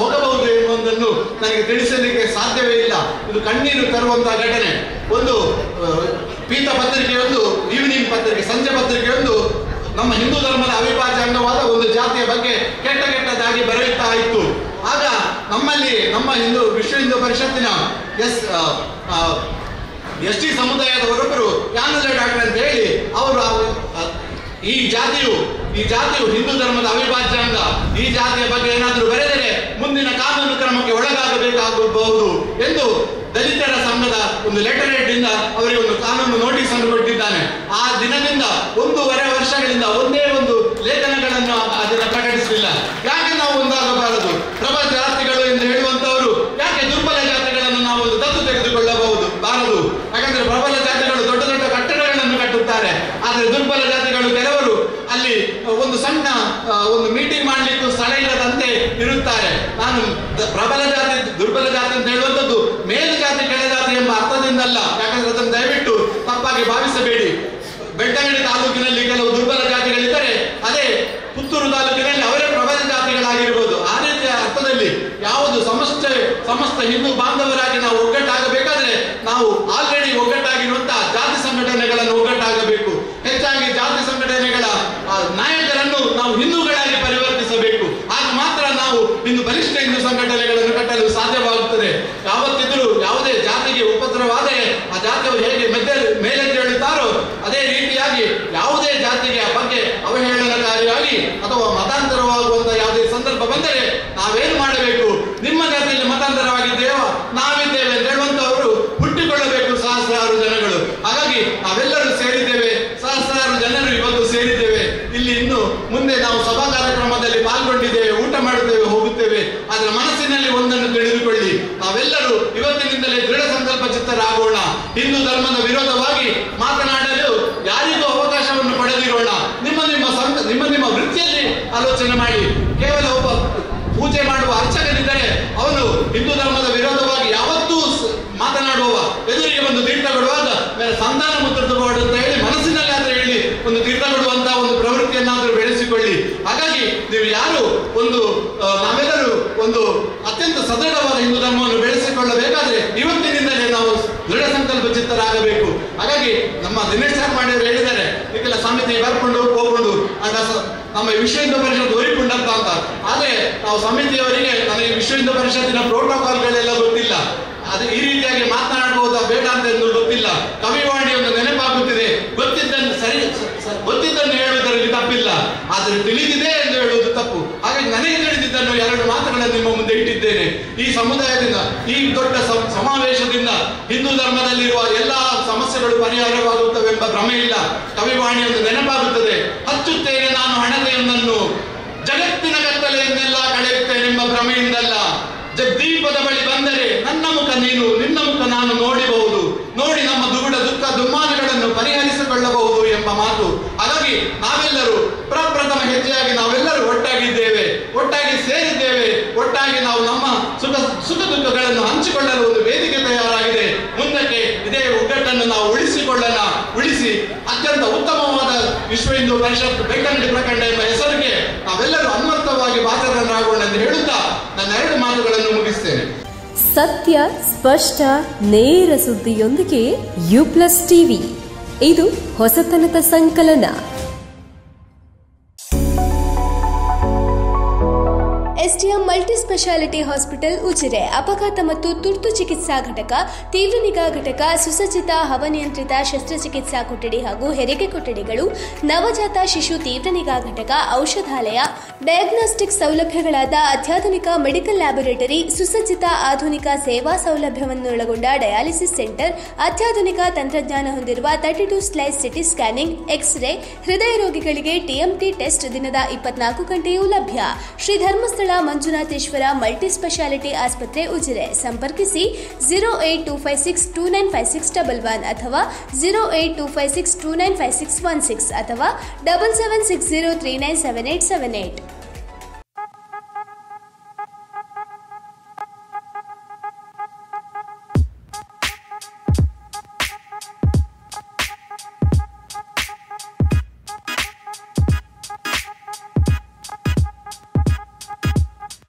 ಹೋಗಬಹುದು ಎನ್ನುವುದನ್ನು ನನಗೆ ತಿಳಿಸಲಿಕ್ಕೆ ಸಾಧ್ಯವೇ ಇಲ್ಲ. ಇದು ಕಣ್ಣೀರು ತರುವಂತಹ ಘಟನೆ. ಒಂದು ಪೀತ ಪತ್ರಿಕೆಯೊಂದು, ಈವ್ನಿಂಗ್ ಪತ್ರಿಕೆ, ಸಂಜೆ ಪತ್ರಿಕೆಯೊಂದು ನಮ್ಮ ಹಿಂದೂ ಧರ್ಮದ ಅವಿಭಾಜ್ಯ ಅಂಗವಾದ ಒಂದು ಜಾತಿಯ ಬಗ್ಗೆ ಕೆಟ್ಟದಾಗಿ ಬರೆಯುತ್ತಾ ಇತ್ತು. ಆಗ ನಮ್ಮ ವಿಶ್ವ ಹಿಂದೂ ಪರಿಷತ್ತಿನ ST ಸಮುದಾಯದವರೊಬ್ಬರು ಯಾನಲೆ ಡಾಕ್ಟರ್ ಅಂತ ಹೇಳಿ ಅವರು ಈ ಜಾತಿಯು ಹಿಂದೂ ಧರ್ಮದ ಅವಿಭಾಜ್ಯ ಅಂಗ, ಈ ಜಾತಿಯ ಬಗ್ಗೆ ಏನಾದರೂ ಬರೆದರೆ ಮುಂದಿನ ಕಾನೂನು ಕ್ರಮಕ್ಕೆ ಒಳಗಾಗಬೇಕಾಗಬಹುದು ಎಂದು ದಲಿತರ ಸಂಘದ ಒಂದು ಲೆಟರ್ ಹೆಡ್ ಇಂದ ಅವರಿಗೆ ಒಂದು ಕಾನೂನು ನೋಟಿಸ್ ಅನ್ನು ಕೊಟ್ಟಿದ್ದಾನೆ. ಆ ದಿನದಿಂದ 1.5 ವರ್ಷಗಳಿಂದ ಒಂದೇ ಒಂದು ಲೇಖನಗಳನ್ನು ಅದನ್ನು ಪ್ರಕಟಿಸಲಿಲ್ಲ. ಯಾಕೆ ನಾವು ಒಂದಾಗಬಾರದು? ಪ್ರಬಲ ಜಾತಿಗಳು ಎಂದು ಹೇಳುವಂತವರು ಯಾಕೆ ದುರ್ಬಲ ಜಾತಿಗಳನ್ನು ನಾವು ಒಂದು ದತ್ತು ಬಾರದು? ಯಾಕಂದ್ರೆ ಪ್ರಬಲ ಜಾತಿಗಳು ದೊಡ್ಡ ದೊಡ್ಡ ಕಟ್ಟಡಗಳನ್ನು ಕಟ್ಟುತ್ತಾರೆ, ಆದರೆ ದುರ್ಬಲ ಜಾತಿಗಳು ಕೆಲವರು ಅಲ್ಲಿ ಒಂದು ಸಣ್ಣ ಒಂದು ಮೀಟಿಂಗ್ ಮಾಡ್ಲಿಕ್ಕೂ ಸ್ಥಳ ಇಲ್ಲದಂತೆ ಇರುತ್ತಾರೆ. ನಾನು ಪ್ರಬಲ ಜಾತಿ ದುರ್ಬಲ ಜಾತಿ ಅಂತ ಹೇಳುವಂಥದ್ದು ಮೇಲು ಜಾತಿ ಕೆಳ ಜಾತಿ ಎಂಬ ಅರ್ಥದಿಂದಲ್ಲ. ಯಾಕಂದ್ರೆ ಅದನ್ನು ದಯವಿಟ್ಟು ತಪ್ಪಾಗಿ ಭಾವಿಸಬೇಡಿ. ಬೆಳ್ತಂಗಡಿ ತಾಲೂಕಿನಲ್ಲಿ ಕೆಲವು ದುರ್ಬಲ ಜಾತಿಗಳಿದ್ದರೆ ಅದೇ ಪುತ್ತೂರು ತಾಲೂಕಿನಲ್ಲಿ ಅವರೇ ಪ್ರಬಲ ಜಾತಿಗಳಾಗಿರ್ಬೋದು. ಆ ರೀತಿಯ ಅರ್ಥದಲ್ಲಿ ಯಾವುದು ಸಮಸ್ತ ಹಿಂದೂ ಬಾಂಧವರಾಗಿ ನಾವು ಒಗ್ಗಟ್ಟಾಗಬೇಕಾದ್ರೆ ನಾವು ಆಲ್ರೆಡಿ ಒಗ್ಗಟ್ಟಾಗಿರುವಂತಹ ಜಾತಿ ಸಂಘಟನೆಗಳನ್ನು ಒಗ್ಗಟ್ಟಾಗಬೇಕು. ಹೆಚ್ಚಾಗಿ ಜಾತಿ ಸಂಘಟನೆಗಳ ನಾಯಕರನ್ನು ನಾವು ಹಿಂದೂಗಳಾಗಿ ಪರಿವರ್ತಿಸಬೇಕು. ಆಗ ಮಾತ್ರ ನಾವು ಬಲಿಷ್ಠ ಹಿಂದೂ ಸಂಘಟನೆಗಳನ್ನು ಕಟ್ಟಲು ಸಾಧ್ಯವಾಗುತ್ತದೆ. ಯಾವತ್ತಿದ್ರೂ ಯಾವುದೇ ಜಾತಿಗೆ ಉಪದ್ರವಾದರೆ ಆ ಜಾತಿಯವರು ಹೇಗೆ ಮೇಲೆದ್ದೇಳುತ್ತಾರೋ ಅದೇ ರೀತಿಯಾಗಿ ಯಾವುದೇ ಜಾತಿಗೆ ಆ ಬಗ್ಗೆ ಅವಹೇಳನಕಾರಿಯಾಗಿ ಅಥವಾ ಮತಾಂತರವಾಗುವಂತಹ ಯಾವುದೇ ಸಂದರ್ಭ ಬಂದರೆ ನಾವೇನು ಮಾಡಬೇಕು? ನಿಮ್ಮ ಜಾತಿಯಲ್ಲಿ ಮತಾಂತರವಾಗಿದ್ದೇವ, ನಾವಿದ್ದೇವೆ ಅಂತ ಹೇಳುವಂತವರು ಹುಟ್ಟಿಕೊಳ್ಳಬೇಕು ಸಹಸ್ರಾರು ಜನಗಳು. ಹಾಗಾಗಿ ನಾವೆಲ್ಲರೂ ಸೇರಿದ್ದೇವೆ, ಸಹಸ್ರಾರು ಜನರು ಇವತ್ತು ಸೇರಿದ್ದೇವೆ. ಇಲ್ಲಿ ಇನ್ನು ಮುಂದೆ ನಾವು ಸಭಾ ಕಾರ್ಯಕ್ರಮದಲ್ಲಿ ಪಾಲ್ಗೊಂಡಿದ್ದೇವೆ, ಊಟ ಮಾಡುತ್ತೇವೆ, ಹೋಗುತ್ತೇವೆ. ಅದರ ಮನಸ್ಸಿನಲ್ಲಿ ಒಂದನ್ನು ತಿಳಿದುಕೊಳ್ಳಿ, ನಾವೆಲ್ಲರೂ ಇವತ್ತಿನಿಂದಲೇ ದೃಢ ಸಂಕಲ್ಪ ಚಿತ್ತರಾಗೋಣ. ಹಿಂದೂ ಧರ್ಮದ ವಿರೋಧವಾಗಿ ಮಾತನಾಡಲು ಯಾರಿಗೂ ಅವಕಾಶವನ್ನು ಪಡೆದಿರೋಣ. ನಿಮ್ಮ ವೃತ್ತಿಯಲ್ಲಿ ಆಲೋಚನೆ ಮಾಡಿ. ಕೇವಲ ಒಬ್ಬ ಪೂಜೆ ಮಾಡುವ ಅರ್ಚಕನಿದ್ದರೆ ಅವನು ಹಿಂದೂ ಧರ್ಮದ ವಿರೋಧವಾಗಿ ಯಾವತ್ತೂ ಮಾತನಾಡುವ, ಎದುರಿಗೆ ಒಂದು ತೀರ್ಥ ಕೊಡುವಾಗ ಸಂಧಾನ ಮುದ್ರಿಸಬಹುದು ಅಂತ ಹೇಳಿ ಮನಸ್ಸಿನಲ್ಲಿ ಆದ್ರೆ ಹೇಳಿ ಒಂದು ತೀರ್ಥ ಕೊಡುವಂತಹ ಒಂದು ಪ್ರವೃತ್ತಿಯನ್ನಾದ್ರೂ ಬೆಳೆಸಿಕೊಳ್ಳಿ. ಹಾಗಾಗಿ ನೀವು ಯಾರು ನಾವೆಲ್ಲರೂ ಒಂದು ಅತ್ಯಂತ ಸದೃಢವಾದ ಹಿಂದೂ ಧರ್ಮವನ್ನು ಬೆಳೆಸಿಕೊಳ್ಳಬೇಕಾದ್ರೆ ಇವತ್ತಿನಿಂದಲೇ ನಾವು ದೃಢ ಸಂಕಲ್ಪ ಚಿತ್ತರಾಗಬೇಕು. ಹಾಗಾಗಿ ನಮ್ಮ ದಿನೇಶ್ ಮಾಡಿಯವರು ಹೇಳಿದ್ದಾರೆ, ಇದಕ್ಕೆಲ್ಲ ಸಮಿತಿ ಬರ್ಕೊಂಡು ಹೋಗ್ಕೊಂಡು ನಮ್ಮ ವಿಶ್ವ ಹಿಂದೂ ಪರಿಷತ್ ಓರಿಕೊಂಡಂತ ಅಂತ. ಆದ್ರೆ ನಾವು ಸಮಿತಿಯವರಿಗೆ ನನಗೆ ವಿಶ್ವ ಹಿಂದೂ ಪರಿಷತ್ತಿನ ಪ್ರೋಟೋಕಾಲ್ಗಳೆಲ್ಲ ಗೊತ್ತಿಲ್ಲ, ಅದು ಈ ರೀತಿಯಾಗಿ ಮಾತನಾಡಬಹುದಾ ಬೇಡ ಅಂತ ಗೊತ್ತಿಲ್ಲ. ಕವಿವಾಣಿ ಒಂದು ನೆನಪಾಗುತ್ತಿದೆ, ಗೊತ್ತಿದ್ದನ್ನು ಹೇಳುವುದರಲ್ಲಿ ತಪ್ಪಿಲ್ಲ, ಆದರೆ ತಿಳಿದಿದೆ ಎಂದು ಹೇಳುವುದು ತಪ್ಪು. ಹಾಗಾಗಿ ನನಗೆ ತಿಳಿದಿದ್ದನ್ನು 2 ಮಾತುಗಳನ್ನು ನಿಮ್ಮ ಮುಂದೆ ಇಟ್ಟಿದ್ದೇನೆ. ಈ ಸಮುದಾಯದಿಂದ, ಈ ದೊಡ್ಡ ಸಮಾವೇಶದಿಂದ ಹಿಂದೂ ಧರ್ಮದಲ್ಲಿರುವ ಎಲ್ಲಾ ಸಮಸ್ಯೆಗಳು ಪರಿಹಾರವಾಗುತ್ತವೆಂಬ ಭ್ರಮೆ ಇಲ್ಲ. ಕವಿವಾಣಿ ಒಂದು ನೆನಪಾಗುತ್ತದೆ, ಹಚ್ಚುತ್ತೇನೆ ನಾನು ಹಣತೆಯೊಂದನ್ನು, ಜಗತ್ತಿನ ಕತ್ತಲೆಯನ್ನೆಲ್ಲ ಕಳೆಯುತ್ತೇನೆಂಬ ಭ್ರಮೆಯಿಂದಲ್ಲ. ದೀಪದ ಬಳಿ ಬಂದರೆ ನನ್ನ ಮುಖ ನೀನು, ನಿನ್ನ ಮುಖ ನಾನು ನೋಡಬಹುದು, ನೋಡಿ ನಮ್ಮ ದುಗುಡ ದುಃಖ ದುಮ್ಮಾನಗಳನ್ನು ಪರಿಹರಿಸಿಕೊಳ್ಳಬಹುದು ಎಂಬ ಮಾತು. ಹಾಗಾಗಿ ನಾವೆಲ್ಲರೂ ಪ್ರಪ್ರಥಮ ಹೆಜ್ಜೆಯಾಗಿ ನಾವೆಲ್ಲರೂ ಒಟ್ಟಾಗಿದ್ದೇವೆ, ಒಟ್ಟಾಗಿ ಸೇರಿದ್ದೇವೆ, ಒಟ್ಟಾಗಿ ನಾವು ನಮ್ಮ ಸುಖ ದುಃಖಗಳನ್ನು ಹಂಚಿಕೊಳ್ಳಲು ಒಂದು ವೇದಿಕೆ ತಯಾರಾಗಿದೆ. ಮುಂದಕ್ಕೆ ಇದೇ ಒಗ್ಗಟ್ಟನ್ನು ನಾವು ಉಳಿಸಿಕೊಳ್ಳೋಣ. ಉಳಿಸಿ ಅತ್ಯಂತ ಉತ್ತಮವಾದ ವಿಶ್ವ ಹಿಂದೂ ಪರಿಷತ್ ಬೆಳ್ತಂಗಡಿ ಪ್ರಖಂಡ ಎಂಬ ಹೆಸರಿಗೆ ನಾವೆಲ್ಲರೂ ಅನ್ವರ್ಥವಾಗಿ ಬಾಧ್ಯರಾಗೋಣ ಎಂದು ಹೇಳುತ್ತಾ ನನ್ನ 2 ಮಾತುಗಳನ್ನು ಮುಗಿಸ್ತೇನೆ. ಸತ್ಯ, ಸ್ಪಷ್ಟ, ನೇರ ಸುದ್ದಿಯೊಂದಿಗೆ U+ ಟಿವಿ. ಇದು ಹೊಸತನದ ಸಂಕಲನ. STM multi speciality hospital Ujire ಅಪಘಾತ ಮತ್ತು ತುರ್ತು ಚಿಕಿತ್ಸಾ ಘಟಕ, ತೀವ್ರ ನಿಗಾ ಘಟಕ, ಸುಸಜ್ಜಿತ ಹವಾನಿಯಂತ್ರಿತ ಶಸ್ತ್ರಚಿಕಿತ್ಸಾ ಕೊಠಡಿ ಹಾಗೂ ಹೆರಿಗೆ ಕೊಠಡಿಗಳು, ನವಜಾತ ಶಿಶು ತೀವ್ರ ನಿಗಾ ಘಟಕ, ಔಷಧಾಲಯ, ಡಯಾಗ್ನೋಸ್ಟಿಕ್ ಸೌಲಭ್ಯಗಳಾದ ಅತ್ಯಾಧುನಿಕ ಮೆಡಿಕಲ್ ಲ್ಯಾಬೊರೇಟರಿ, ಸುಸಜ್ಜಿತ ಆಧುನಿಕ ಸೇವಾ ಸೌಲಭ್ಯವನ್ನು ಒಳಗೊಂಡ ಡಯಾಲಿಸಿಸ್ ಸೆಂಟರ್, ಅತ್ಯಾಧುನಿಕ ತಂತ್ರಜ್ಞಾನ ಹೊಂದಿರುವ 32 ಸ್ಲೈಸ್ ಸಿಟಿ ಸ್ಕ್ಯಾನಿಂಗ್, ಎಕ್ಸ್ರೇ, ಹೃದಯ ರೋಗಿಗಳಿಗೆ ಟಿಎಂಟಿ ಟೆಸ್ಟ್ ದಿನದ 24 ಗಂಟೆಯೂ ಲಭ್ಯ. ಶ್ರೀ ಧರ್ಮಸ್ಥಳ ಮಂಜುನಾಥೇಶ್ವರ ಮಲ್ಟಿ ಸ್ಪೆಷಾಲಿಟಿ ಆಸ್ಪತ್ರೆ ಉಜಿರೆ. ಸಂಪರ್ಕಿಸಿ 08256295611 ಅಥವಾ 08256295616 ಅಥವಾ 7760397878.